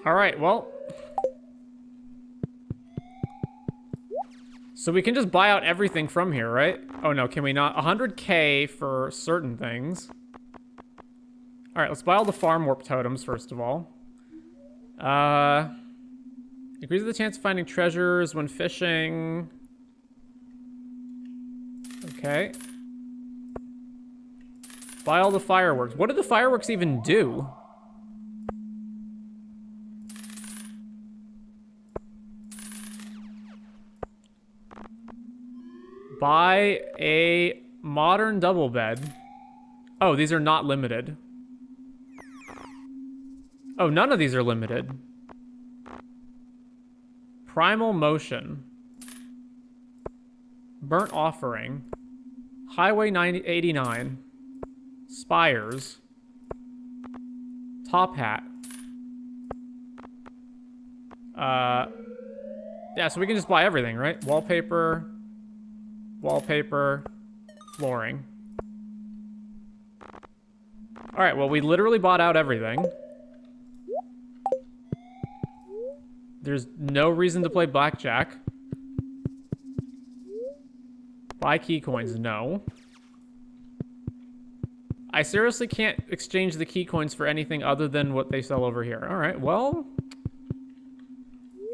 All right, well. So we can just buy out everything from here, right? Oh no, can we not? 100K for certain things. All right, let's buy all the farm warp totems first of all. Increases the chance of finding treasures when fishing. Okay. Buy all the fireworks. What do the fireworks even do? Buy a modern double bed. Oh, these are not limited. Oh, none of these are limited. Primal Motion. Burnt Offering. Highway 89. Spires. Top Hat. Yeah, so we can just buy everything, right? Wallpaper. Wallpaper. Flooring. Alright, well, we literally bought out everything. There's no reason to play blackjack. Buy key coins, no. I seriously can't exchange the key coins for anything other than what they sell over here. Alright, well.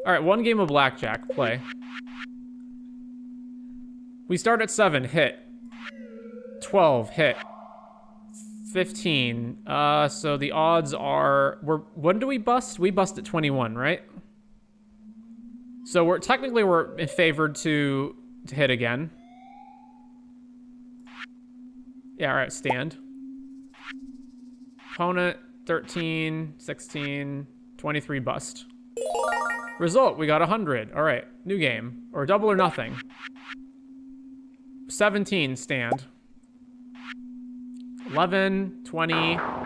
Alright, one game of blackjack. Play. We start at 7. Hit. 12. Hit. 15. So the odds are... when do we bust? We bust at 21, right? So we're favored to hit again. Yeah, alright, stand. Opponent, 13, 16, 23 bust. Result, we got 100. Alright, new game. Or double or nothing. 17, stand. 11, 20,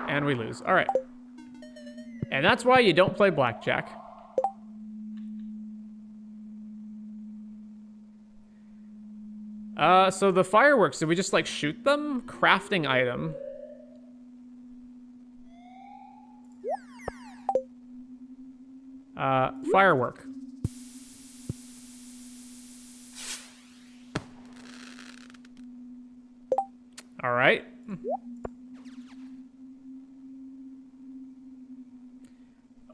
and we lose. Alright. And that's why you don't play blackjack. So the fireworks, did we just, like, shoot them? Crafting item. Firework. Alright.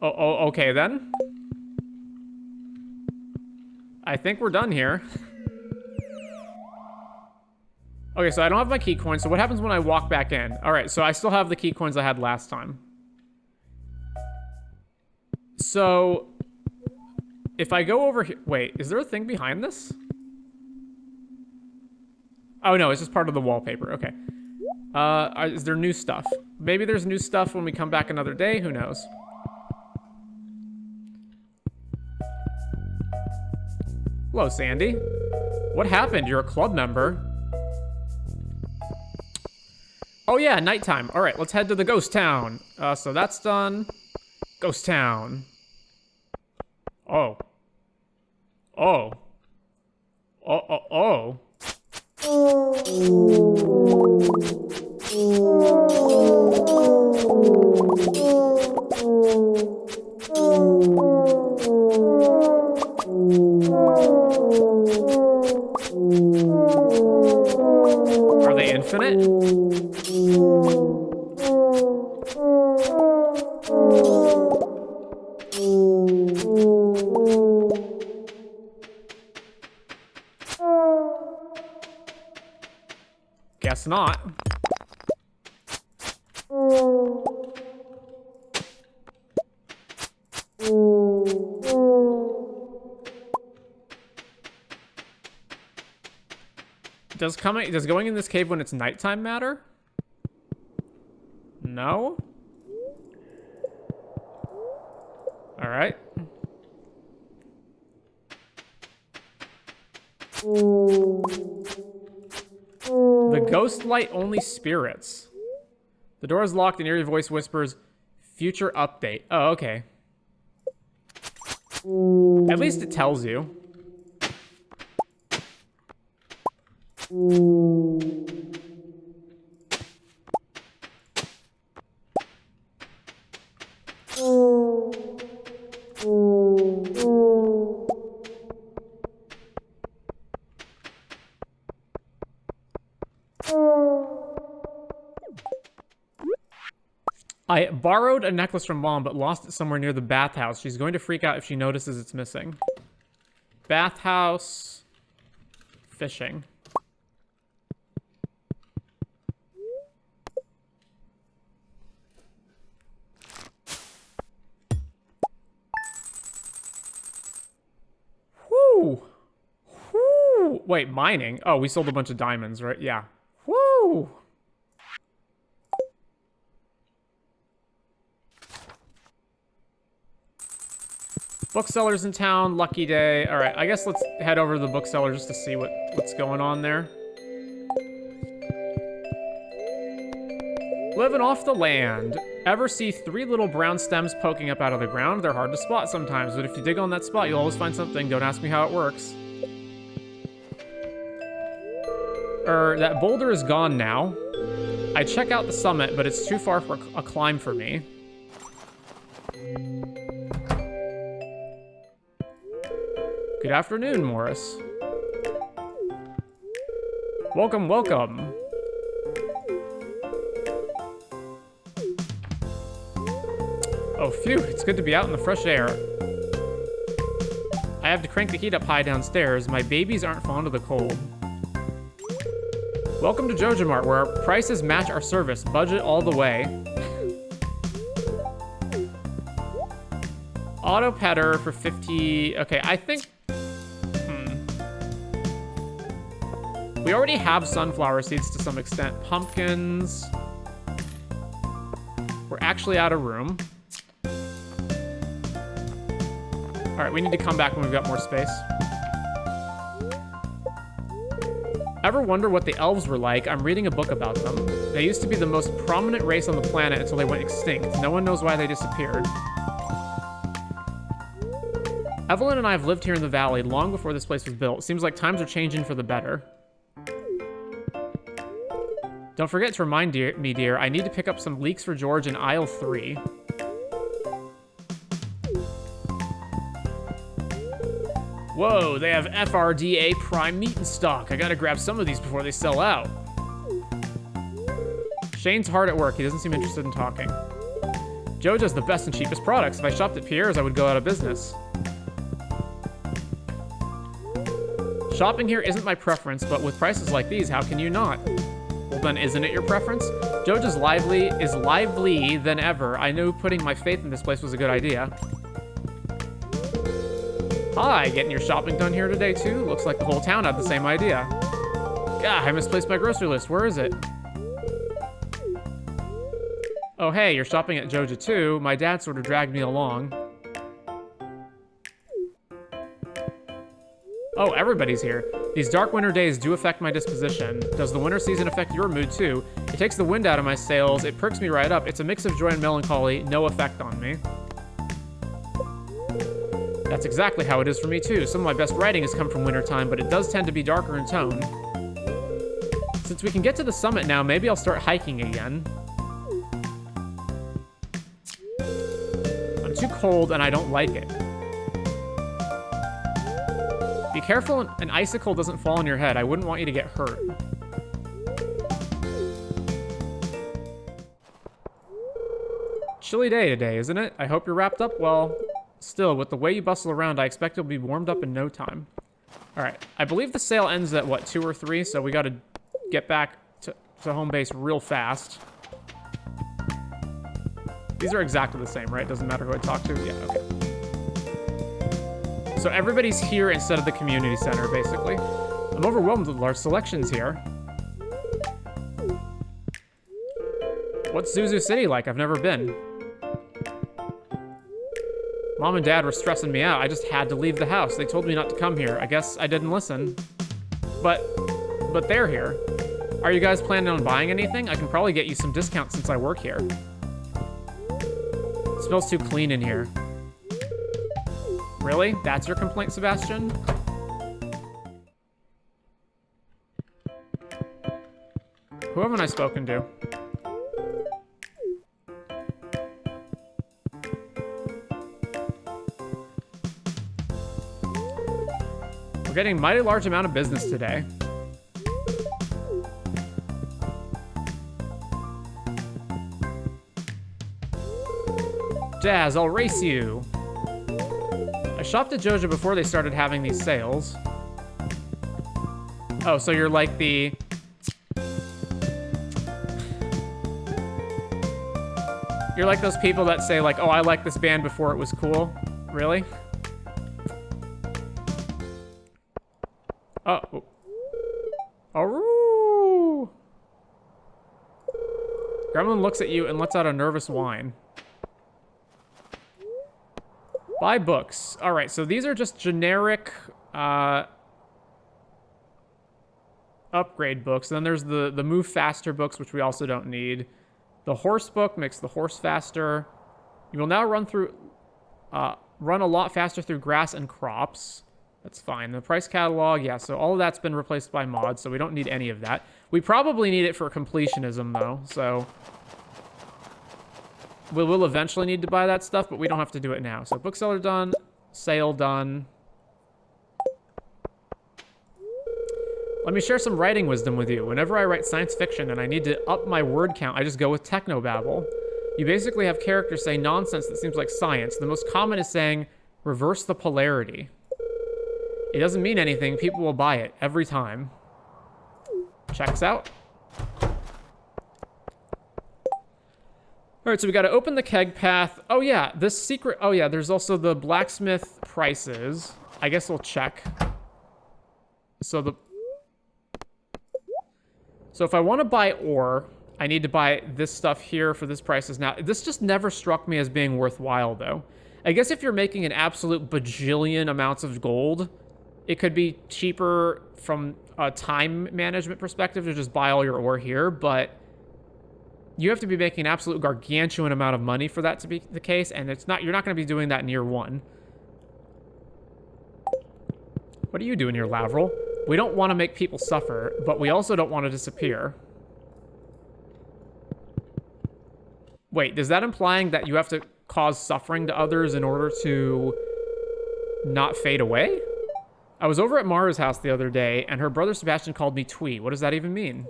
Oh, okay then. I think we're done here. Okay, so I don't have my key coins, so what happens when I walk back in? Alright, so I still have the key coins I had last time. So, if I go over here... Wait, is there a thing behind this? Oh no, it's just part of the wallpaper, okay. Is there new stuff? Maybe there's new stuff when we come back another day, who knows? Hello, Sandy. What happened? You're a club member. Oh yeah, nighttime. All right, let's head to the ghost town. So that's done. Ghost town. Oh. Oh. Oh. Are they infinite? Guess not. Does going in this cave when it's nighttime matter? No? Alright. The ghost light only spirits. The door is locked and eerie voice whispers, future update. Oh, okay. At least it tells you. I borrowed a necklace from Mom, but lost it somewhere near the bathhouse. She's going to freak out if she notices it's missing. Bathhouse. Fishing. Woo! Woo! Wait, mining? Oh, we sold a bunch of diamonds, right? Yeah. Woo! Booksellers in town, lucky day. All right, I guess let's head over to the bookseller just to see what's going on there. Living off the land. Ever see 3 little brown stems poking up out of the ground? They're hard to spot sometimes, but if you dig on that spot, you'll always find something. Don't ask me how it works. That boulder is gone now. I check out the summit, but it's too far for a climb for me. Good afternoon, Morris. Welcome, welcome. Oh, phew, it's good to be out in the fresh air. I have to crank the heat up high downstairs. My babies aren't fond of the cold. Welcome to Joja Mart, where our prices match our service. Budget all the way. Auto petter for 50. Okay, I think... We already have sunflower seeds to some extent. Pumpkins. We're actually out of room. All right, we need to come back when we've got more space. Ever wonder what the elves were like? I'm reading a book about them. They used to be the most prominent race on the planet until they went extinct. No one knows why they disappeared. Evelyn and I have lived here in the valley long before this place was built. Seems like times are changing for the better. Don't forget to remind me, dear, I need to pick up some leeks for George in aisle 3. Whoa, they have FRDA prime meat in stock. I gotta grab some of these before they sell out. Shane's hard at work. He doesn't seem interested in talking. Joja's the best and cheapest products. If I shopped at Pierre's, I would go out of business. Shopping here isn't my preference, but with prices like these, how can you not? Well then, isn't it your preference? Joja's is lively than ever. I knew putting my faith in this place was a good idea. Hi, getting your shopping done here today too? Looks like the whole town had the same idea. Gah, I misplaced my grocery list. Where is it? Oh hey, you're shopping at Joja too. My dad sort of dragged me along. Oh, everybody's here. These dark winter days do affect my disposition. Does the winter season affect your mood too? It takes the wind out of my sails. It perks me right up. It's a mix of joy and melancholy. No effect on me. That's exactly how it is for me too. Some of my best writing has come from wintertime, but it does tend to be darker in tone. Since we can get to the summit now, maybe I'll start hiking again. I'm too cold and I don't like it. Be careful an icicle doesn't fall on your head. I wouldn't want you to get hurt. Chilly day today, isn't it? I hope you're wrapped up well. Still, with the way you bustle around, I expect you'll be warmed up in no time. All right, I believe the sale ends at, what, 2 or 3? So we got to get back to home base real fast. These are exactly the same, right? Doesn't matter who I talk to? Yeah, okay. So everybody's here instead of the community center, basically. I'm overwhelmed with large selections here. What's Zuzu City like? I've never been. Mom and Dad were stressing me out. I just had to leave the house. They told me not to come here. I guess I didn't listen. But they're here. Are you guys planning on buying anything? I can probably get you some discounts since I work here. It smells too clean in here. Really? That's your complaint, Sebastian? Who haven't I spoken to? We're getting a mighty large amount of business today. Jazz, I'll race you. I shopped at Joja before they started having these sales. Oh, so you're like the... You're like those people that say, like, oh, I liked this band before it was cool. Really? Oh. Oh. Gremlin looks at you and lets out a nervous whine. Buy books. All right, so these are just generic upgrade books. And then there's the move faster books, which we also don't need. The horse book makes the horse faster. You will now run a lot faster through grass and crops. That's fine. The price catalog, yeah, so all of that's been replaced by mods, so we don't need any of that. We probably need it for completionism, though, so... We will eventually need to buy that stuff, but we don't have to do it now. So bookseller done, sale done. Let me share some writing wisdom with you. Whenever I write science fiction and I need to up my word count, I just go with technobabble. You basically have characters say nonsense that seems like science. The most common is saying, reverse the polarity. It doesn't mean anything. People will buy it every time. Checks out. All right, so we got to open the keg path. Oh, yeah, this secret... Oh, yeah, there's also the blacksmith prices. I guess we'll check. So if I want to buy ore, I need to buy this stuff here for this prices. Now, this just never struck me as being worthwhile, though. I guess if you're making an absolute bajillion amounts of gold, it could be cheaper from a time management perspective to just buy all your ore here, but... You have to be making an absolute gargantuan amount of money for that to be the case, and you're not going to be doing that in year one. What are you doing here, Lavril? We don't want to make people suffer, but we also don't want to disappear. Wait, is that implying that you have to cause suffering to others in order to not fade away? I was over at Mara's house the other day, and her brother Sebastian called me Twee. What does that even mean?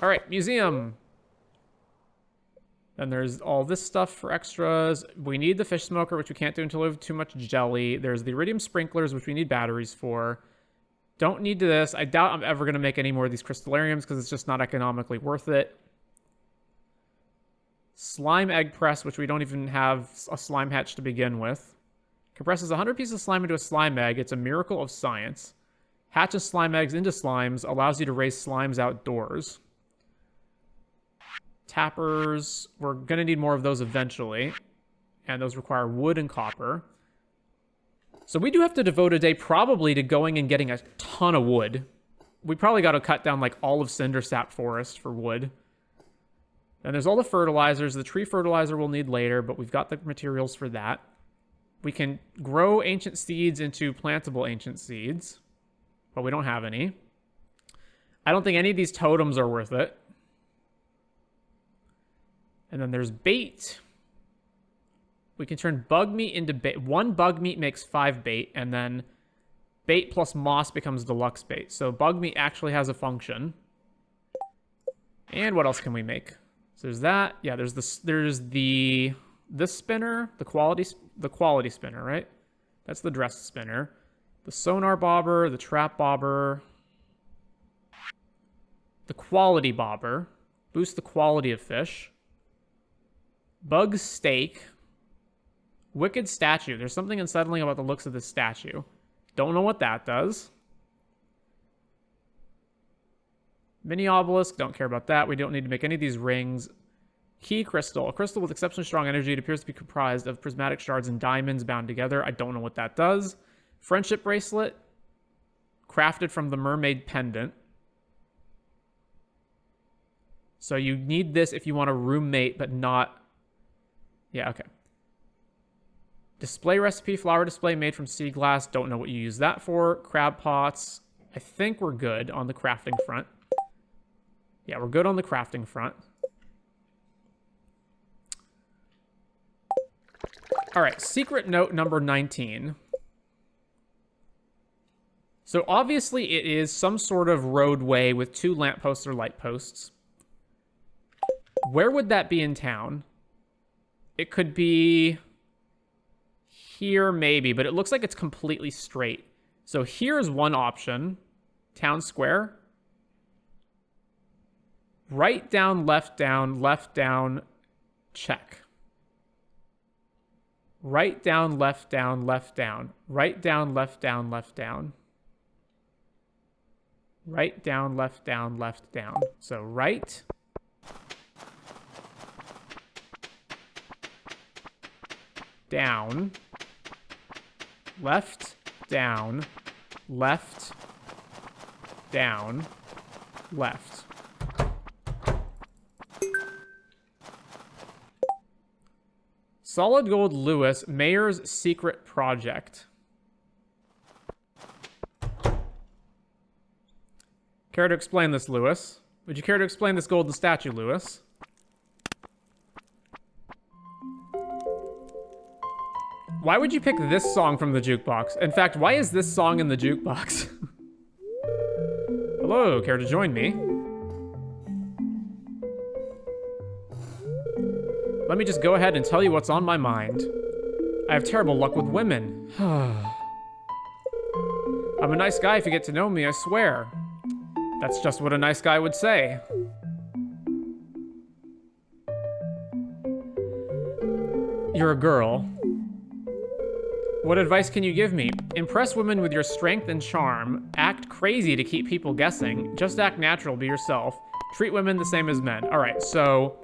All right, museum. Then there's all this stuff for extras. We need the fish smoker, which we can't do until we have too much jelly. There's the iridium sprinklers, which we need batteries for. Don't need this. I doubt I'm ever going to make any more of these crystallariums because it's just not economically worth it. Slime egg press, which we don't even have a slime hatch to begin with. Compresses 100 pieces of slime into a slime egg. It's a miracle of science. Hatches slime eggs into slimes. Allows you to raise slimes outdoors. Tappers, we're going to need more of those eventually. And those require wood and copper. So we do have to devote a day probably to going and getting a ton of wood. We probably got to cut down like all of Cindersap Forest for wood. And there's all the fertilizers. The tree fertilizer we'll need later, but we've got the materials for that. We can grow ancient seeds into plantable ancient seeds, but we don't have any. I don't think any of these totems are worth it. And then there's bait. We can turn bug meat into bait. 1 bug meat makes 5 bait, and then bait plus moss becomes deluxe bait. So bug meat actually has a function. And what else can we make? So there's that. Yeah, there's this spinner, the quality spinner, right? That's the dress spinner. The sonar bobber, the trap bobber, the quality bobber. Boost the quality of fish. Bug steak. Wicked statue. There's something unsettling about the looks of this statue. Don't know what that does. Mini obelisk. Don't care about that. We don't need to make any of these rings. Key crystal. A crystal with exceptionally strong energy. It appears to be comprised of prismatic shards and diamonds bound together. I don't know what that does. Friendship bracelet. Crafted from the mermaid pendant. So you need this if you want a roommate, but not... Yeah, okay. Display recipe, flower display made from sea glass. Don't know what you use that for. Crab pots. I think we're good on the crafting front. Yeah, we're good on the crafting front. All right, secret note number 19. So obviously it is some sort of roadway with 2 lampposts or light posts. Where would that be in town? It could be here maybe, but it looks like it's completely straight. So here's one option. Town square. Right down, left down, check. Right down, left down, left down. Right down, left down, left down. Right down, left down, left down. So right. Down. Left, down, left, down, left. Solid Gold Lewis, Mayor's Secret Project. Care to explain this, Lewis? Would you care to explain this golden statue, Lewis? Why would you pick this song from the jukebox? In fact, why is this song in the jukebox? Hello, care to join me? Let me just go ahead and tell you what's on my mind. I have terrible luck with women. I'm a nice guy if you get to know me, I swear. That's just what a nice guy would say. You're a girl. What advice can you give me? Impress women with your strength and charm. Act crazy to keep people guessing. Just act natural, be yourself. Treat women the same as men. All right, so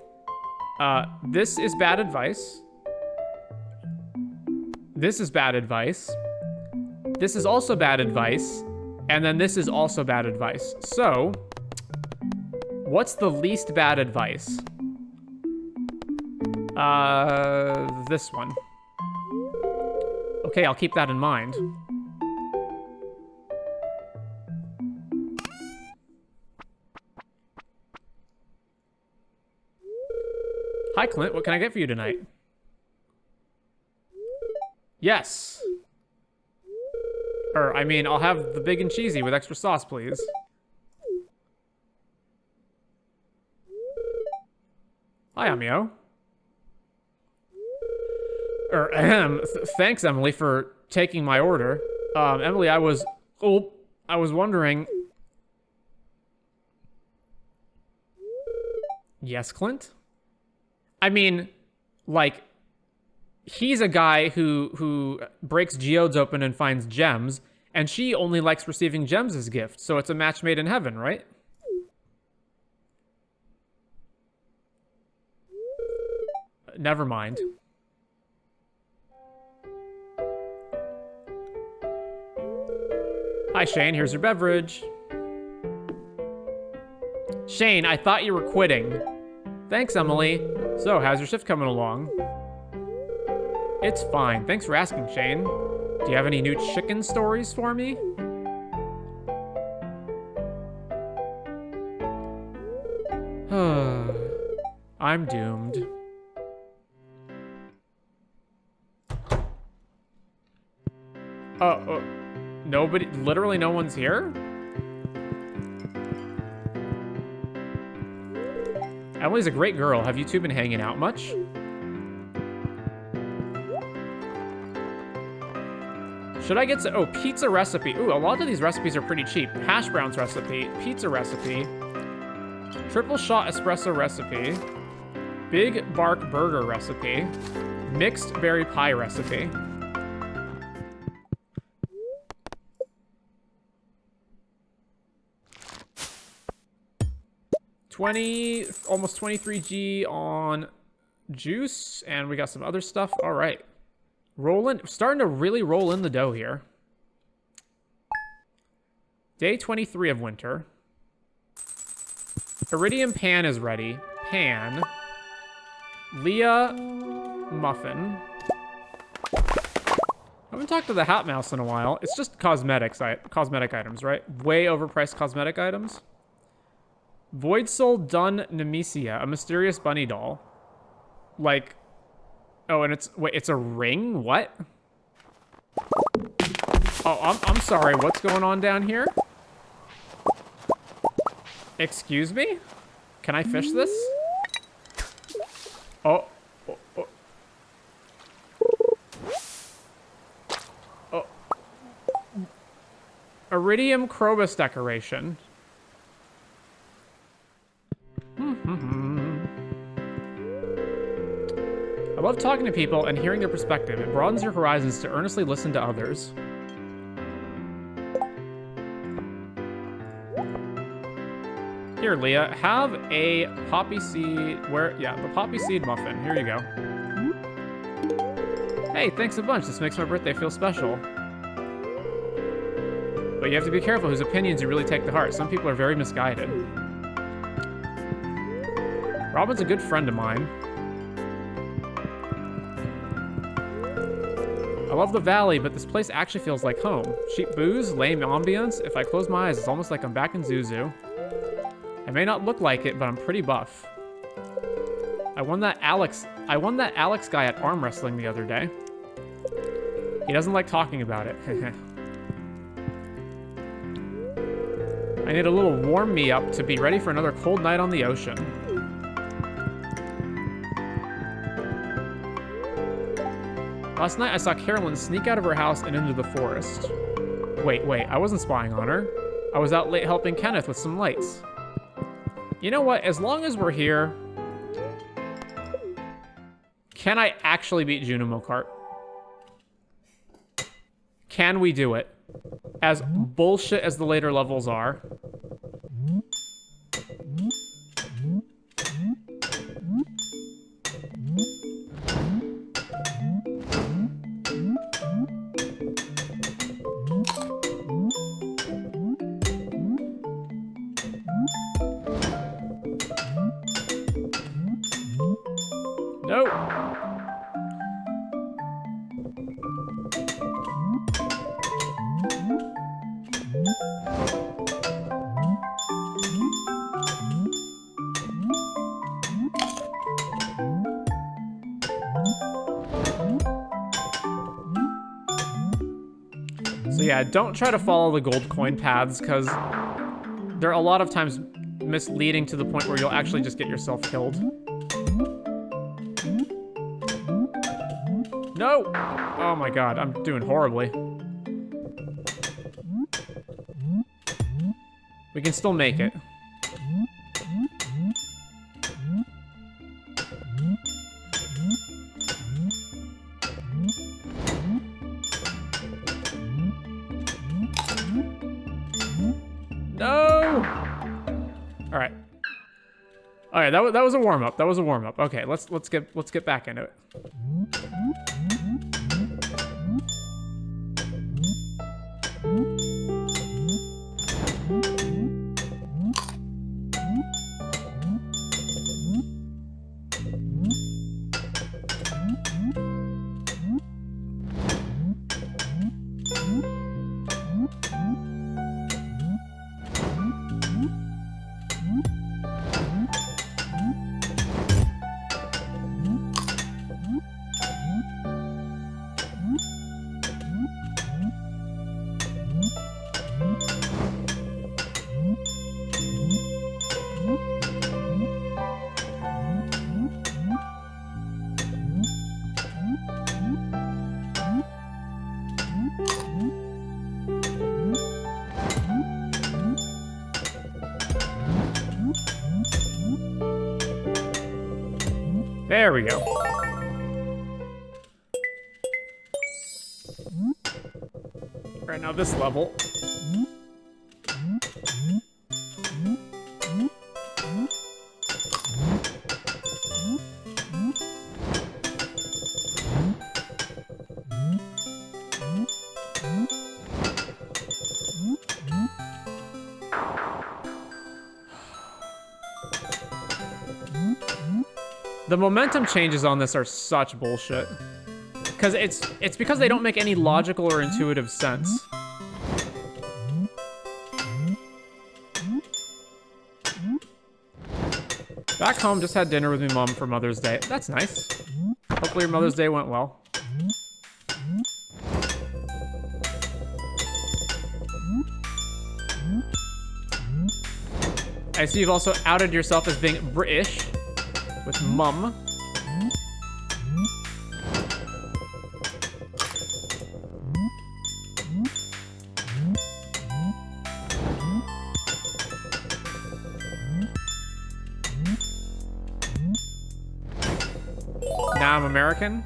this is bad advice. This is bad advice. This is also bad advice. And then this is also bad advice. So, what's the least bad advice? This one. Okay, I'll keep that in mind. Hi, Clint. What can I get for you tonight? Yes. I mean, I'll have the big and cheesy with extra sauce, please. Hi, Amio. Thanks, Emily, for taking my order. Emily, I was wondering. Yes, Clint? I mean, like, he's a guy who breaks geodes open and finds gems, and she only likes receiving gems as gifts, so it's a match made in heaven, right? Never mind. Hi, Shane. Here's your beverage. Shane, I thought you were quitting. Thanks, Emily. So, how's your shift coming along? It's fine. Thanks for asking, Shane. Do you have any new chicken stories for me? I'm doomed. Nobody, literally no one's here? Emily's a great girl. Have you two been hanging out much? Should I get to, pizza recipe. Ooh, a lot of these recipes are pretty cheap. Hash browns recipe, pizza recipe, triple shot espresso recipe, big bark burger recipe, mixed berry pie recipe. Almost 23G on juice, and we got some other stuff. All right. Starting to really roll in the dough here. Day 23 of winter. Iridium pan is ready. Pan. Leah muffin. I haven't talked to the Hat Mouse in a while. It's just cosmetic items, right? Way overpriced cosmetic items. Void Soul Dun Nemesia, a mysterious bunny doll. Like, oh, and it's a ring? What? Oh, I'm sorry, what's going on down here? Excuse me? Can I fish this? Oh, iridium Krobus decoration. I love talking to people and hearing their perspective. It broadens your horizons to earnestly listen to others. Here, Leah, have a poppy seed. The poppy seed muffin. Here you go. Hey, thanks a bunch. This makes my birthday feel special. But you have to be careful whose opinions you really take to heart. Some people are very misguided. Robin's a good friend of mine. I love the valley, but this place actually feels like home. Cheap booze, lame ambience. If I close my eyes, it's almost like I'm back in Zuzu. I may not look like it, but I'm pretty buff. I won that Alex guy at arm wrestling the other day. He doesn't like talking about it. I need a little warm me up to be ready for another cold night on the ocean. Last night I saw Carolyn sneak out of her house and into the forest. Wait, I wasn't spying on her. I was out late helping Kenneth with some lights. You know what? As long as we're here, can I actually beat Junimo Kart? Can we do it? As bullshit as the later levels are. Nope. So yeah, don't try to follow the gold coin paths, because they're a lot of times misleading to the point where you'll actually just get yourself killed. No! Oh my god, I'm doing horribly. We can still make it. No! Alright. Alright, that was a warm-up. That was a warm-up. Okay, let's get back into it. There we go. Right now, this level. The momentum changes on this are such bullshit. Because it's because they don't make any logical or intuitive sense. Back home, just had dinner with my mom for Mother's Day. That's nice. Hopefully your Mother's Day went well. I see you've also outed yourself as being British. With mum. Now I'm American.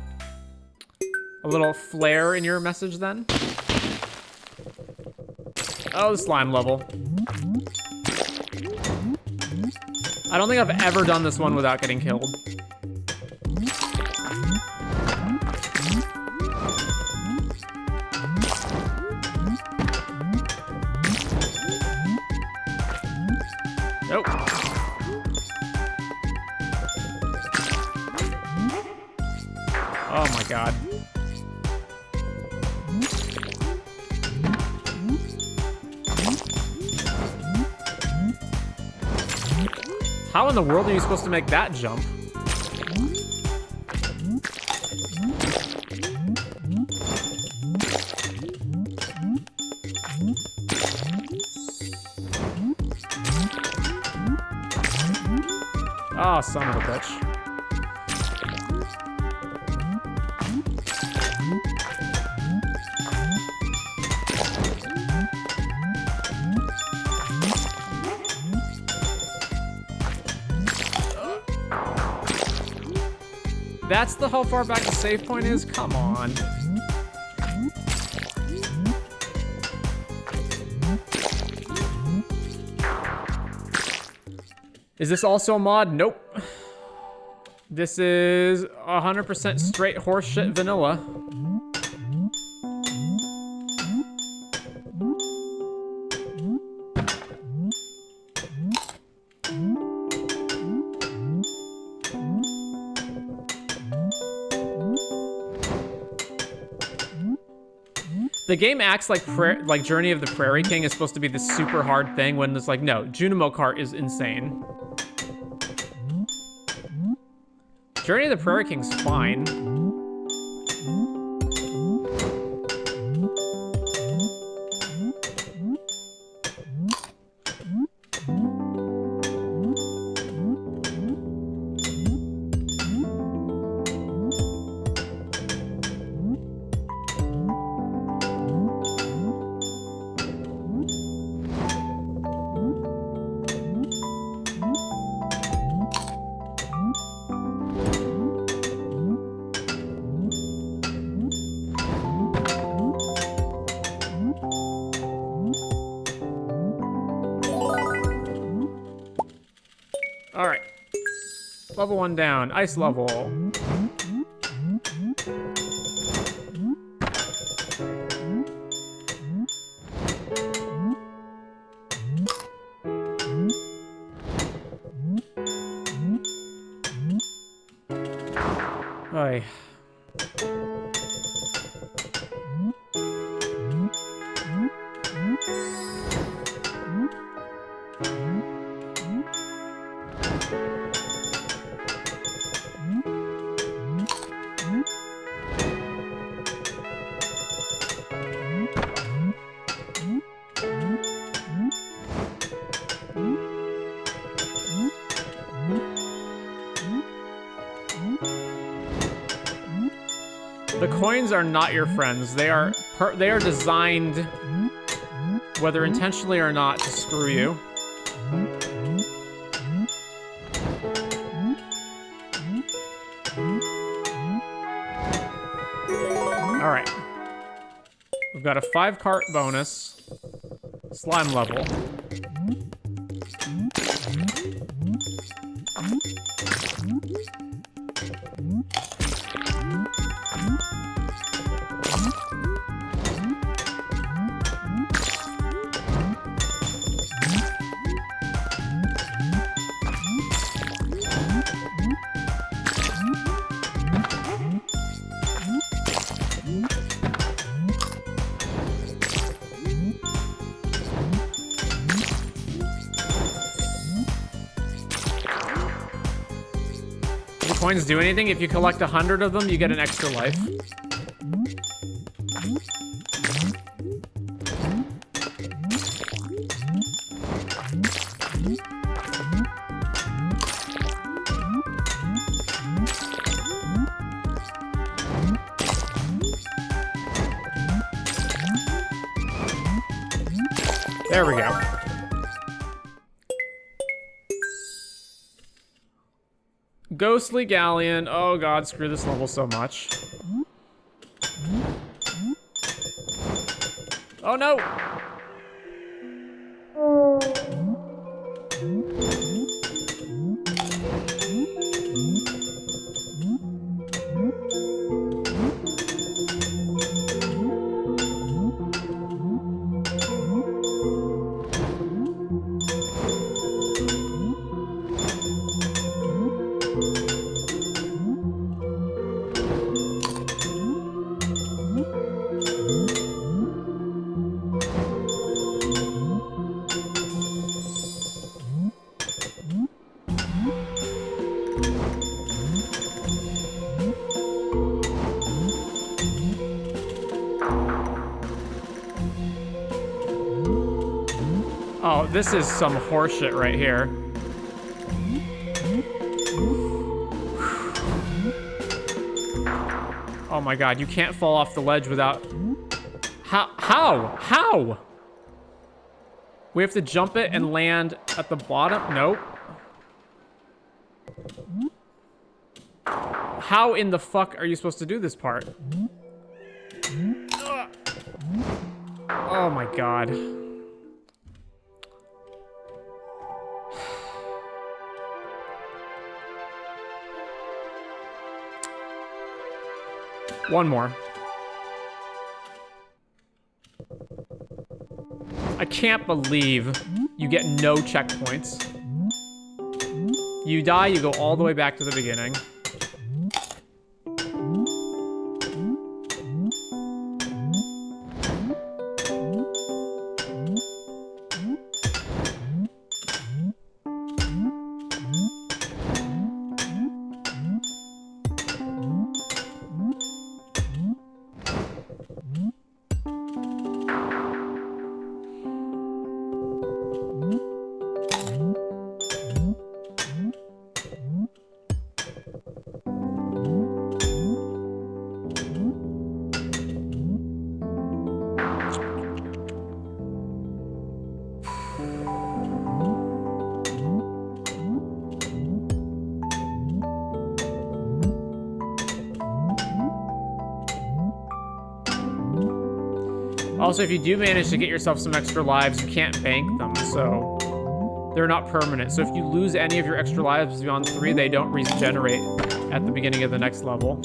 A little flair in your message then. Oh, the slime level. I don't think I've ever done this one without getting killed. Nope. Oh my god. How in the world are you supposed to make that jump? Oh, son of a bitch. That's how far back the save point is? Come on. Is this also a mod? Nope. This is 100% straight horseshit vanilla. The game acts like Journey of the Prairie King is supposed to be this super hard thing when it's like, no, Junimo Kart is insane. Journey of the Prairie King's fine. Level 1 down. Ice level. Oy. The coins are not your friends. They are designed, whether intentionally or not, to screw you. All right. We've got a 5 cart bonus, slime level. Coins do anything. If you collect 100 of them, you get an extra life. There we go. Ghostly Galleon. Oh god, screw this level so much. Oh no! Oh, this is some horseshit right here. Oh my god, you can't fall off the ledge without... How? We have to jump it and land at the bottom? Nope. How in the fuck are you supposed to do this part? Oh my god. One more. I can't believe you get no checkpoints. You die, you go all the way back to the beginning. Also, if you do manage to get yourself some extra lives, you can't bank them, so they're not permanent. So if you lose any of your extra lives beyond 3, they don't regenerate at the beginning of the next level.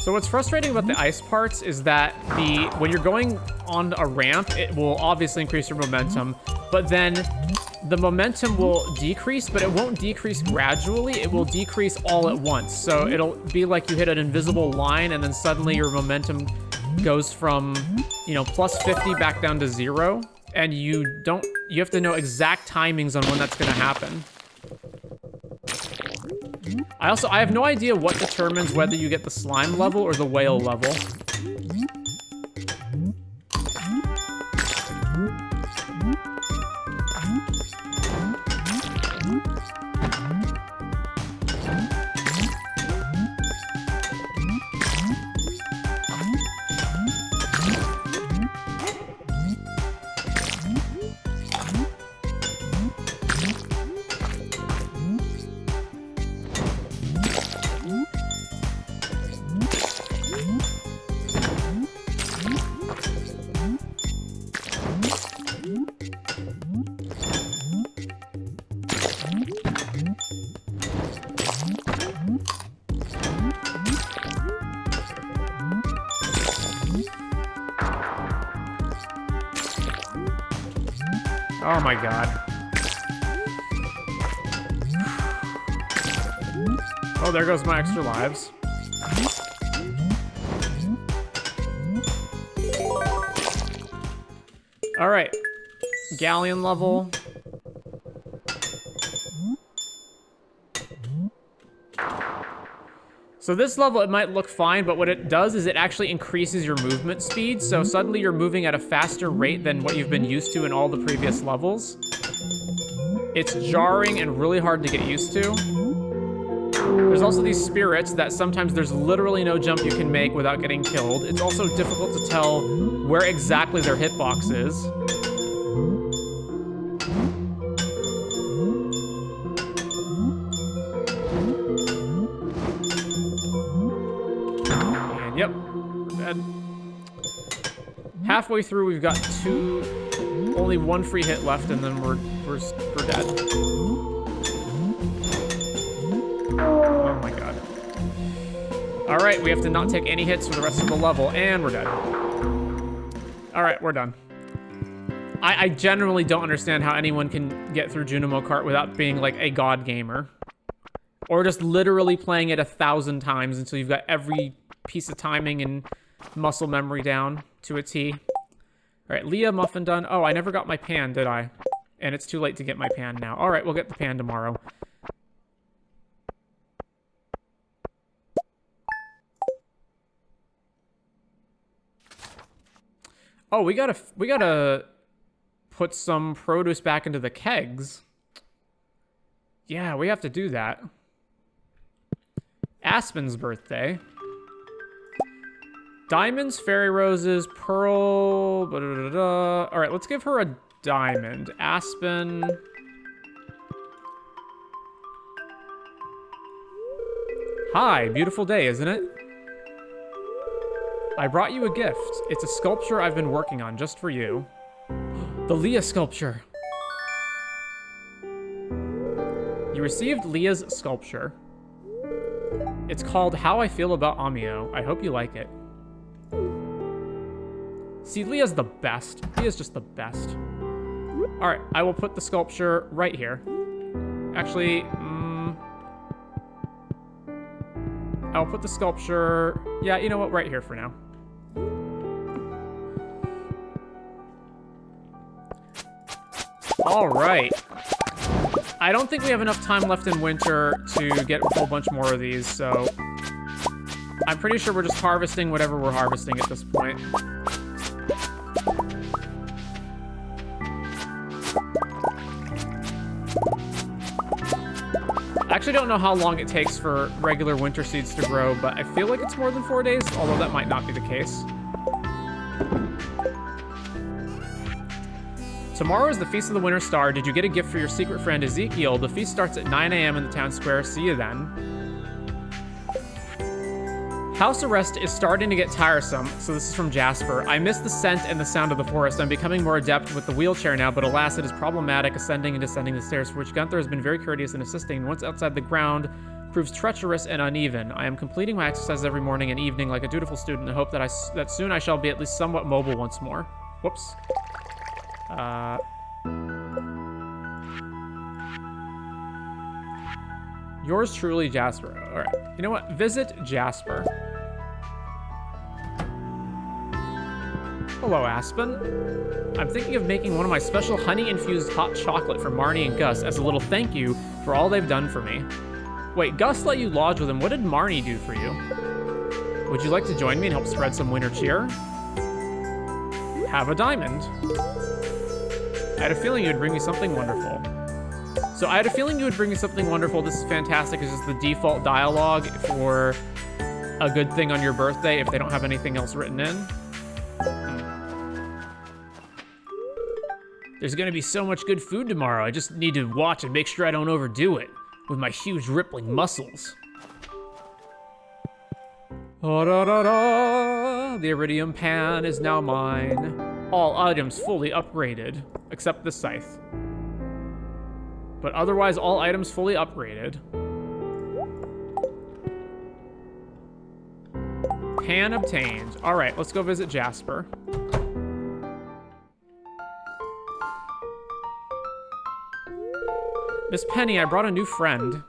So what's frustrating about the ice parts is that when you're going on a ramp, it will obviously increase your momentum, but then the momentum will decrease, but it won't decrease gradually. It will decrease all at once. So it'll be like you hit an invisible line and then suddenly your momentum goes from, you know, plus 50 back down to 0. And you have to know exact timings on when that's going to happen. I have no idea what determines whether you get the slime level or the whale level. Oh my god. Oh, there goes my extra lives. Alright. Galleon level. So this level, it might look fine, but what it does is it actually increases your movement speed. So suddenly you're moving at a faster rate than what you've been used to in all the previous levels. It's jarring and really hard to get used to. There's also these spirits that sometimes there's literally no jump you can make without getting killed. It's also difficult to tell where exactly their hitbox is. And yep, we're dead. Halfway through, we've got only one free hit left, and then we're dead. Oh my god. Alright, we have to not take any hits for the rest of the level, and we're dead. Alright, we're done. I generally don't understand how anyone can get through Junimo Kart without being like a god gamer. Or just literally playing it 1,000 times until you've got every piece of timing and muscle memory down to a T. Alright, Leah Muffin done. Oh, I never got my pan, did I? And it's too late to get my pan now. Alright, we'll get the pan tomorrow. Oh, we gotta put some produce back into the kegs. Yeah, we have to do that. Aspen's birthday. Diamonds, fairy roses, pearl. All right, let's give her a diamond. Aspen. Hi, beautiful day, isn't it? I brought you a gift. It's a sculpture I've been working on just for you. The Leah sculpture. You received Leah's sculpture. It's called How I Feel About Amio. I hope you like it. See, Leah's the best. Leah's just the best. Alright, I will put the sculpture right here. Actually, I'll put the sculpture... Yeah, you know what? Right here for now. Alright. I don't think we have enough time left in winter to get a whole bunch more of these, so... I'm pretty sure we're just harvesting whatever we're harvesting at this point. I actually don't know how long it takes for regular winter seeds to grow, but I feel like it's more than 4 days, although that might not be the case. Tomorrow is the Feast of the Winter Star. Did you get a gift for your secret friend Ezekiel? The feast starts at 9 a.m. in the town square. See you then. House arrest is starting to get tiresome, so this is from Jasper. I miss the scent and the sound of the forest. I'm becoming more adept with the wheelchair now, but alas, it is problematic ascending and descending the stairs, for which Gunther has been very courteous in assisting, and once outside the ground, proves treacherous and uneven. I am completing my exercises every morning and evening like a dutiful student and hope that soon I shall be at least somewhat mobile once more. Whoops. Yours truly, Jasper. Alright. You know what? Visit Jasper. Hello, Aspen. I'm thinking of making one of my special honey-infused hot chocolate for Marnie and Gus as a little thank you for all they've done for me. Wait, Gus let you lodge with him. What did Marnie do for you? Would you like to join me and help spread some winter cheer? Have a diamond. I had a feeling you would bring me something wonderful. So I had a feeling you would bring me something wonderful. This is fantastic. It's just the default dialogue for a good thing on your birthday if they don't have anything else written in. There's gonna be so much good food tomorrow. I just need to watch and make sure I don't overdo it with my huge rippling muscles. Oh, da, da, da. The iridium pan is now mine. All items fully upgraded, except the scythe. But otherwise, all items fully upgraded. Pan obtained. All right, let's go visit Jasper. Miss Penny, I brought a new friend.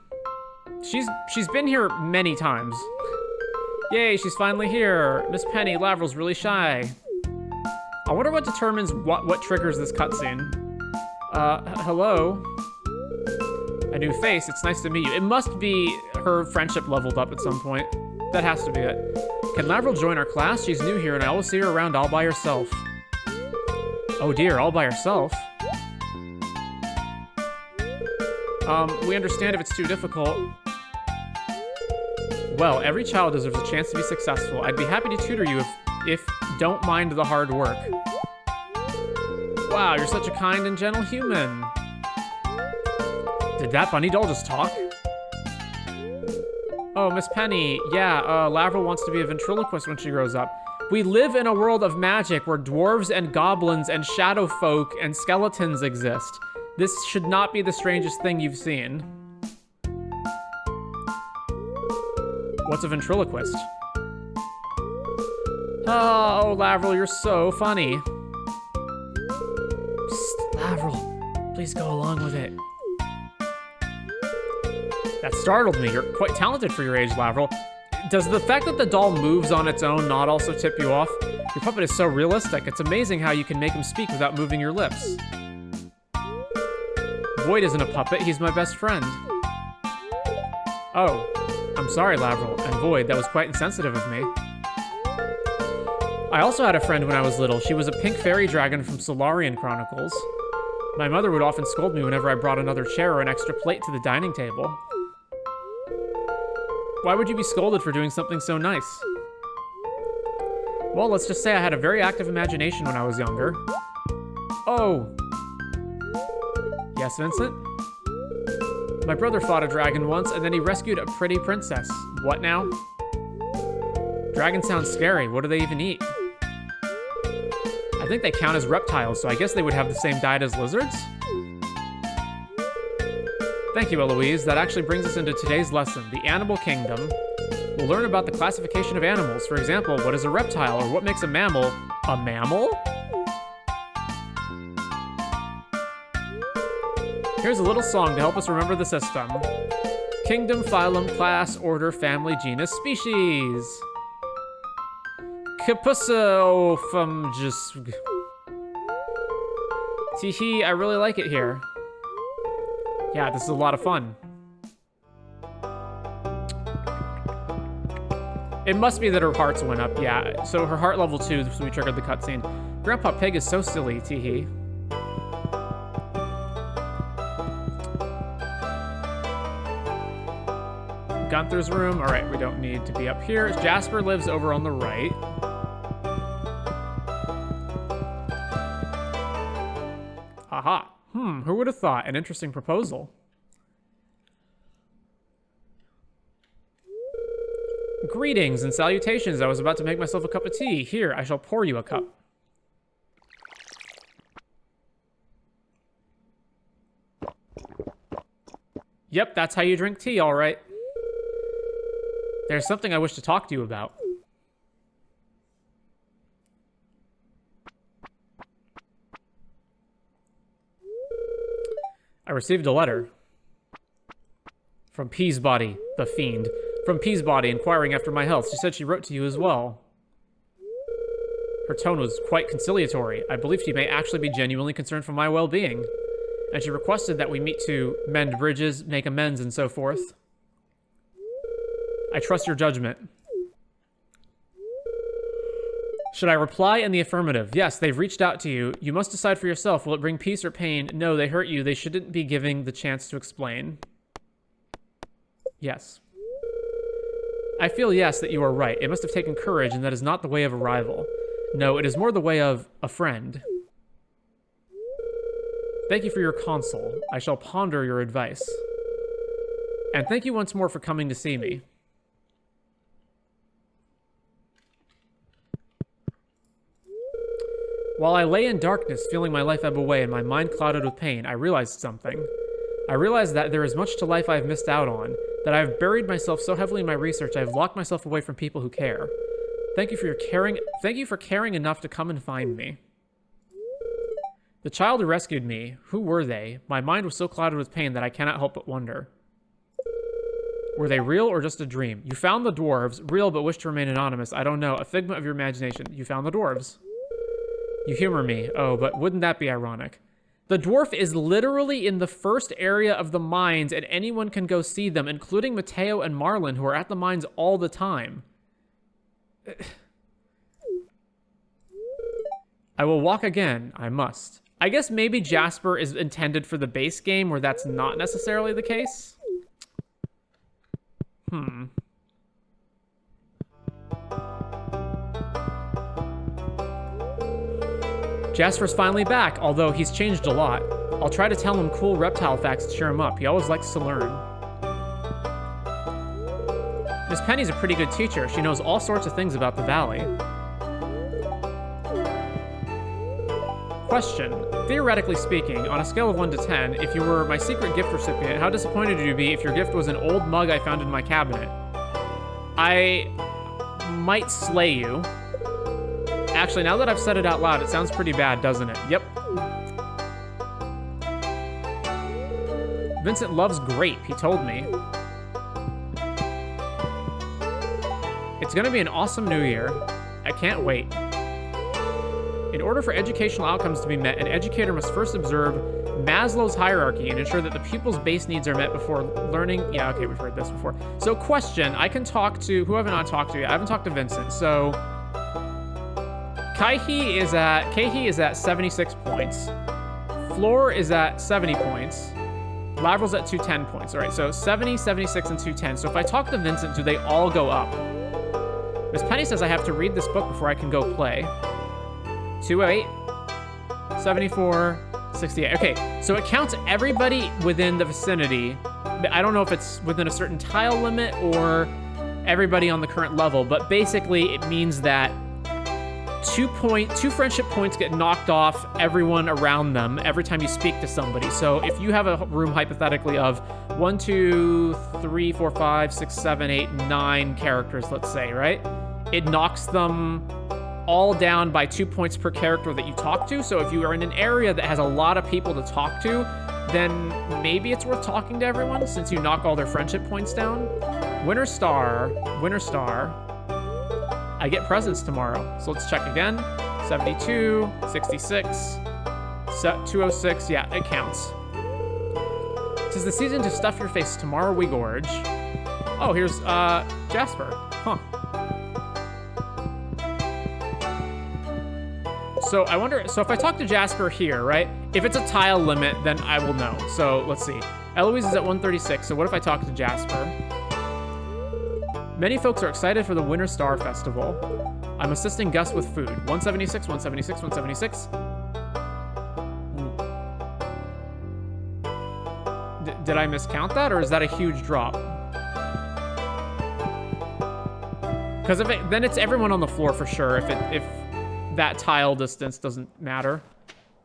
She's been here many times. Yay, she's finally here. Miss Penny, Lavrel's really shy. I wonder what determines what triggers this cutscene. Hello? A new face, it's nice to meet you. It must be her friendship leveled up at some point. That has to be it. Can Lavrel join our class? She's new here and I always see her around all by herself. Oh dear, all by herself? We understand if it's too difficult. Well, every child deserves a chance to be successful. I'd be happy to tutor you if don't mind the hard work. Wow, you're such a kind and gentle human. Did that bunny doll just talk? Oh, Miss Penny, yeah, Lavrel wants to be a ventriloquist when she grows up. We live in a world of magic where dwarves and goblins and shadow folk and skeletons exist. This should not be the strangest thing you've seen. What's a ventriloquist? Oh, Lavrel, you're so funny. Psst, Lavrel, please go along with it. That startled me. You're quite talented for your age, Lavrel. Does the fact that the doll moves on its own not also tip you off? Your puppet is so realistic. It's amazing how you can make him speak without moving your lips. Void isn't a puppet. He's my best friend. Oh, I'm sorry, Lavrel and Void. That was quite insensitive of me. I also had a friend when I was little. She was a pink fairy dragon from Solarian Chronicles. My mother would often scold me whenever I brought another chair or an extra plate to the dining table. Why would you be scolded for doing something so nice? Well, let's just say I had a very active imagination when I was younger. Oh. Yes, Vincent? My brother fought a dragon once, and then he rescued a pretty princess. What now? Dragons sound scary. What do they even eat? I think they count as reptiles, so I guess they would have the same diet as lizards? Thank you, Eloise. That actually brings us into today's lesson, the animal kingdom. We'll learn about the classification of animals. For example, what is a reptile, or what makes a mammal a mammal? Here's a little song to help us remember the system. Kingdom, phylum, class, order, family, genus, species. Just. Teehee, I really like it here. Yeah, this is a lot of fun. It must be that her hearts went up, yeah. So her heart level 2, so we triggered the cutscene. Grandpa Pig is so silly, teehee. Gunther's room. All right, we don't need to be up here. Jasper lives over on the right. Aha. Who would have thought? An interesting proposal. Greetings and salutations. I was about to make myself a cup of tea. Here, I shall pour you a cup. Yep, that's how you drink tea, all right. There's something I wish to talk to you about. I received a letter. From Peasbody, the fiend. From Peasbody, inquiring after my health. She said she wrote to you as well. Her tone was quite conciliatory. I believe she may actually be genuinely concerned for my well-being. And she requested that we meet to mend bridges, make amends, and so forth. I trust your judgment. Should I reply in the affirmative? Yes, they've reached out to you. You must decide for yourself. Will it bring peace or pain? No, they hurt you. They shouldn't be giving the chance to explain. Yes. I feel yes that you are right. It must have taken courage, and that is not the way of a rival. No, it is more the way of a friend. Thank you for your counsel. I shall ponder your advice. And thank you once more for coming to see me. While I lay in darkness, feeling my life ebb away and my mind clouded with pain, I realized something. I realized that there is much to life I have missed out on, that I have buried myself so heavily in my research I have locked myself away from people who care. Thank you for caring enough to come and find me. The child who rescued me, who were they? My mind was so clouded with pain that I cannot help but wonder. Were they real or just a dream? You found the dwarves, real but wish to remain anonymous. I don't know, a figment of your imagination. You found the dwarves. You humor me. Oh, but wouldn't that be ironic? The dwarf is literally in the first area of the mines, and anyone can go see them, including Mateo and Marlon, who are at the mines all the time. I will walk again. I must. I guess maybe Jasper is intended for the base game, where that's not necessarily the case. Jasper's finally back, although he's changed a lot. I'll try to tell him cool reptile facts to cheer him up. He always likes to learn. Miss Penny's a pretty good teacher. She knows all sorts of things about the valley. Question. Theoretically speaking, on a scale of 1 to 10, if you were my secret gift recipient, how disappointed would you be if your gift was an old mug I found in my cabinet? I might slay you. Actually, now that I've said it out loud, it sounds pretty bad, doesn't it? Yep. Vincent loves grape, he told me. It's gonna be an awesome new year. I can't wait. In order for educational outcomes to be met, an educator must first observe Maslow's hierarchy and ensure that the pupil's base needs are met before learning. Yeah, okay, we've heard this before. So question, I can talk to, who haven't I talked to yet? I haven't talked to Vincent, so Kaihi is at 76 points. Floor is at 70 points. Lavrel's at 210 points. All right, so 70, 76, and 210. So if I talk to Vincent, do they all go up? Miss Penny says I have to read this book before I can go play. 208, 74, 68. Okay, so it counts everybody within the vicinity. I don't know if it's within a certain tile limit or everybody on the current level, but basically it means that 2 friendship points get knocked off everyone around them every time you speak to somebody. So if you have a room hypothetically of 1, 2, 3, 4, 5, 6, 7, 8, 9 characters, let's say, right? It knocks them all down by 2 points per character that you talk to. So if you are in an area that has a lot of people to talk to, then maybe it's worth talking to everyone since you knock all their friendship points down. Winter Star. I get presents tomorrow. So let's check again. 72, 66, 206. Yeah, it counts. 'Tis the season to stuff your face. Tomorrow we gorge. Oh, here's Jasper. Huh. So I wonder, so if I talk to Jasper here, right? If it's a tile limit, then I will know. So let's see. Eloise is at 136, so what if I talk to Jasper? Many folks are excited for the Winter Star Festival. I'm assisting Gus with food. 176, 176, 176. Did I miscount that, or is that a huge drop? Because then it's everyone on the floor for sure, if that tile distance doesn't matter.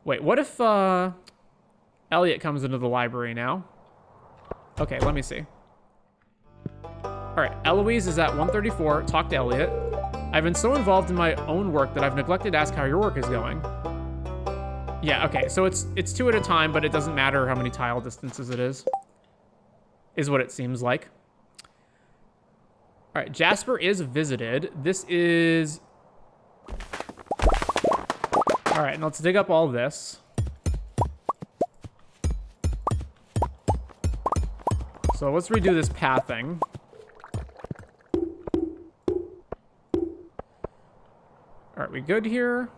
Wait, what if Elliot comes into the library now? Okay, let me see. All right, Eloise is at 134. Talk to Elliot. I've been so involved in my own work that I've neglected to ask how your work is going. Yeah, okay, so it's 2 at a time, but it doesn't matter how many tile distances it is what it seems like. All right, Jasper is visited. This is... All right, now let's dig up all this. So let's redo this pathing. All right, we good here?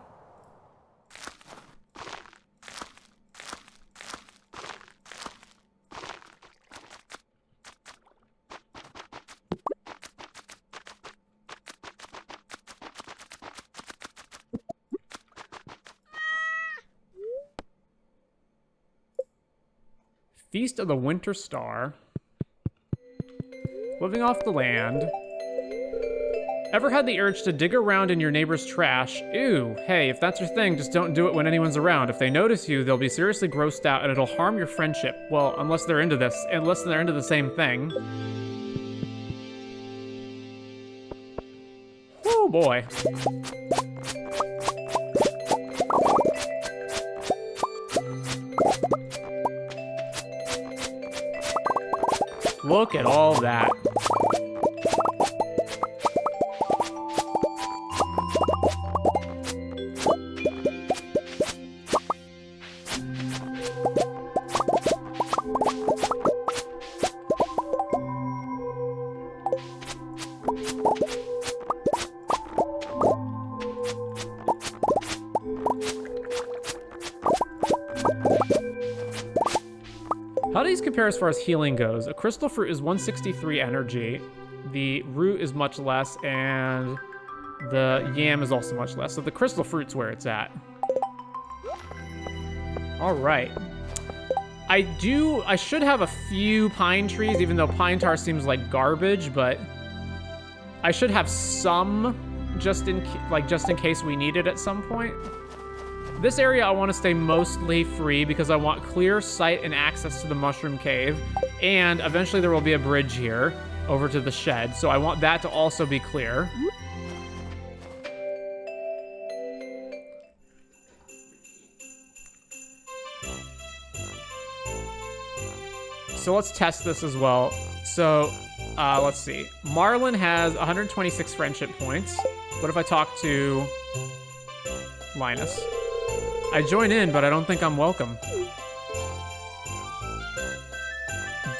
Feast of the Winter Star. Living off the land. Ever had the urge to dig around in your neighbor's trash? Ew, hey, if that's your thing, just don't do it when anyone's around. If they notice you, they'll be seriously grossed out and it'll harm your friendship. Well, unless they're into the same thing. Oh boy. Look at all that. How do these compare as far as healing goes? A crystal fruit is 163 energy. The root is much less, and the yam is also much less. So the crystal fruit's where it's at. All right. I should have a few pine trees, even though pine tar seems like garbage, but I should have some just in case we need it at some point. This area I want to stay mostly free because I want clear sight and access to the mushroom cave, and eventually there will be a bridge here over to the shed, so I want that to also be clear. So let's test this as well. So let's see. Marlin has 126 friendship points. What if I talk to Linus? I join in, but I don't think I'm welcome.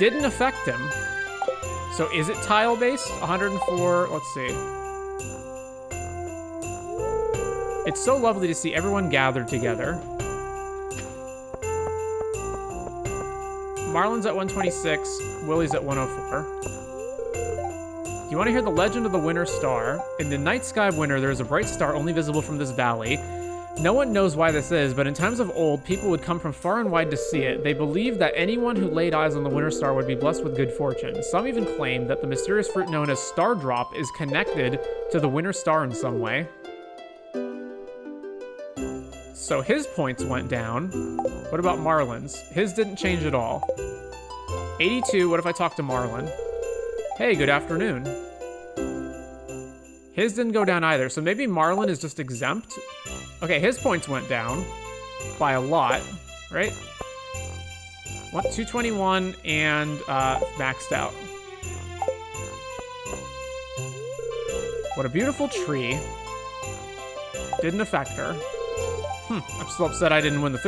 Didn't affect him. So is it tile-based? 104, let's see. It's so lovely to see everyone gathered together. Marlin's at 126, Willie's at 104. You want to hear the legend of the winter star? In the night sky of winter, there is a bright star only visible from this valley. No one knows why this is, but in times of old, people would come from far and wide to see it. They believed that anyone who laid eyes on the winter star would be blessed with good fortune. Some even claim that the mysterious fruit known as star drop is connected to the winter star in some way. So his points went down. What about Marlin's? His didn't change at all. 82, what if I talk to Marlin? Hey, good afternoon. His didn't go down either, so maybe Marlin is just exempt? Okay, his points went down by a lot, right? 221 and maxed out. What a beautiful tree. Didn't affect her. I'm still upset I didn't win the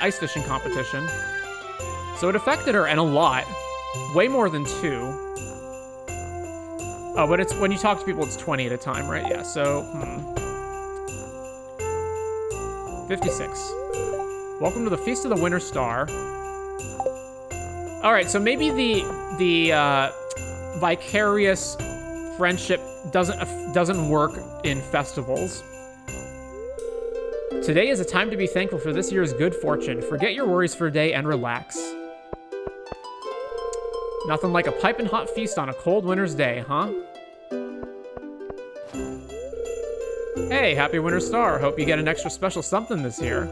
ice fishing competition. So it affected her, and a lot. Way more than 2. Oh, but it's when you talk to people, it's 20 at a time, right? Yeah, so, 56. Welcome to the Feast of the Winter Star. All right, so maybe the vicarious friendship doesn't work in festivals. Today is a time to be thankful for this year's good fortune. Forget your worries for a day and relax. Nothing like a piping hot feast on a cold winter's day, huh? Hey, happy Winter Star. Hope you get an extra special something this year.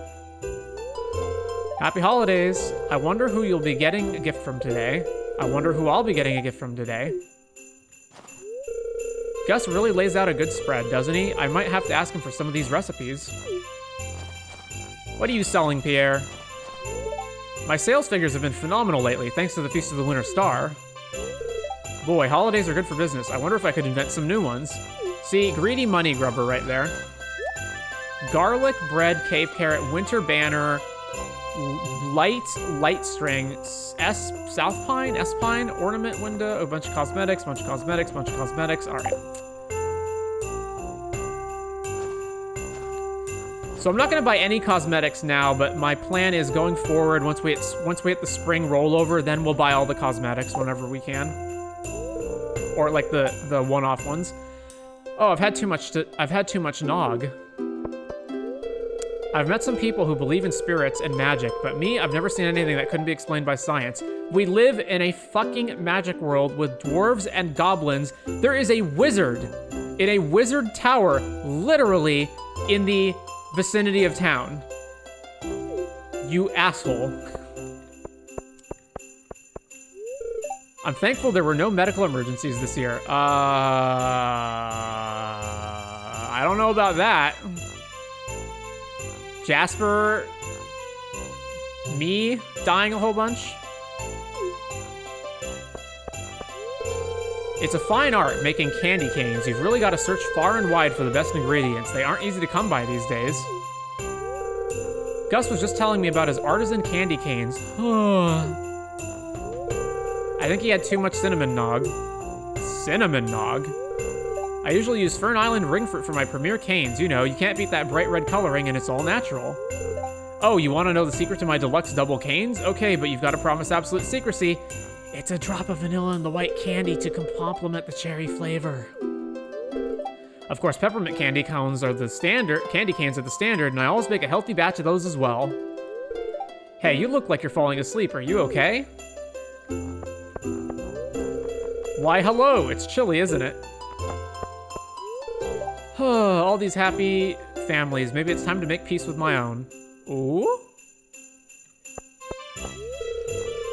Happy holidays. I wonder who you'll be getting a gift from today. I wonder who I'll be getting a gift from today. Gus really lays out a good spread, doesn't he? I might have to ask him for some of these recipes. What are you selling, Pierre? My sales figures have been phenomenal lately, thanks to the Feast of the Winter Star. Boy, holidays are good for business. I wonder if I could invent some new ones. See, greedy money grubber right there. Garlic, bread, cave carrot, winter banner, light string, South Pine, S Pine, ornament window, a bunch of cosmetics, bunch of cosmetics. All right. So I'm not going to buy any cosmetics now, but my plan is going forward, once we hit the spring rollover, then we'll buy all the cosmetics whenever we can. Or like the one-off ones. Oh, I've had too much nog. I've met some people who believe in spirits and magic, but me, I've never seen anything that couldn't be explained by science. We live in a fucking magic world with dwarves and goblins. There is a wizard in a wizard tower, literally in the vicinity of town. You asshole. I'm thankful there were no medical emergencies this year. I don't know about that. Jasper, me dying a whole bunch. It's a fine art making candy canes. You've really got to search far and wide for the best ingredients. They aren't easy to come by these days. Gus was just telling me about his artisan candy canes. I think he had too much cinnamon nog. Cinnamon nog? I usually use Fern Island ring fruit for my premier canes. You know, you can't beat that bright red coloring and it's all natural. Oh, you want to know the secret to my deluxe double canes? Okay, but you've got to promise absolute secrecy. It's a drop of vanilla in the white candy to complement the cherry flavor. Of course, peppermint candy canes are the standard, and I always make a healthy batch of those as well. Hey, you look like you're falling asleep. Are you okay? Why, hello. It's chilly, isn't it? All these happy families. Maybe it's time to make peace with my own. Ooh?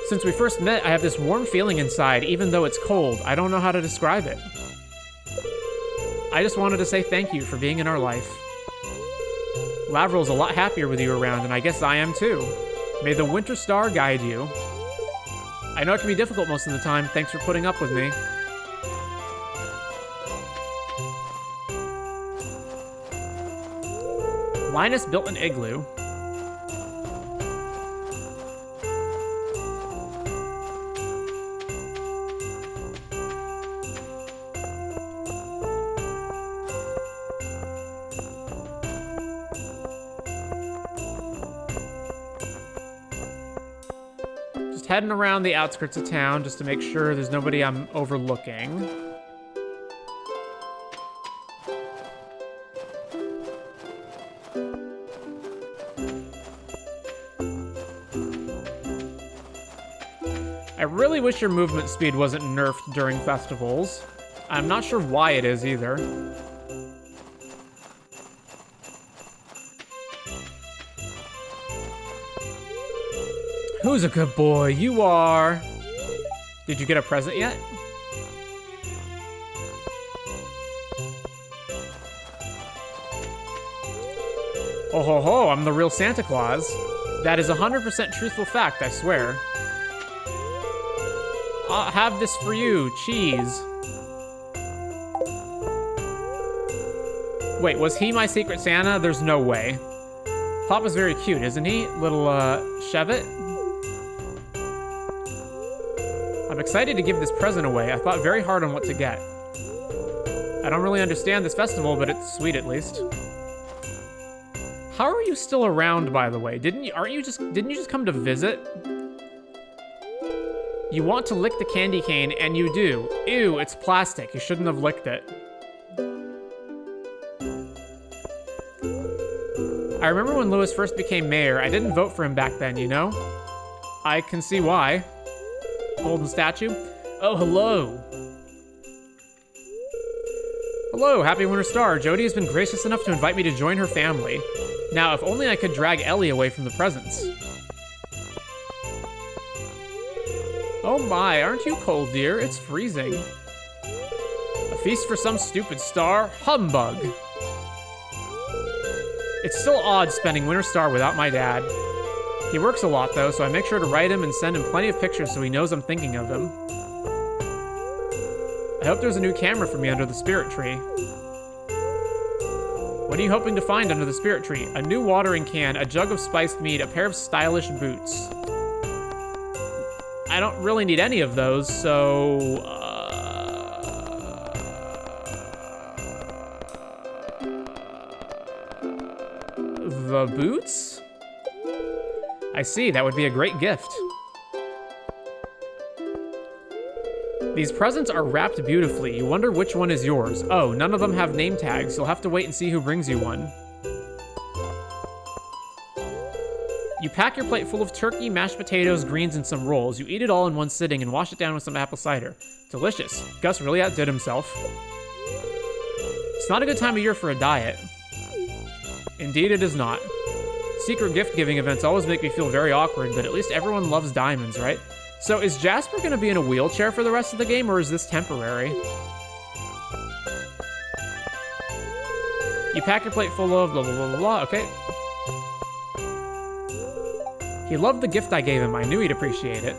Since we first met, I have this warm feeling inside, even though it's cold. I don't know how to describe it. I just wanted to say thank you for being in our life. Lavril's a lot happier with you around, and I guess I am too. May the winter star guide you. I know it can be difficult most of the time. Thanks for putting up with me. Linus built an igloo. Just heading around the outskirts of town just to make sure there's nobody I'm overlooking. I really wish your movement speed wasn't nerfed during festivals. I'm not sure why it is either. Who's a good boy? You are. Did you get a present yet? Oh ho ho, I'm the real Santa Claus. That is 100% truthful fact, I swear. I'll have this for you, cheese. Wait, was he my Secret Santa? There's no way. Papa's very cute, isn't he? Little, Chevet? I'm excited to give this present away. I thought very hard on what to get. I don't really understand this festival, but it's sweet at least. How are you still around, by the way? Didn't you just come to visit? You want to lick the candy cane, and you do. Ew, it's plastic. You shouldn't have licked it. I remember when Lewis first became mayor. I didn't vote for him back then, you know? I can see why. Golden statue. Oh, hello. Hello, happy Winter Star. Jody has been gracious enough to invite me to join her family. Now, if only I could drag Ellie away from the presents. Oh my, aren't you cold, dear? It's freezing. A feast for some stupid star? Humbug. It's still odd spending Winter Star without my dad. He works a lot, though, so I make sure to write him and send him plenty of pictures so he knows I'm thinking of him. I hope there's a new camera for me under the spirit tree. What are you hoping to find under the spirit tree? A new watering can, a jug of spiced meat, a pair of stylish boots. I don't really need any of those, so... The boots? I see, that would be a great gift. These presents are wrapped beautifully. You wonder which one is yours. Oh, none of them have name tags. You'll have to wait and see who brings you one. You pack your plate full of turkey, mashed potatoes, greens, and some rolls. You eat it all in one sitting and wash it down with some apple cider. Delicious. Gus really outdid himself. It's not a good time of year for a diet. Indeed, it is not. Secret gift-giving events always make me feel very awkward, but at least everyone loves diamonds, right? So is Jasper going to be in a wheelchair for the rest of the game, or is this temporary? You pack your plate full of blah, blah, blah, blah, blah. Okay. He loved the gift I gave him. I knew he'd appreciate it.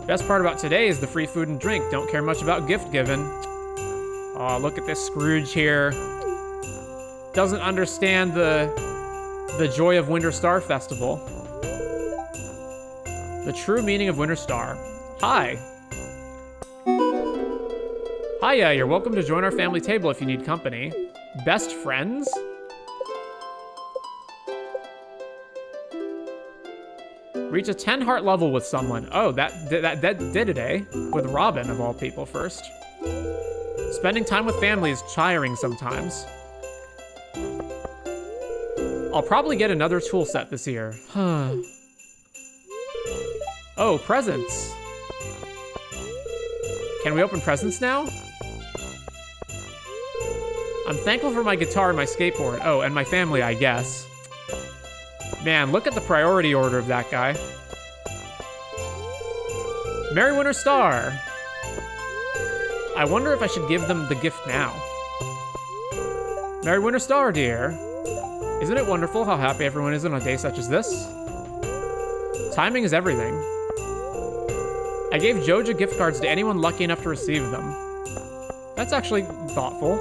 Best part about today is the free food and drink. Don't care much about gift giving. Oh, look at this Scrooge here. Doesn't understand the joy of Winter Star Festival. The true meaning of Winter Star. Hi. Hiya, you're welcome to join our family table if you need company. Best friends? Reach a 10 heart level with someone. Oh, that did it, eh? With Robin, of all people, first. Spending time with family is tiring sometimes. I'll probably get another tool set this year. Oh, presents. Can we open presents now? I'm thankful for my guitar and my skateboard. Oh, and my family, I guess. Man, look at the priority order of that guy. Merry Winter Star! I wonder if I should give them the gift now. Merry Winter Star, dear. Isn't it wonderful how happy everyone is on a day such as this? Timing is everything. I gave Joja gift cards to anyone lucky enough to receive them. That's actually thoughtful.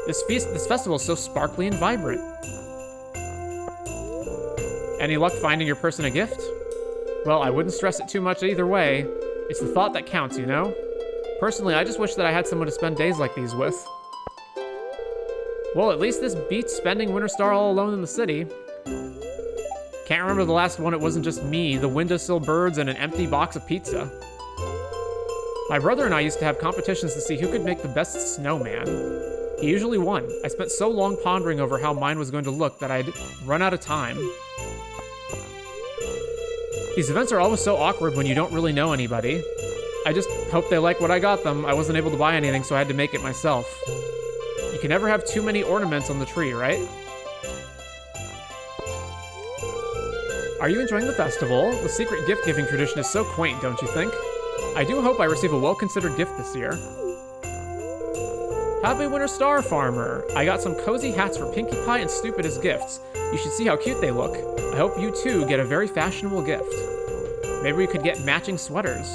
This festival is so sparkly and vibrant. Any luck finding your person a gift? Well, I wouldn't stress it too much either way. It's the thought that counts, you know? Personally, I just wish that I had someone to spend days like these with. Well, at least this beats spending Winter Star all alone in the city. Can't remember the last one it wasn't just me, the windowsill birds, and an empty box of pizza. My brother and I used to have competitions to see who could make the best snowman. He usually won. I spent so long pondering over how mine was going to look that I'd run out of time. These events are always so awkward when you don't really know anybody. I just hope they like what I got them. I wasn't able to buy anything, so I had to make it myself. You can never have too many ornaments on the tree, right? Are you enjoying the festival? The secret gift-giving tradition is so quaint, don't you think? I do hope I receive a well-considered gift this year. Happy Winter Star, Farmer! I got some cozy hats for Pinkie Pie and Stupid as gifts. You should see how cute they look. I hope you too get a very fashionable gift. Maybe we could get matching sweaters.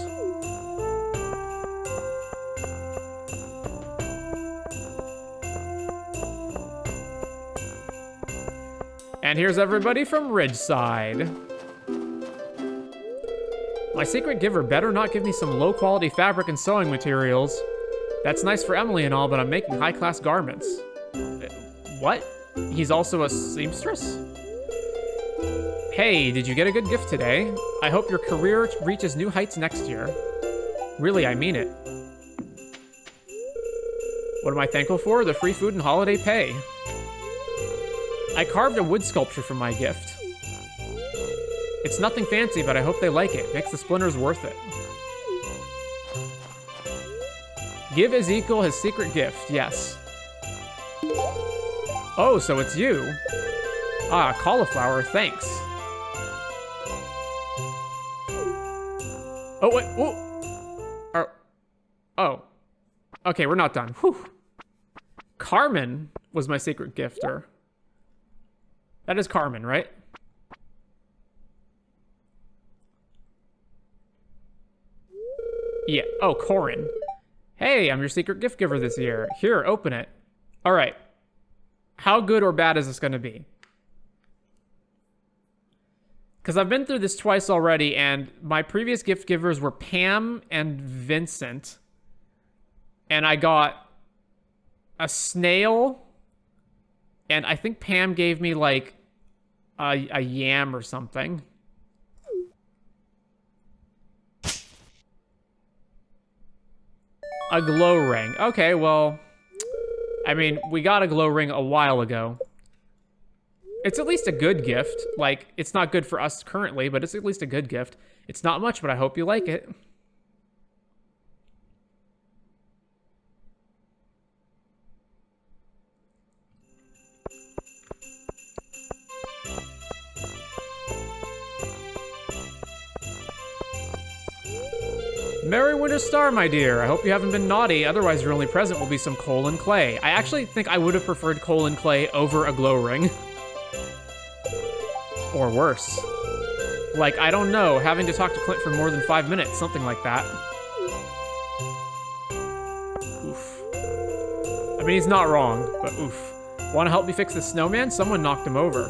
And here's everybody from Ridgeside. My secret giver better not give me some low-quality fabric and sewing materials. That's nice for Emily and all, but I'm making high-class garments. What? He's also a seamstress? Hey, did you get a good gift today? I hope your career reaches new heights next year. Really, I mean it. What am I thankful for? The free food and holiday pay. I carved a wood sculpture for my gift. It's nothing fancy, but I hope they like it. Makes the splinters worth it. Give Ezekiel his secret gift, yes. Oh, so it's you. Ah, cauliflower, thanks. Oh, wait, oh. Oh. Okay, we're not done. Whew. Carmen was my secret gifter. That is Carmen, right? Yeah. Oh, Corin. Hey, I'm your secret gift giver this year. Here, open it. All right. How good or bad is this going to be? Because I've been through this twice already, and my previous gift givers were Pam and Vincent. And I got a snail, and I think Pam gave me, like, a yam or something. A glow ring. Okay, well, I mean, we got a glow ring a while ago. It's at least a good gift. Like, it's not good for us currently, but it's at least a good gift. It's not much, but I hope you like it. Merry Winter Star, my dear. I hope you haven't been naughty, otherwise your only present will be some coal and clay. I actually think I would have preferred coal and clay over a glow ring. Or worse. Like, I don't know, having to talk to Clint for more than 5 minutes, something like that. Oof. I mean, he's not wrong, but oof. Want to help me fix the snowman? Someone knocked him over.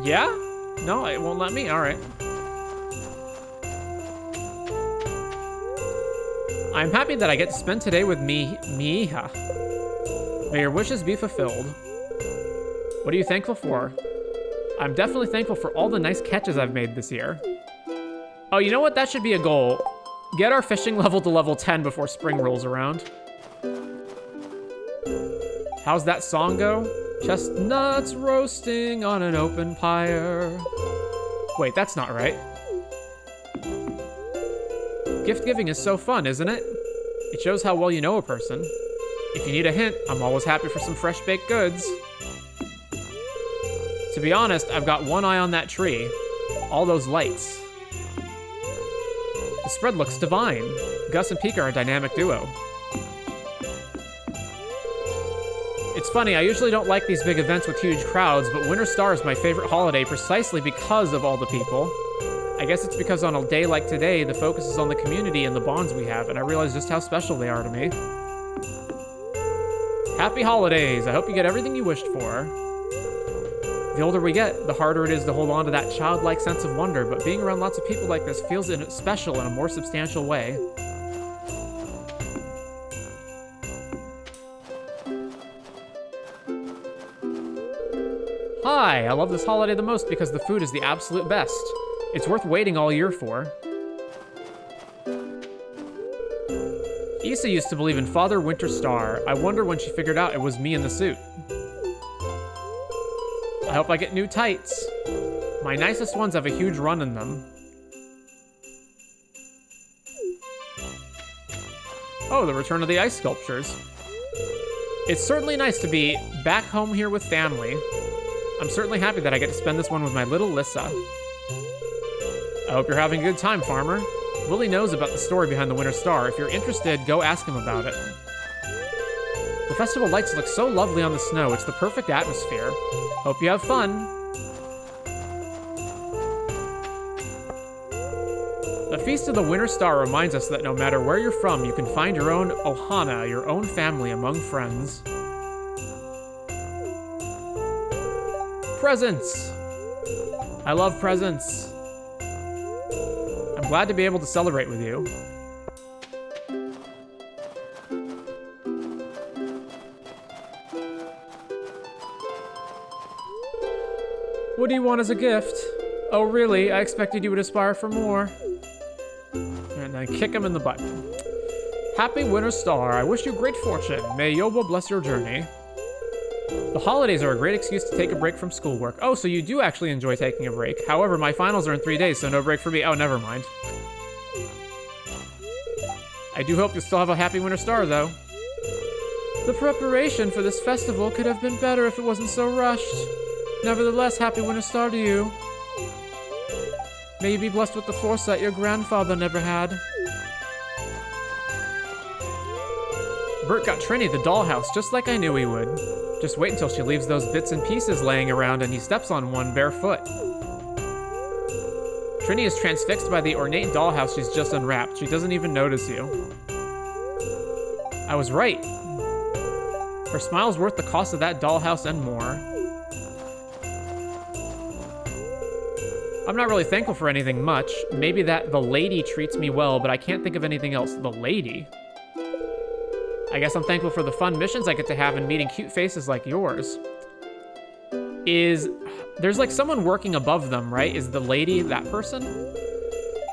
Yeah? No, it won't let me? Alright. I'm happy that I get to spend today with Miha. May your wishes be fulfilled. What are you thankful for? I'm definitely thankful for all the nice catches I've made this year. Oh, you know what? That should be a goal. Get our fishing level to level 10 before spring rolls around. How's that song go? Chestnuts roasting on an open pyre. Wait, that's not right. Gift giving is so fun, isn't it? It shows how well you know a person. If you need a hint, I'm always happy for some fresh baked goods. To be honest, I've got one eye on that tree. All those lights. The spread looks divine. Gus and Pika are a dynamic duo. It's funny, I usually don't like these big events with huge crowds, but Winter Star is my favorite holiday precisely because of all the people. I guess it's because on a day like today, the focus is on the community and the bonds we have, and I realize just how special they are to me. Happy holidays! I hope you get everything you wished for. The older we get, the harder it is to hold on to that childlike sense of wonder, but being around lots of people like this feels special in a more substantial way. Hi, I love this holiday the most because the food is the absolute best. It's worth waiting all year for. Issa used to believe in Father Winter Star. I wonder when she figured out it was me in the suit. I hope I get new tights. My nicest ones have a huge run in them. Oh, the return of the ice sculptures. It's certainly nice to be back home here with family. I'm certainly happy that I get to spend this one with my little Lissa. I hope you're having a good time, Farmer. Willie knows about the story behind the Winter Star. If you're interested, go ask him about it. The festival lights look so lovely on the snow. It's the perfect atmosphere. Hope you have fun. The Feast of the Winter Star reminds us that no matter where you're from, you can find your own ohana, your own family among friends. Presents! I love presents. I'm glad to be able to celebrate with you. What do you want as a gift? Oh, really? I expected you would aspire for more. And then kick him in the butt. Happy Winter Star. I wish you great fortune. May Yoba bless your journey. The holidays are a great excuse to take a break from schoolwork. Oh, so you do actually enjoy taking a break. However, my finals are in 3 days, so no break for me. Oh, never mind. I do hope you'll still have a happy Winter Star, though. The preparation for this festival could have been better if it wasn't so rushed. Nevertheless, happy Winter Star to you. May you be blessed with the foresight your grandfather never had. Bert got Trini the dollhouse just like I knew he would. Just wait until she leaves those bits and pieces laying around and he steps on one barefoot. Trini is transfixed by the ornate dollhouse she's just unwrapped. She doesn't even notice you. I was right. Her smile's worth the cost of that dollhouse and more. I'm not really thankful for anything much. Maybe that the lady treats me well, but I can't think of anything else. The lady? I guess I'm thankful for the fun missions I get to have and meeting cute faces like yours. There's like someone working above them, right? Is the lady that person?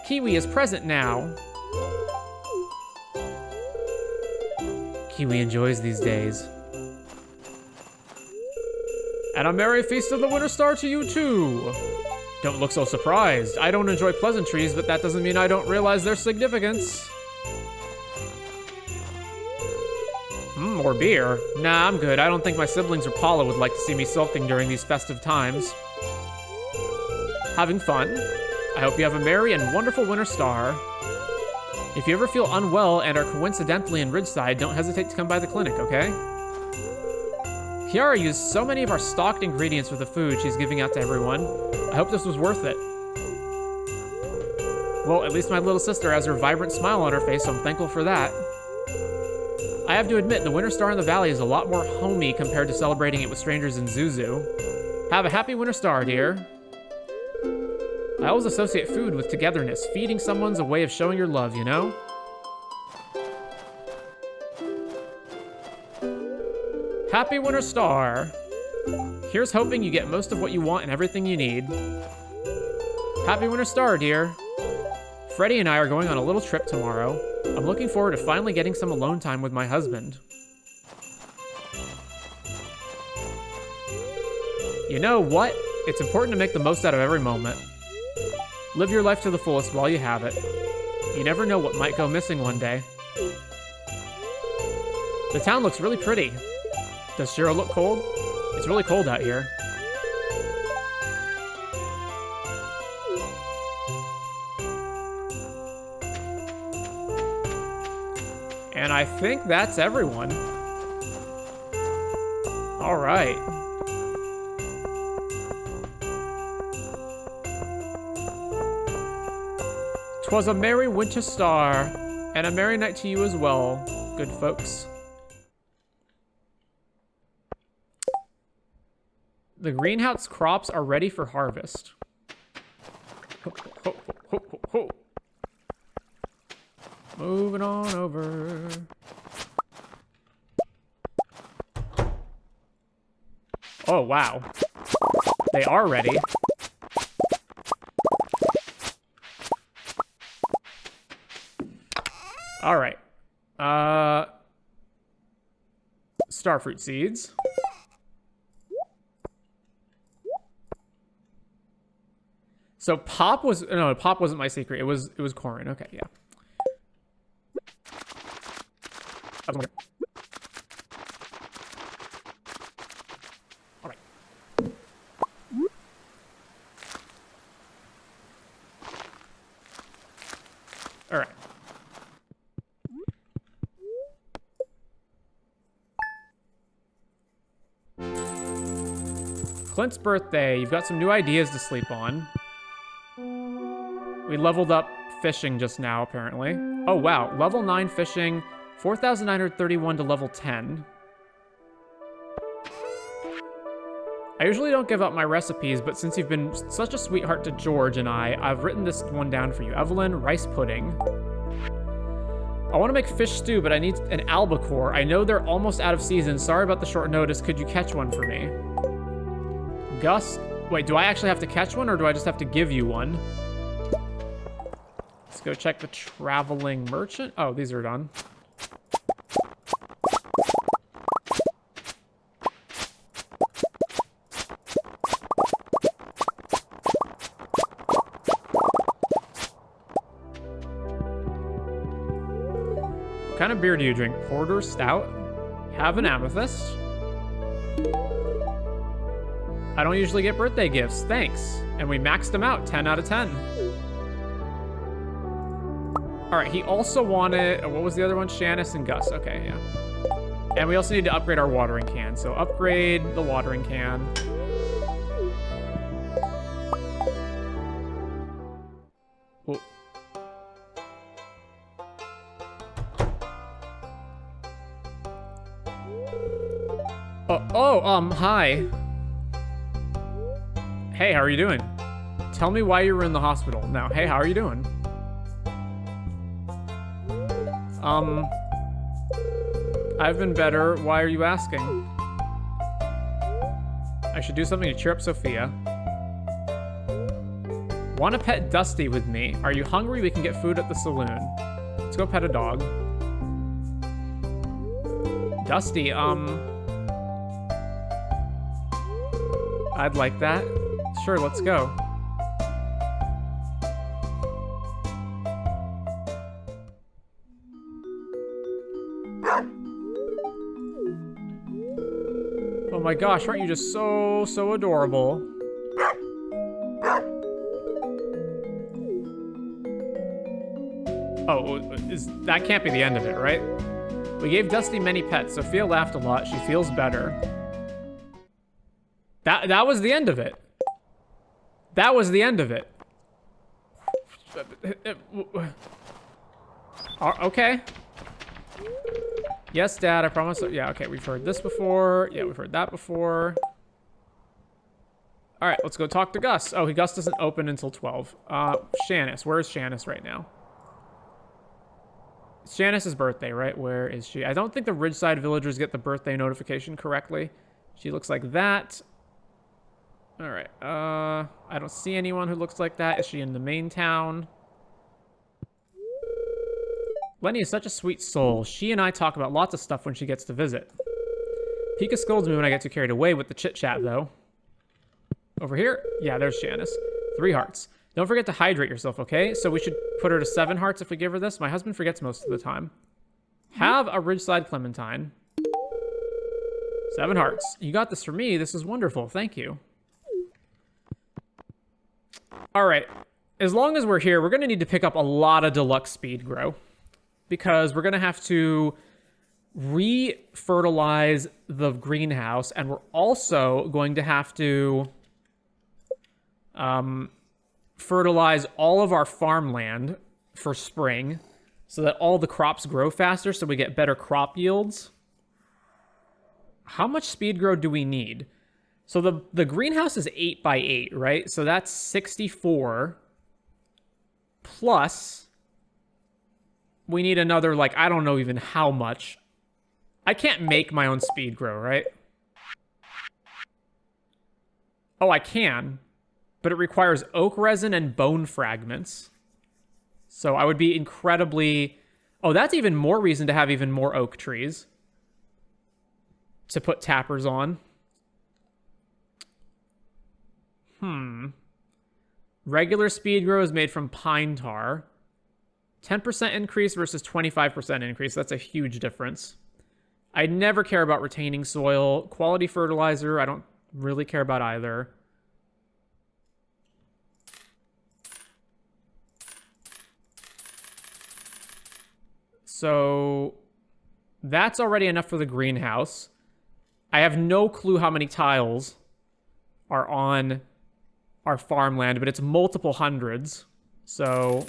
Kiwi is present now. Kiwi enjoys these days. And a merry feast of the Winter Star to you too. Don't look so surprised. I don't enjoy pleasantries, but that doesn't mean I don't realize their significance. More beer? Nah, I'm good. I don't think my siblings or Paula would like to see me sulking during these festive times. Having fun. I hope you have a merry and wonderful Winter Star. If you ever feel unwell and are coincidentally in Ridgeside, don't hesitate to come by the clinic, okay? Kiara used so many of our stocked ingredients for the food she's giving out to everyone. I hope this was worth it. Well, at least my little sister has her vibrant smile on her face, so I'm thankful for that. I have to admit, the Winter Star in the Valley is a lot more homey compared to celebrating it with strangers in Zuzu. Have a happy Winter Star, dear. I always associate food with togetherness. Feeding someone's a way of showing your love, you know? Happy Winter Star. Here's hoping you get most of what you want and everything you need. Happy Winter Star, dear. Freddie and I are going on a little trip tomorrow. I'm looking forward to finally getting some alone time with my husband. You know what? It's important to make the most out of every moment. Live your life to the fullest while you have it. You never know what might go missing one day. The town looks really pretty. Does Shiro look cold? It's really cold out here. And I think that's everyone. All right. 'Twas a merry winter star, and a merry night to you as well, good folks. The greenhouse crops are ready for harvest. Ho, ho, ho, ho, ho. Moving on over. Oh, wow. They are ready. All right. Starfruit seeds. So Pop was Pop wasn't my secret. It was Corin. Okay, yeah. All right. All right. Clint's birthday. You've got some new ideas to sleep on. We leveled up fishing just now, apparently. Oh, wow. Level 9 fishing, 4,931 to level 10. I usually don't give up my recipes, but since you've been such a sweetheart to George and I've written this one down for you. Evelyn, rice pudding. I want to make fish stew, but I need an albacore. I know they're almost out of season. Sorry about the short notice. Could you catch one for me? Gus, wait, do I actually have to catch one or do I just have to give you one? Let's go check the traveling merchant. Oh, these are done. What kind of beer do you drink? Porter, stout? Have an amethyst. I don't usually get birthday gifts, thanks. And we maxed them out, 10 out of 10. All right, he also wanted, what was the other one? Shanice and Gus, okay, yeah. And we also need to upgrade our watering can, so upgrade the watering can. Whoa. Hi. Hey, how are you doing? Tell me why you were in the hospital. Now, hey, how are you doing? I've been better. Why are you asking? I should do something to cheer up Sophia. Want to pet Dusty with me? Are you hungry? We can get food at the saloon. Let's go pet a dog. Dusty, I'd like that. Sure, let's go. Oh my gosh, aren't you just so adorable? Oh, that can't be the end of it, right? We gave Dusty many pets. Sophia laughed a lot. She feels better. That was the end of it. That was the end of it. Okay. Yes, Dad, I promise. Yeah, okay, we've heard this before. Yeah, we've heard that before. All right, let's go talk to Gus. Oh, Gus doesn't open until 12. Shanice, where's Shanice right now? It's Shanice's birthday, right? Where is she? I don't think the Ridgeside villagers get the birthday notification correctly. She looks like that. All right, I don't see anyone who looks like that. Is she in the main town? Lenny is such a sweet soul. She and I talk about lots of stuff when she gets to visit. Pika scolds me when I get too carried away with the chit-chat, though. Over here? Yeah, there's Shanice. 3 hearts. Don't forget to hydrate yourself, okay? So we should put her to 7 hearts if we give her this. My husband forgets most of the time. Have a Ridgeside Clementine. 7 hearts. You got this for me. This is wonderful. Thank you. All right. As long as we're here, we're going to need to pick up a lot of deluxe speed grow. Because we're going to have to re-fertilize the greenhouse. And we're also going to have to fertilize all of our farmland for spring so that all the crops grow faster so we get better crop yields. How much speed grow do we need? So the greenhouse is 8 by 8, right? So that's 64 plus we need another, like, I don't know even how much. I can't make my own speed grow, right? Oh, I can. But it requires oak resin and bone fragments. So I would be incredibly... Oh, that's even more reason to have even more oak trees. To put tappers on. Regular speed grow is made from pine tar. 10% increase versus 25% increase. That's a huge difference. I never care about retaining soil. Quality fertilizer, I don't really care about either. So that's already enough for the greenhouse. I have no clue how many tiles are on our farmland, but it's multiple hundreds. So...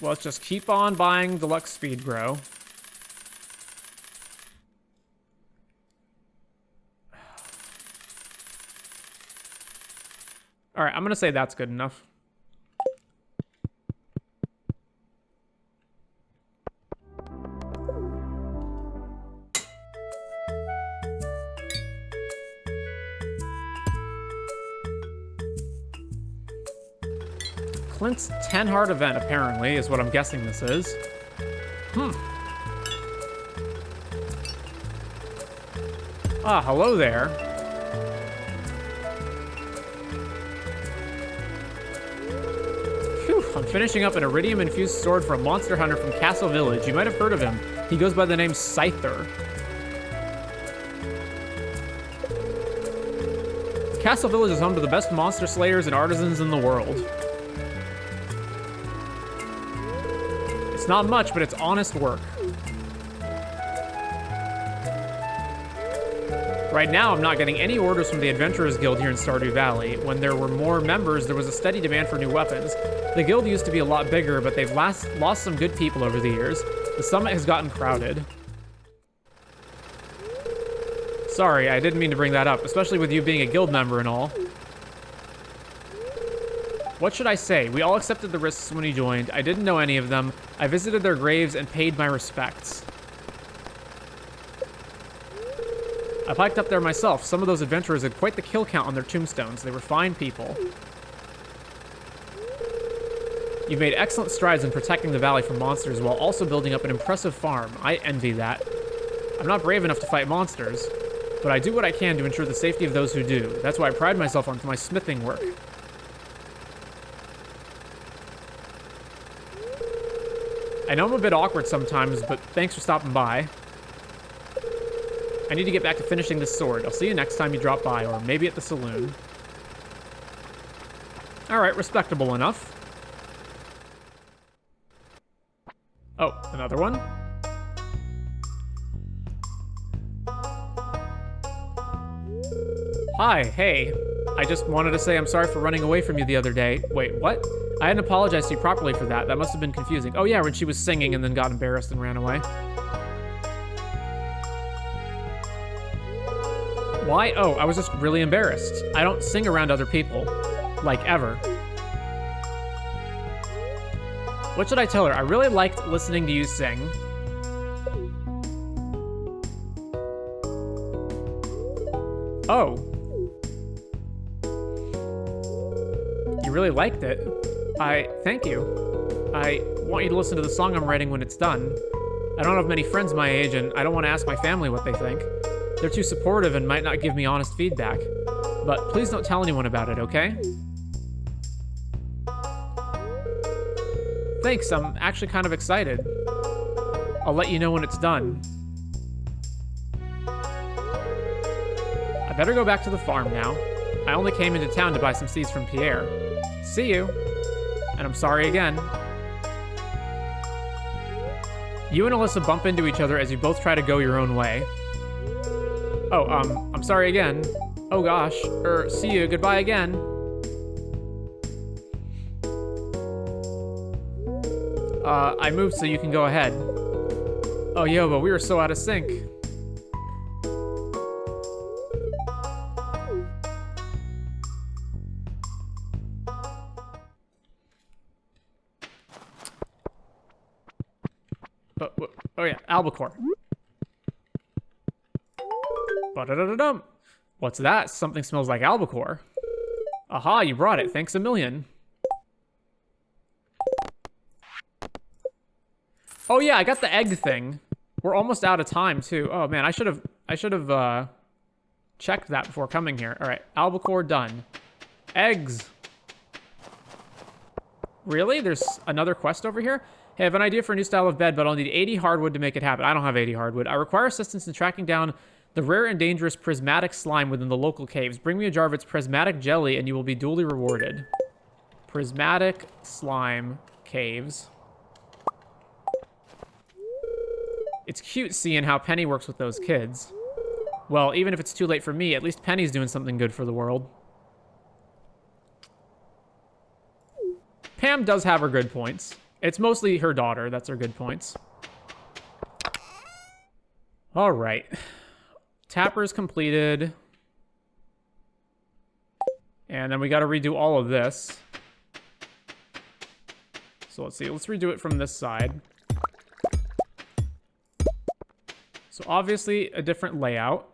let's just keep on buying deluxe speed grow. All right, I'm going to say that's good enough. Clint's 10-heart event, apparently, is what I'm guessing this is. Ah, hello there. Phew, I'm finishing up an iridium-infused sword for a monster hunter from Castle Village. You might have heard of him. He goes by the name Scyther. Castle Village is home to the best monster slayers and artisans in the world. It's not much, but it's honest work. Right now, I'm not getting any orders from the Adventurers Guild here in Stardew Valley. When there were more members, there was a steady demand for new weapons. The guild used to be a lot bigger, but they've lost some good people over the years. The summit has gotten crowded. Sorry, I didn't mean to bring that up, especially with you being a guild member and all. What should I say? We all accepted the risks when he joined. I didn't know any of them. I visited their graves and paid my respects. I've hiked up there myself. Some of those adventurers had quite the kill count on their tombstones. They were fine people. You've made excellent strides in protecting the valley from monsters while also building up an impressive farm. I envy that. I'm not brave enough to fight monsters, but I do what I can to ensure the safety of those who do. That's why I pride myself on my smithing work. I know I'm a bit awkward sometimes, but thanks for stopping by. I need to get back to finishing this sword. I'll see you next time you drop by, or maybe at the saloon. Alright, respectable enough. Another one. Hi, hey. I just wanted to say I'm sorry for running away from you the other day. Wait, what? I hadn't apologized to you properly for that. That must have been confusing. Oh yeah, when she was singing and then got embarrassed and ran away. Why? Oh, I was just really embarrassed. I don't sing around other people. Like, ever. What should I tell her? I really liked listening to you sing. Oh. You really liked it. Thank you. I want you to listen to the song I'm writing when it's done. I don't have many friends my age, and I don't want to ask my family what they think. They're too supportive and might not give me honest feedback. But please don't tell anyone about it, okay? Thanks, I'm actually kind of excited. I'll let you know when it's done. I better go back to the farm now. I only came into town to buy some seeds from Pierre. See you. And I'm sorry again. You and Alyssa bump into each other as you both try to go your own way. Oh, I'm sorry again. Oh gosh. See you. Goodbye again. I moved so you can go ahead. Oh, yo, but we were so out of sync. Oh yeah, albacore. Ba-da-da-da-dum. What's that? Something smells like albacore. Aha, you brought it. Thanks a million. Oh yeah, I got the egg thing. We're almost out of time too. Oh man, I should have checked that before coming here. All right, albacore done. Eggs. Really? There's another quest over here? Hey, I have an idea for a new style of bed, but I'll need 80 hardwood to make it happen. I don't have 80 hardwood. I require assistance in tracking down the rare and dangerous prismatic slime within the local caves. Bring me a jar of its prismatic jelly and you will be duly rewarded. Prismatic slime caves. It's cute seeing how Penny works with those kids. Well, even if it's too late for me, at least Penny's doing something good for the world. Pam does have her good points. It's mostly her daughter that's her good points. All right. Tapper's completed. And then we got to redo all of this. So let's see. Let's redo it from this side. So obviously a different layout.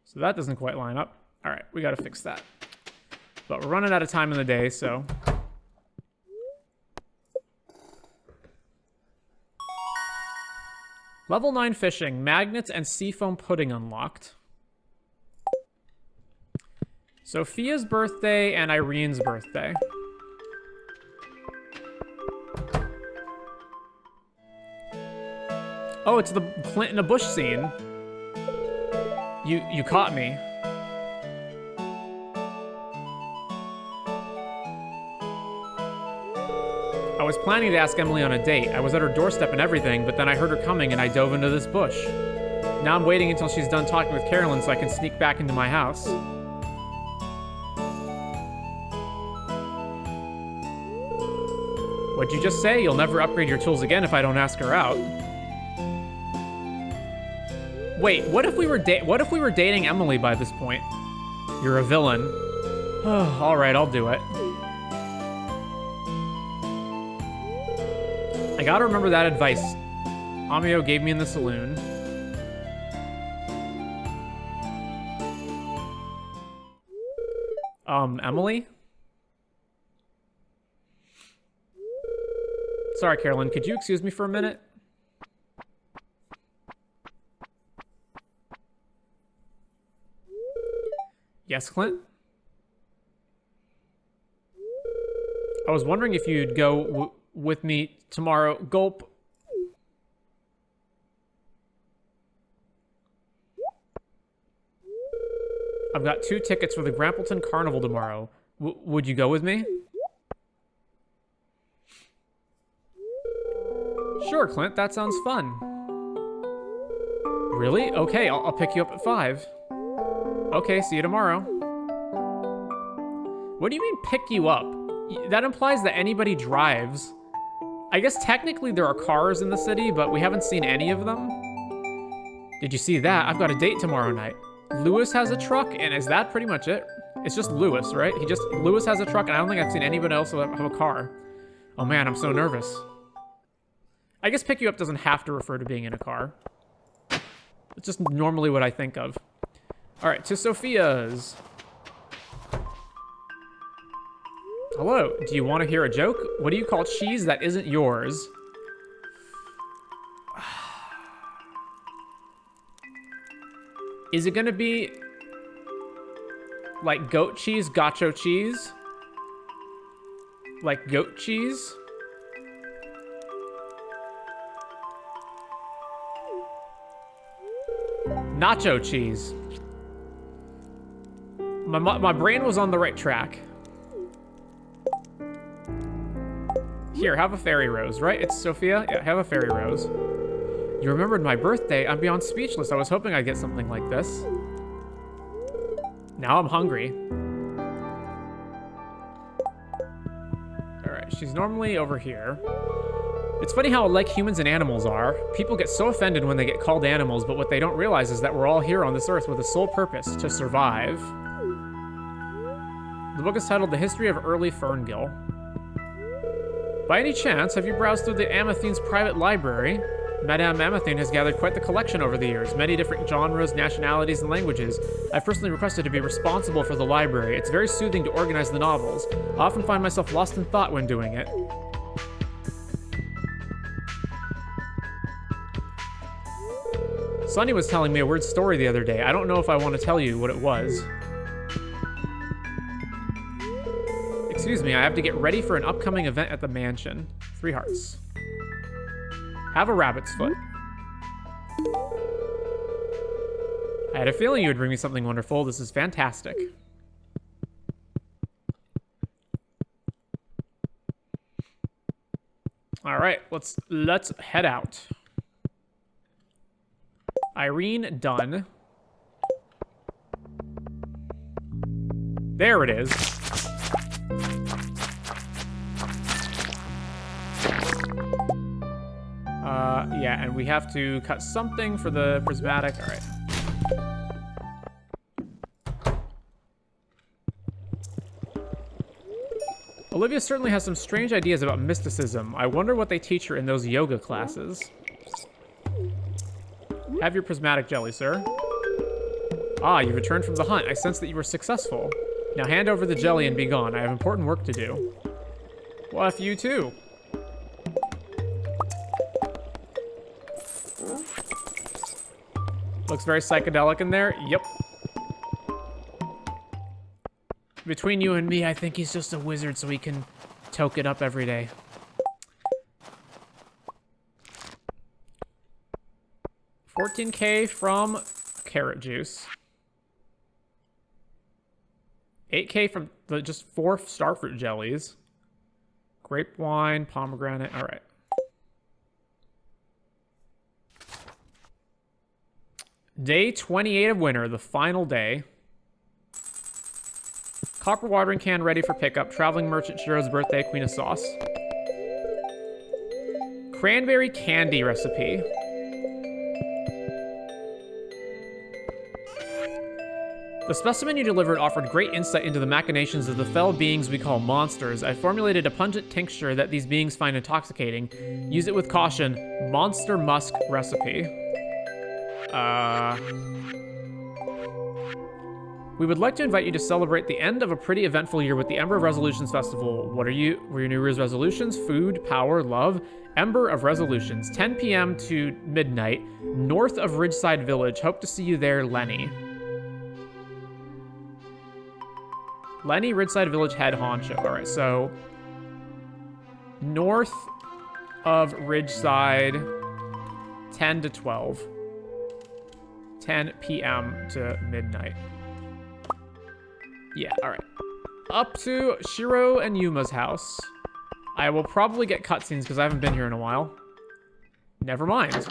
So that doesn't quite line up. All right, we got to fix that. But we're running out of time in the day, so. Level 9 fishing, magnets and seafoam pudding unlocked. Sophia's birthday and Irene's birthday. Oh, it's the plant in a bush scene. You caught me. I was planning to ask Emily on a date. I was at her doorstep and everything, but then I heard her coming and I dove into this bush. Now I'm waiting until she's done talking with Carolyn so I can sneak back into my house. What'd you just say? You'll never upgrade your tools again if I don't ask her out. Wait, what if we were dating Emily by this point? You're a villain. All right, I'll do it. I gotta remember that advice Amio gave me in the saloon. Emily? Sorry, Carolyn, could you excuse me for a minute? Yes, Clint? I was wondering if you'd go with me tomorrow. Gulp. I've got 2 tickets for the Grampleton Carnival tomorrow. Would you go with me? Sure, Clint, that sounds fun. Really? Okay, I'll pick you up at 5. Okay, see you tomorrow. What do you mean, pick you up? That implies that anybody drives. I guess technically there are cars in the city, but we haven't seen any of them. Did you see that? I've got a date tomorrow night. Lewis has a truck, and is that pretty much it? It's just Lewis, right? Lewis has a truck, and I don't think I've seen anybody else have a car. Oh man, I'm so nervous. I guess pick you up doesn't have to refer to being in a car. It's just normally what I think of. All right, to Sophia's. Hello, do you want to hear a joke? What do you call cheese that isn't yours? Is it gonna be like goat cheese, gacho cheese? Like goat cheese? Nacho cheese. My brain was on the right track. Here, have a fairy rose, right? It's Sophia? Yeah, have a fairy rose. You remembered my birthday? I'm beyond speechless. I was hoping I'd get something like this. Now I'm hungry. Alright, she's normally over here. It's funny how alike humans and animals are. People get so offended when they get called animals, but what they don't realize is that we're all here on this earth with a sole purpose, to survive. The book is titled The History of Early Ferngill. By any chance, have you browsed through the Amethyne's private library? Madame Amethyne has gathered quite the collection over the years, many different genres, nationalities, and languages. I've personally requested to be responsible for the library. It's very soothing to organize the novels. I often find myself lost in thought when doing it. Sunny was telling me a weird story the other day. I don't know if I want to tell you what it was. Excuse me, I have to get ready for an upcoming event at the mansion. 3 hearts. Have a rabbit's foot. I had a feeling you would bring me something wonderful. This is fantastic. All right, let's head out. Irene, done. There it is. Yeah, and we have to cut something for the prismatic. All right. Olivia certainly has some strange ideas about mysticism. I wonder what they teach her in those yoga classes. Have your prismatic jelly, sir. Ah, you returned from the hunt. I sense that you were successful. Now hand over the jelly and be gone. I have important work to do. Well, F you too. Looks very psychedelic in there. Yep. Between you and me, I think he's just a wizard so he can toke it up every day. $14K from carrot juice. 8K from the just 4 starfruit jellies. Grape wine, pomegranate. All right. Day 28 of winter, the final day. Copper watering can ready for pickup. Traveling merchant Shiro's birthday, queen of sauce. Cranberry candy recipe. The specimen you delivered offered great insight into the machinations of the fell beings we call monsters. I formulated a pungent tincture that these beings find intoxicating. Use it with caution. Monster musk recipe. We would like to invite you to celebrate the end of a pretty eventful year with the Ember of Resolutions Festival. Were your New Year's resolutions? Food, power, love? Ember of Resolutions, 10 p.m. to midnight, north of Ridgeside Village. Hope to see you there, Lenny. Lenny, Ridgeside Village head honcho. All right, so north of Ridgeside, 10 to 12. 10 p.m. to midnight. Yeah, all right. Up to Shiro and Yuma's house. I will probably get cutscenes because I haven't been here in a while. Never mind.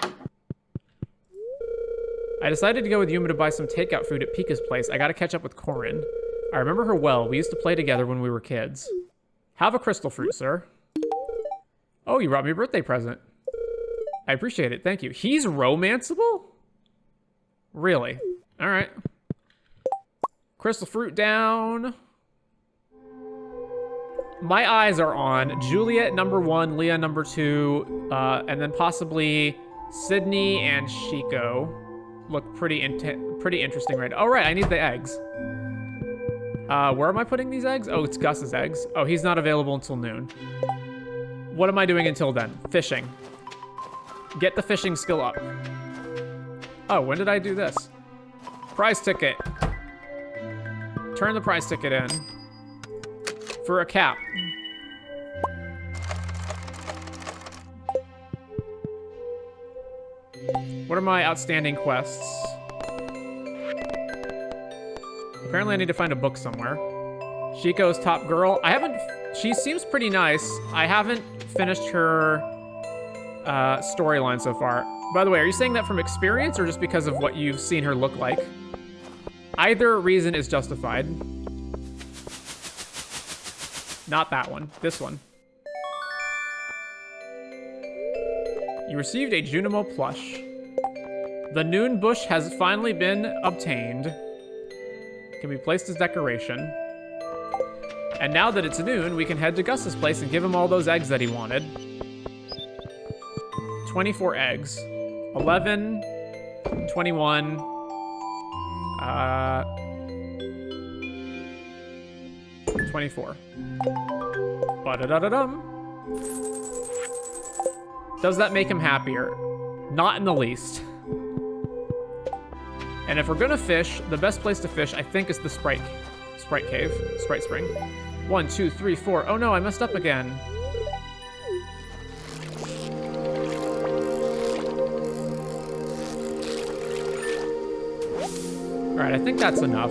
I decided to go with Yuma to buy some takeout food at Pika's place. I gotta catch up with Corin. I remember her well. We used to play together when we were kids. Have a crystal fruit, sir. Oh, you brought me a birthday present. I appreciate it. Thank you. He's romanceable? Really? All right. Crystal fruit down. My eyes are on Juliet #1, Leah #2, and then possibly Sydney and Shiko. Look pretty interesting right now. Oh, right, I need the eggs. Where am I putting these eggs? Oh, it's Gus's eggs. Oh, he's not available until noon. What am I doing until then? Fishing. Get the fishing skill up. Oh, when did I do this? Prize ticket. Turn the prize ticket in. For a cap. What are my outstanding quests? Apparently I need to find a book somewhere. Shiko's top girl. She seems pretty nice. I haven't finished her storyline so far. By the way, are you saying that from experience or just because of what you've seen her look like? Either reason is justified. Not that one. This one. You received a Junimo plush. The noon bush has finally been obtained. Can be placed as decoration. And now that it's noon, we can head to Gus's place and give him all those eggs that he wanted. 24 eggs. 11, 21, 24. Ba-da-da-da-dum. Does that make him happier? Not in the least. And if we're gonna fish, the best place to fish, I think, is the Sprite Cave. Sprite Spring. 1, 2, 3, 4. Oh no, I messed up again. Alright, I think that's enough.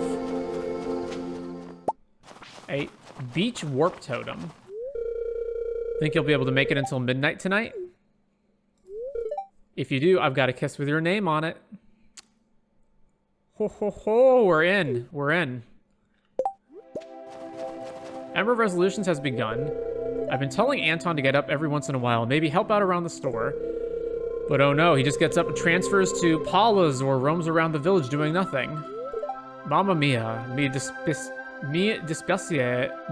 A beach warp totem. Think you'll be able to make it until midnight tonight? If you do, I've got a kiss with your name on it. Ho ho ho, we're in. We're in. Ember of Resolutions has begun. I've been telling Anton to get up every once in a while, maybe help out around the store. But oh no, he just gets up and transfers to Paula's or roams around the village doing nothing. Mamma mia, me dispiace,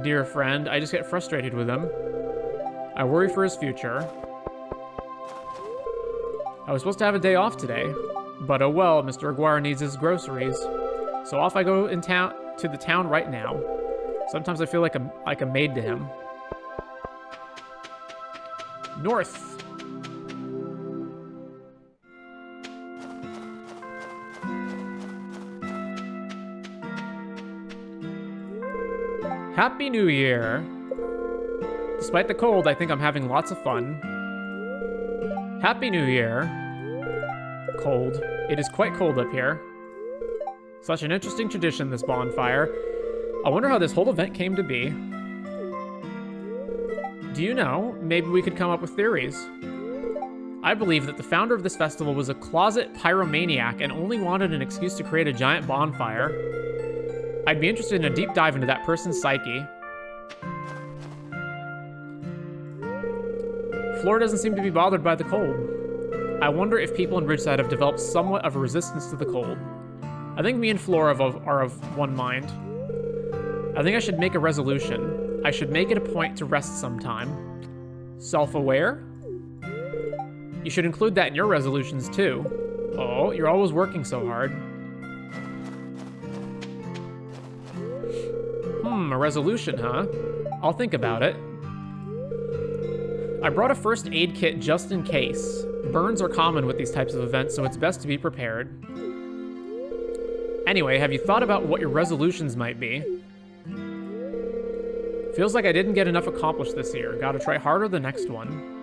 dear friend. I just get frustrated with him. I worry for his future. I was supposed to have a day off today, but oh well, Mr. Aguirre needs his groceries. So off I go to the town right now. Sometimes I feel like a maid to him. North. Happy New Year. Despite the cold, I think I'm having lots of fun. Happy New Year. Cold. It is quite cold up here. Such an interesting tradition, this bonfire. I wonder how this whole event came to be. Do you know? Maybe we could come up with theories. I believe that the founder of this festival was a closet pyromaniac and only wanted an excuse to create a giant bonfire. I'd be interested in a deep dive into that person's psyche. Flora doesn't seem to be bothered by the cold. I wonder if people in Ridgeside have developed somewhat of a resistance to the cold. I think me and Flora are of one mind. I think I should make a resolution. I should make it a point to rest sometime. Self-aware? You should include that in your resolutions too. Oh, you're always working so hard. A resolution, huh? I'll think about it. I brought a first aid kit just in case. Burns are common with these types of events, so it's best to be prepared. Anyway, have you thought about what your resolutions might be? Feels like I didn't get enough accomplished this year. Gotta try harder the next one.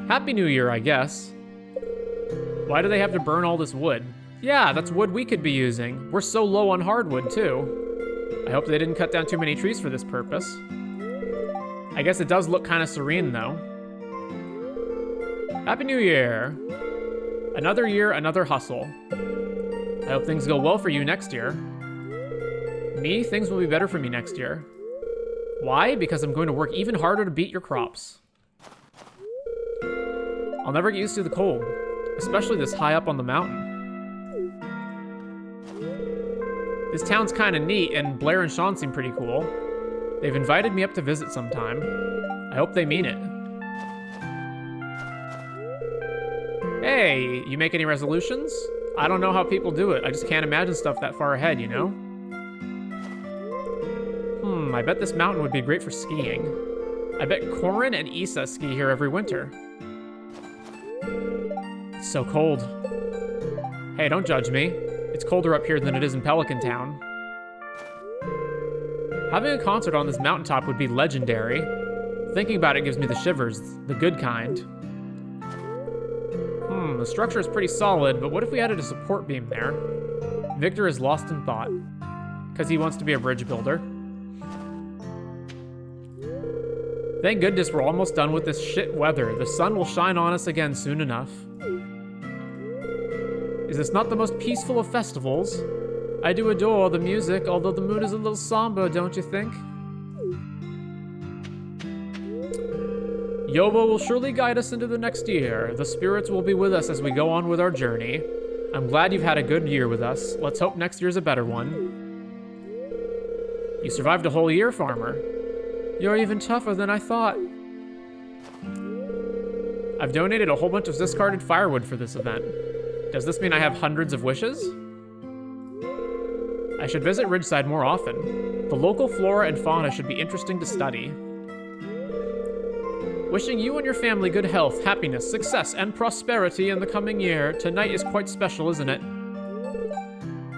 Happy New Year, I guess. Why do they have to burn all this wood? Yeah, that's wood we could be using. We're so low on hardwood, too. I hope they didn't cut down too many trees for this purpose. I guess it does look kind of serene, though. Happy New Year! Another year, another hustle. I hope things go well for you next year. Me, things will be better for me next year. Why? Because I'm going to work even harder to beat your crops. I'll never get used to the cold, especially this high up on the mountain. This town's kind of neat, and Blair and Sean seem pretty cool. They've invited me up to visit sometime. I hope they mean it. Hey, you make any resolutions? I don't know how people do it. I just can't imagine stuff that far ahead, you know? I bet this mountain would be great for skiing. I bet Corin and Issa ski here every winter. It's so cold. Hey, don't judge me. It's colder up here than it is in Pelican Town. Having a concert on this mountaintop would be legendary. Thinking about it gives me the shivers, the good kind. The structure is pretty solid, but what if we added a support beam there? Victor is lost in thought, because he wants to be a bridge builder. Thank goodness we're almost done with this shit weather. The sun will shine on us again soon enough. Is this not the most peaceful of festivals? I do adore the music, although the mood is a little somber, don't you think? Yobo will surely guide us into the next year. The spirits will be with us as we go on with our journey. I'm glad you've had a good year with us. Let's hope next year's a better one. You survived a whole year, farmer. You're even tougher than I thought. I've donated a whole bunch of discarded firewood for this event. Does this mean I have hundreds of wishes? I should visit Ridgeside more often. The local flora and fauna should be interesting to study. Wishing you and your family good health, happiness, success, and prosperity in the coming year. Tonight is quite special, isn't it?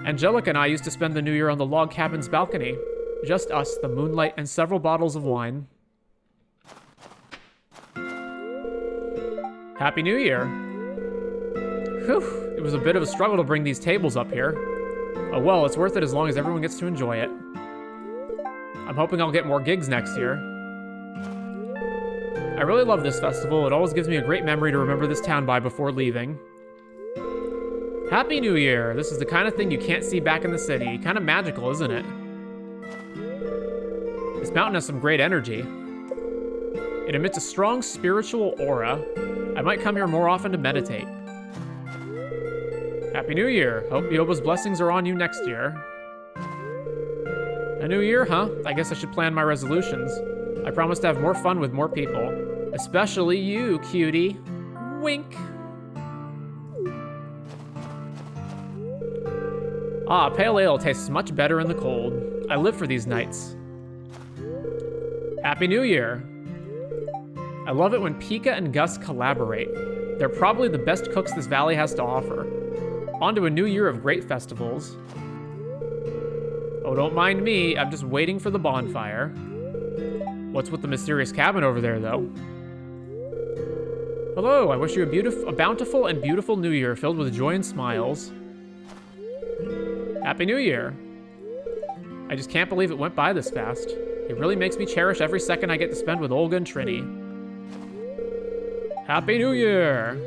Angelica and I used to spend the new year on the log cabin's balcony. Just us, the moonlight, and several bottles of wine. Happy New Year! Whew, it was a bit of a struggle to bring these tables up here. Oh well, it's worth it as long as everyone gets to enjoy it. I'm hoping I'll get more gigs next year. I really love this festival. It always gives me a great memory to remember this town by before leaving. Happy New Year! This is the kind of thing you can't see back in the city. Kind of magical, isn't it? This mountain has some great energy. It emits a strong spiritual aura. I might come here more often to meditate. Happy New Year! Hope Yoba's blessings are on you next year. A new year, huh? I guess I should plan my resolutions. I promise to have more fun with more people. Especially you, cutie. Wink. Ah, pale ale tastes much better in the cold. I live for these nights. Happy New Year. I love it when Pika and Gus collaborate. They're probably the best cooks this valley has to offer. On to a new year of great festivals. Oh, don't mind me. I'm just waiting for the bonfire. What's with the mysterious cabin over there, though? Hello, I wish you a bountiful and beautiful new year filled with joy and smiles. Happy New Year. I just can't believe it went by this fast. It really makes me cherish every second I get to spend with Olga and Trini. Happy New Year!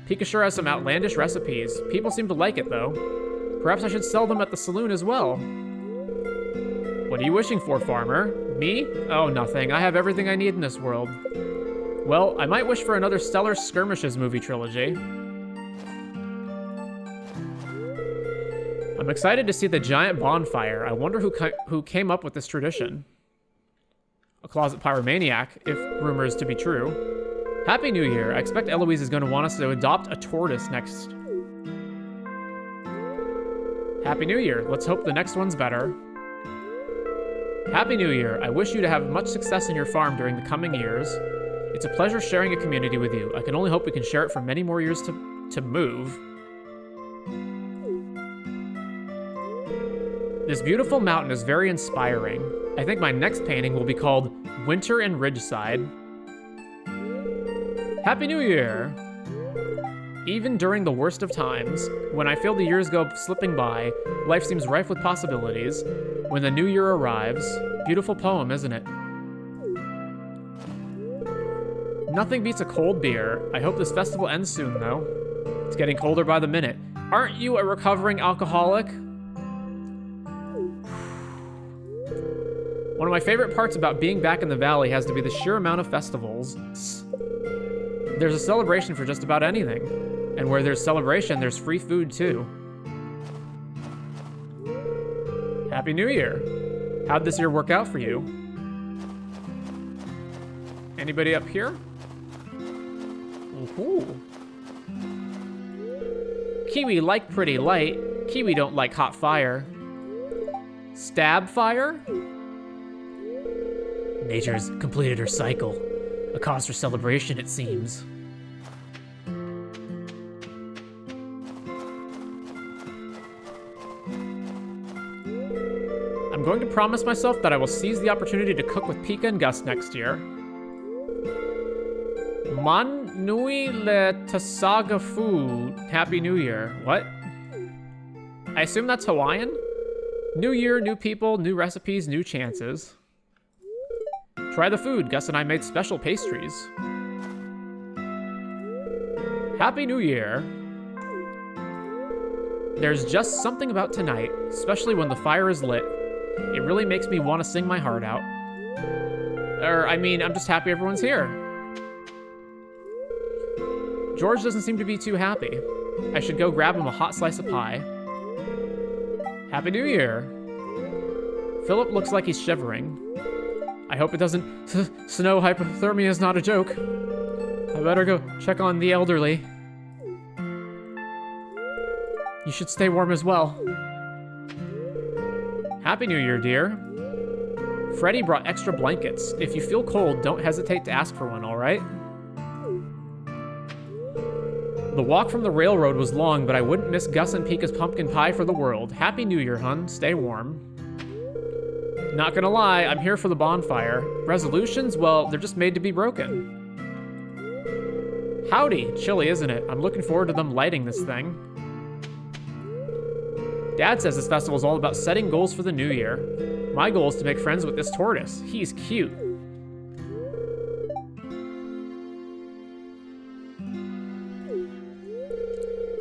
Pika sure has some outlandish recipes. People seem to like it, though. Perhaps I should sell them at the saloon as well. What are you wishing for, farmer? Me? Oh, nothing. I have everything I need in this world. Well, I might wish for another stellar Skirmishes movie trilogy. I'm excited to see the giant bonfire. I wonder who came up with this tradition. A closet pyromaniac, if rumor is to be true. Happy New Year. I expect Eloise is going to want us to adopt a tortoise next. Happy New Year. Let's hope the next one's better. Happy New Year. I wish you to have much success in your farm during the coming years. It's a pleasure sharing a community with you. I can only hope we can share it for many more years to move. This beautiful mountain is very inspiring. I think my next painting will be called Winter in Ridgeside. Happy New Year! Even during the worst of times, when I feel the years go slipping by, life seems rife with possibilities. When the new year arrives, beautiful poem, isn't it? Nothing beats a cold beer. I hope this festival ends soon, though. It's getting colder by the minute. Aren't you a recovering alcoholic? One of my favorite parts about being back in the valley has to be the sheer amount of festivals. There's a celebration for just about anything. And where there's celebration, there's free food too. Happy New Year. How'd this year work out for you? Anybody up here? Ooh. Kiwi like pretty light. Kiwi don't like hot fire. Stab fire? Nature's completed her cycle. A cause for celebration, it seems. I'm going to promise myself that I will seize the opportunity to cook with Pika and Gus next year. Man Nui Le Tasaga Fu. Happy New Year. What? I assume that's Hawaiian? New year, new people, new recipes, new chances. Try the food. Gus and I made special pastries. Happy New Year. There's just something about tonight, especially when the fire is lit. It really makes me want to sing my heart out. I'm just happy everyone's here. George doesn't seem to be too happy. I should go grab him a hot slice of pie. Happy New Year. Philip looks like he's shivering. I hope it doesn't snow. Hypothermia is not a joke. I better go check on the elderly. You should stay warm as well. Happy New Year, dear. Freddy brought extra blankets. If you feel cold, don't hesitate to ask for one, all right? The walk from the railroad was long, but I wouldn't miss Gus and Pika's pumpkin pie for the world. Happy New Year, hun. Stay warm. Not gonna lie, I'm here for the bonfire. Resolutions? Well, they're just made to be broken. Howdy. Chilly, isn't it? I'm looking forward to them lighting this thing. Dad says this festival is all about setting goals for the new year. My goal is to make friends with this tortoise. He's cute.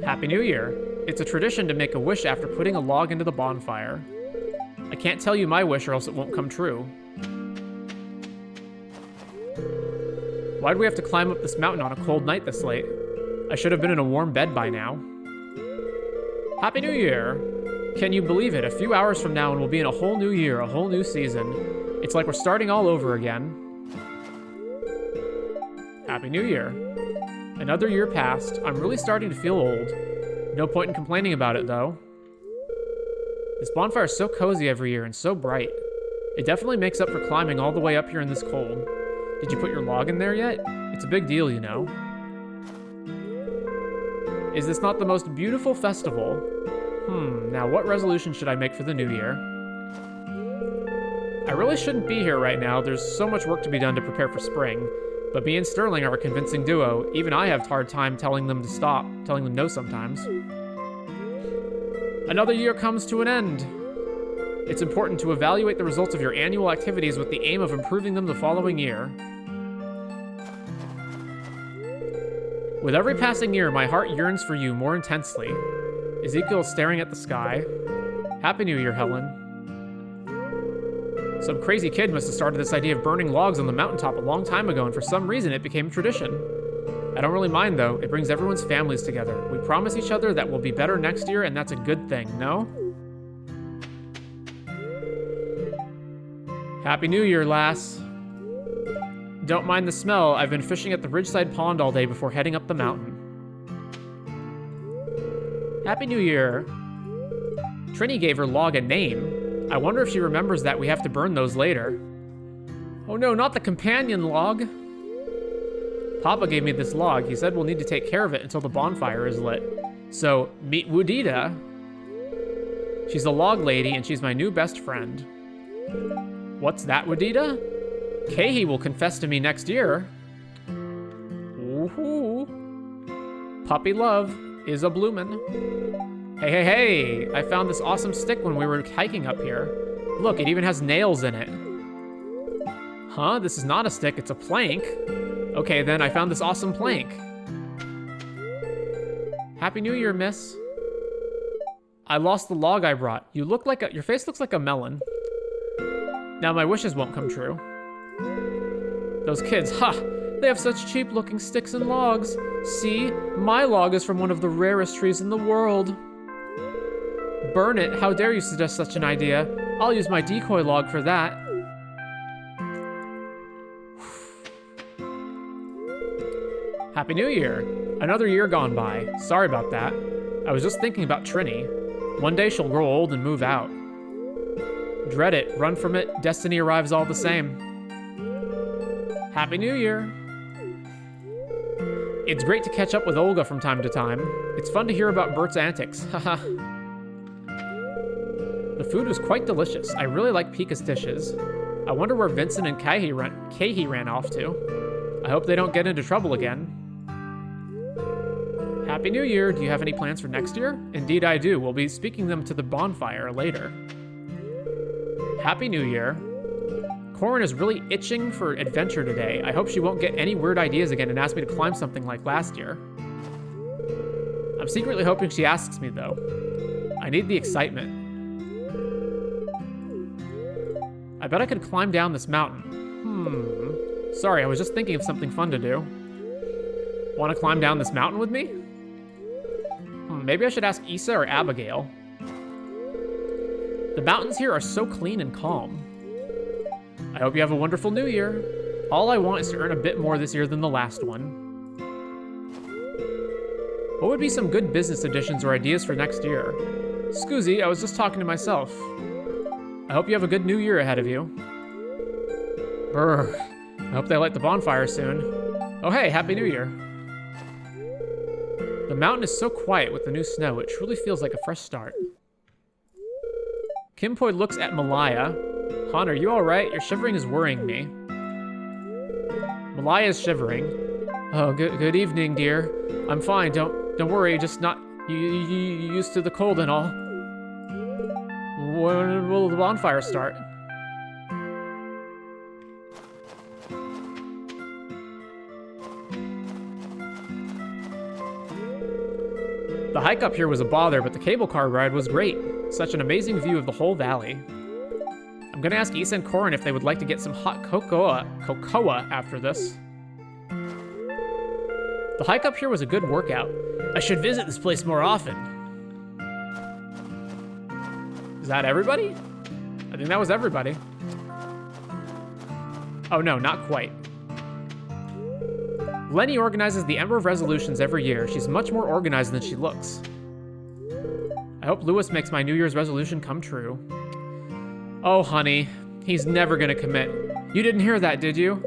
Happy New Year. It's a tradition to make a wish after putting a log into the bonfire. I can't tell you my wish or else it won't come true. Why do we have to climb up this mountain on a cold night this late? I should have been in a warm bed by now. Happy New Year! Can you believe it? A few hours from now and we'll be in a whole new year, a whole new season. It's like we're starting all over again. Happy New Year. Another year passed. I'm really starting to feel old. No point in complaining about it, though. This bonfire is so cozy every year and so bright. It definitely makes up for climbing all the way up here in this cold. Did you put your log in there yet? It's a big deal, you know. Is this not the most beautiful festival? Now what resolution should I make for the new year? I really shouldn't be here right now. There's so much work to be done to prepare for spring. But me and Sterling are a convincing duo. Even I have a hard time telling them to stop, telling them no sometimes. Another year comes to an end. It's important to evaluate the results of your annual activities with the aim of improving them the following year. With every passing year, my heart yearns for you more intensely. Ezekiel is staring at the sky. Happy New Year, Helen. Some crazy kid must have started this idea of burning logs on the mountaintop a long time ago, and for some reason it became a tradition. I don't really mind, though. It brings everyone's families together. We promise each other that we'll be better next year, and that's a good thing, no? Happy New Year, lass. Don't mind the smell. I've been fishing at the Ridgeside Pond all day before heading up the mountain. Happy New Year. Trini gave her log a name. I wonder if she remembers that we have to burn those later. Oh no, not the companion log. Papa gave me this log. He said we'll need to take care of it until the bonfire is lit. So, meet Woodita. She's a log lady and she's my new best friend. What's that, Woodita? Kehi will confess to me next year. Woohoo. Puppy love is a bloomin'. Hey, hey, hey! I found this awesome stick when we were hiking up here. Look, it even has nails in it. Huh? This is not a stick, it's a plank. Okay, then I found this awesome plank. Happy New Year, miss. I lost the log I brought. Your face looks like a melon. Now my wishes won't come true. Those kids, ha! They have such cheap-looking sticks and logs. See? My log is from one of the rarest trees in the world. Burn it! How dare you suggest such an idea? I'll use my decoy log for that. Happy New Year! Another year gone by. Sorry about that. I was just thinking about Trini. One day she'll grow old and move out. Dread it, run from it, destiny arrives all the same. Happy New Year! It's great to catch up with Olga from time to time. It's fun to hear about Bert's antics, haha. The food was quite delicious. I really like Pika's dishes. I wonder where Vincent and Kahi ran off to. I hope they don't get into trouble again. Happy New Year! Do you have any plans for next year? Indeed I do. We'll be speaking them to the bonfire later. Happy New Year! Corin is really itching for adventure today. I hope she won't get any weird ideas again and ask me to climb something like last year. I'm secretly hoping she asks me, though. I need the excitement. I bet I could climb down this mountain. Sorry, I was just thinking of something fun to do. Want to climb down this mountain with me? Maybe I should ask Issa or Abigail. The mountains here are so clean and calm. I hope you have a wonderful new year. All I want is to earn a bit more this year than the last one. What would be some good business additions or ideas for next year? Scoozy, I was just talking to myself. I hope you have a good new year ahead of you. Brr. I hope they light the bonfire soon. Oh hey, Happy New Year. The mountain is so quiet with the new snow, it truly feels like a fresh start. Kimpoy looks at Malaya. Han, are you alright? Your shivering is worrying me. Malaya is shivering. Oh, good evening, dear. I'm fine, don't worry, just not you used to the cold and all. When will the bonfire start? The hike up here was a bother, but the cable car ride was great. Such an amazing view of the whole valley. I'm gonna ask Issa and Corin if they would like to get some hot cocoa after this. The hike up here was a good workout. I should visit this place more often. Is that everybody? I think that was everybody. Oh no, not quite. Lenny organizes the Ember of Resolutions every year. She's much more organized than she looks. I hope Lewis makes my New Year's resolution come true. Oh, honey, he's never gonna commit. You didn't hear that, did you?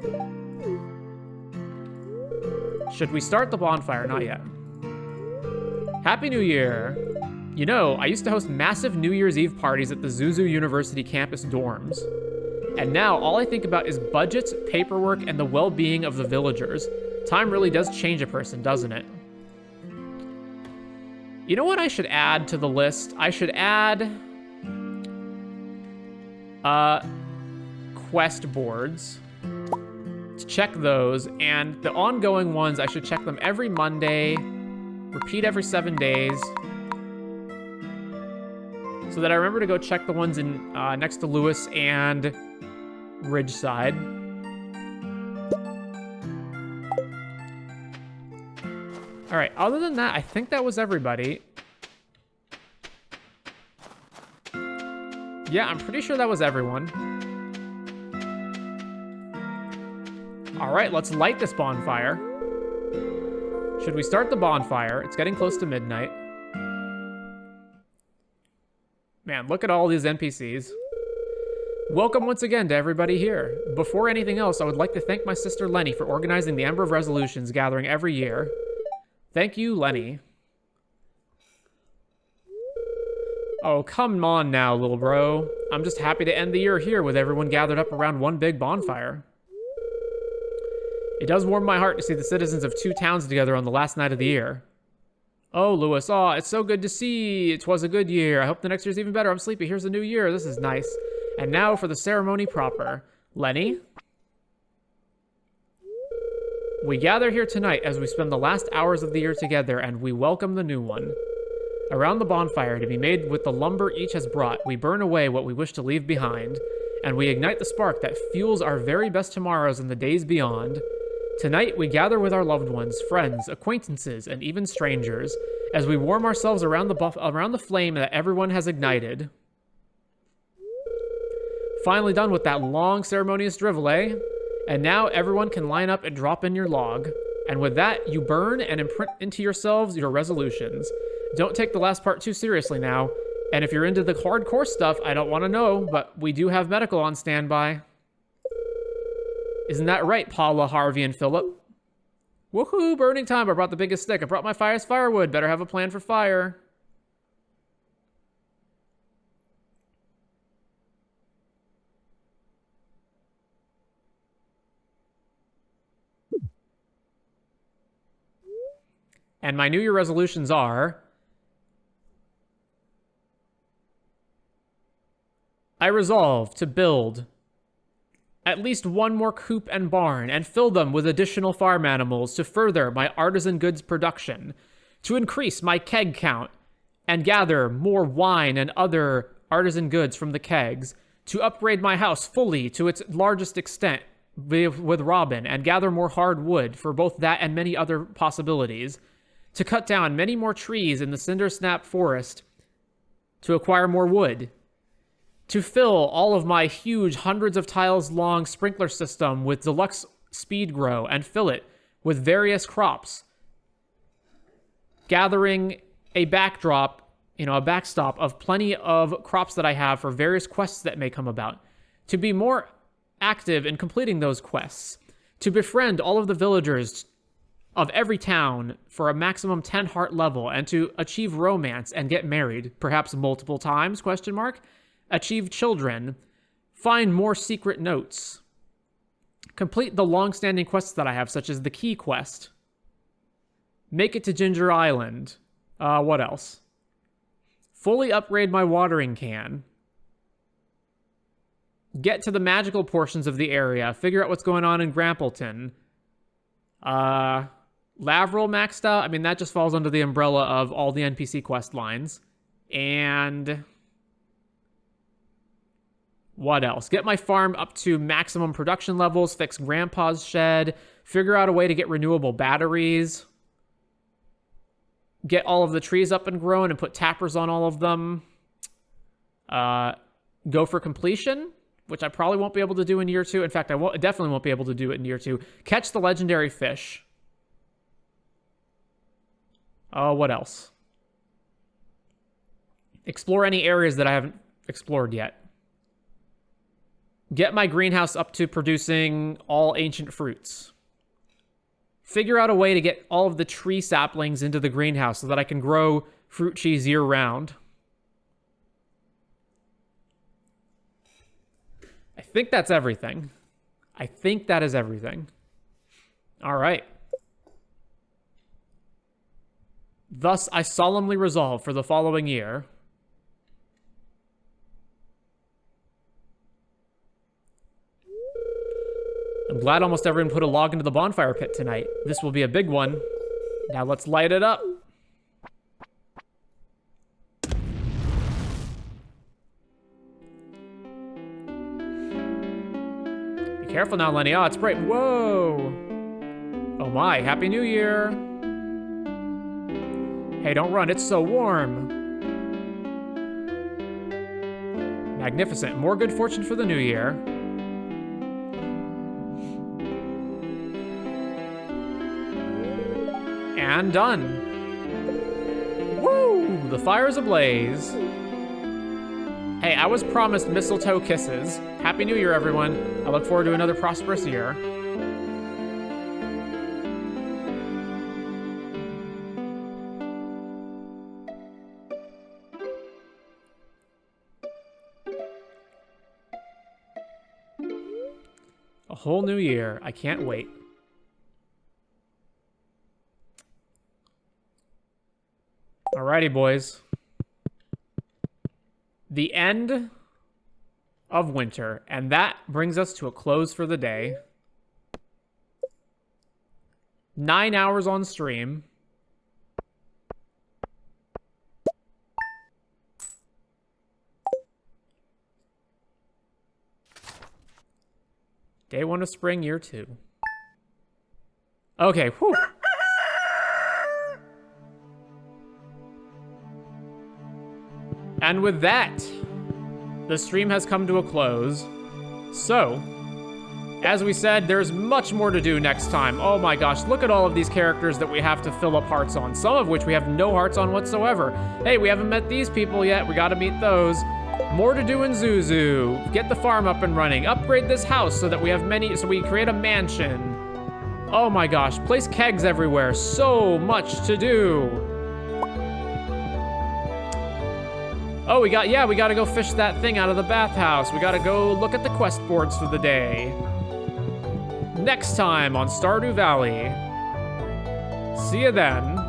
Should we start the bonfire? Not yet. Happy New Year! You know, I used to host massive New Year's Eve parties at the Zuzu University campus dorms. And now all I think about is budgets, paperwork, and the well-being of the villagers. Time really does change a person, doesn't it? You know what I should add to the list? I should add quest boards to check those, and the ongoing ones I should check them every Monday, repeat every 7 days, so that I remember to go check the ones in next to Lewis and Ridgeside. All right, other than that, I think that was everybody. Yeah, I'm pretty sure that was everyone. All right, let's light this bonfire. Should we start the bonfire? It's getting close to midnight. Man, look at all these NPCs. Welcome once again to everybody here. Before anything else, I would like to thank my sister Lenny for organizing the Ember of Resolutions gathering every year. Thank you, Lenny. Oh, come on now, little bro. I'm just happy to end the year here with everyone gathered up around one big bonfire. It does warm my heart to see the citizens of two towns together on the last night of the year. Oh, Lewis, oh, it's so good to see. It was a good year. I hope the next year's even better. I'm sleepy. Here's the new year. This is nice. And now for the ceremony proper. Lenny? We gather here tonight as we spend the last hours of the year together, and we welcome the new one. Around the bonfire, to be made with the lumber each has brought, we burn away what we wish to leave behind, and we ignite the spark that fuels our very best tomorrows and the days beyond. Tonight, we gather with our loved ones, friends, acquaintances, and even strangers, as we warm ourselves around the flame that everyone has ignited. Finally done with that long, ceremonious drivel, eh? And now everyone can line up and drop in your log. And with that, you burn and imprint into yourselves your resolutions. Don't take the last part too seriously now. And if you're into the hardcore stuff, I don't want to know, but we do have medical on standby. Isn't that right, Paula, Harvey, and Philip? Woohoo, burning time. I brought the biggest stick. I brought my firewood. Better have a plan for fire. And my New Year resolutions are... I resolve to build at least one more coop and barn and fill them with additional farm animals to further my artisan goods production, to increase my keg count and gather more wine and other artisan goods from the kegs, to upgrade my house fully to its largest extent with Robin and gather more hard wood for both that and many other possibilities, to cut down many more trees in the Cindersnap forest to acquire more wood, to fill all of my huge hundreds of tiles long sprinkler system with deluxe speed grow and fill it with various crops, gathering a backstop of plenty of crops that I have for various quests that may come about, to be more active in completing those quests, to befriend all of the villagers of every town for a maximum 10 heart level, and to achieve romance and get married, perhaps multiple times, achieve children, find more secret notes, complete the long-standing quests that I have, such as the Key Quest, make it to Ginger Island, what else? Fully upgrade my watering can, get to the magical portions of the area, figure out what's going on in Grampleton, Lavril maxed out. I mean, that just falls under the umbrella of all the NPC quest lines. And what else? Get my farm up to maximum production levels, fix Grandpa's shed, figure out a way to get renewable batteries, get all of the trees up and grown and put tappers on all of them, go for completion, which I probably won't be able to do in year 2. In fact, definitely won't be able to do it in year 2. Catch the legendary fish. Oh, what else? Explore any areas that I haven't explored yet. Get my greenhouse up to producing all ancient fruits. Figure out a way to get all of the tree saplings into the greenhouse so that I can grow fruit cheese year-round. I think that's everything. I think that is everything. All right. Thus, I solemnly resolve for the following year. I'm glad almost everyone put a log into the bonfire pit tonight. This will be a big one. Now let's light it up. Be careful now, Lenny. Oh, it's bright. Whoa. Oh my, Happy New Year. Hey, don't run, it's so warm. Magnificent. More good fortune for the new year. And done. Woo! The fire's ablaze. Hey, I was promised mistletoe kisses. Happy New Year, everyone. I look forward to another prosperous year. A whole new year. I can't wait. Alrighty, boys. The end of winter, and that brings us to a close for the day. 9 hours on stream. Day 1 of spring, year 2. Okay, whew. And with that, the stream has come to a close. So, as we said, there's much more to do next time. Oh my gosh, look at all of these characters that we have to fill up hearts on, some of which we have no hearts on whatsoever. Hey, we haven't met these people yet. We gotta meet those. More to do in Zuzu. Get the farm up and running. Upgrade this house so that we have so we create a mansion. Oh my gosh, place kegs everywhere. So much to do. Oh, we gotta go fish that thing out of the bathhouse. We gotta go look at the quest boards for the day. Next time on Stardew Valley. See you then.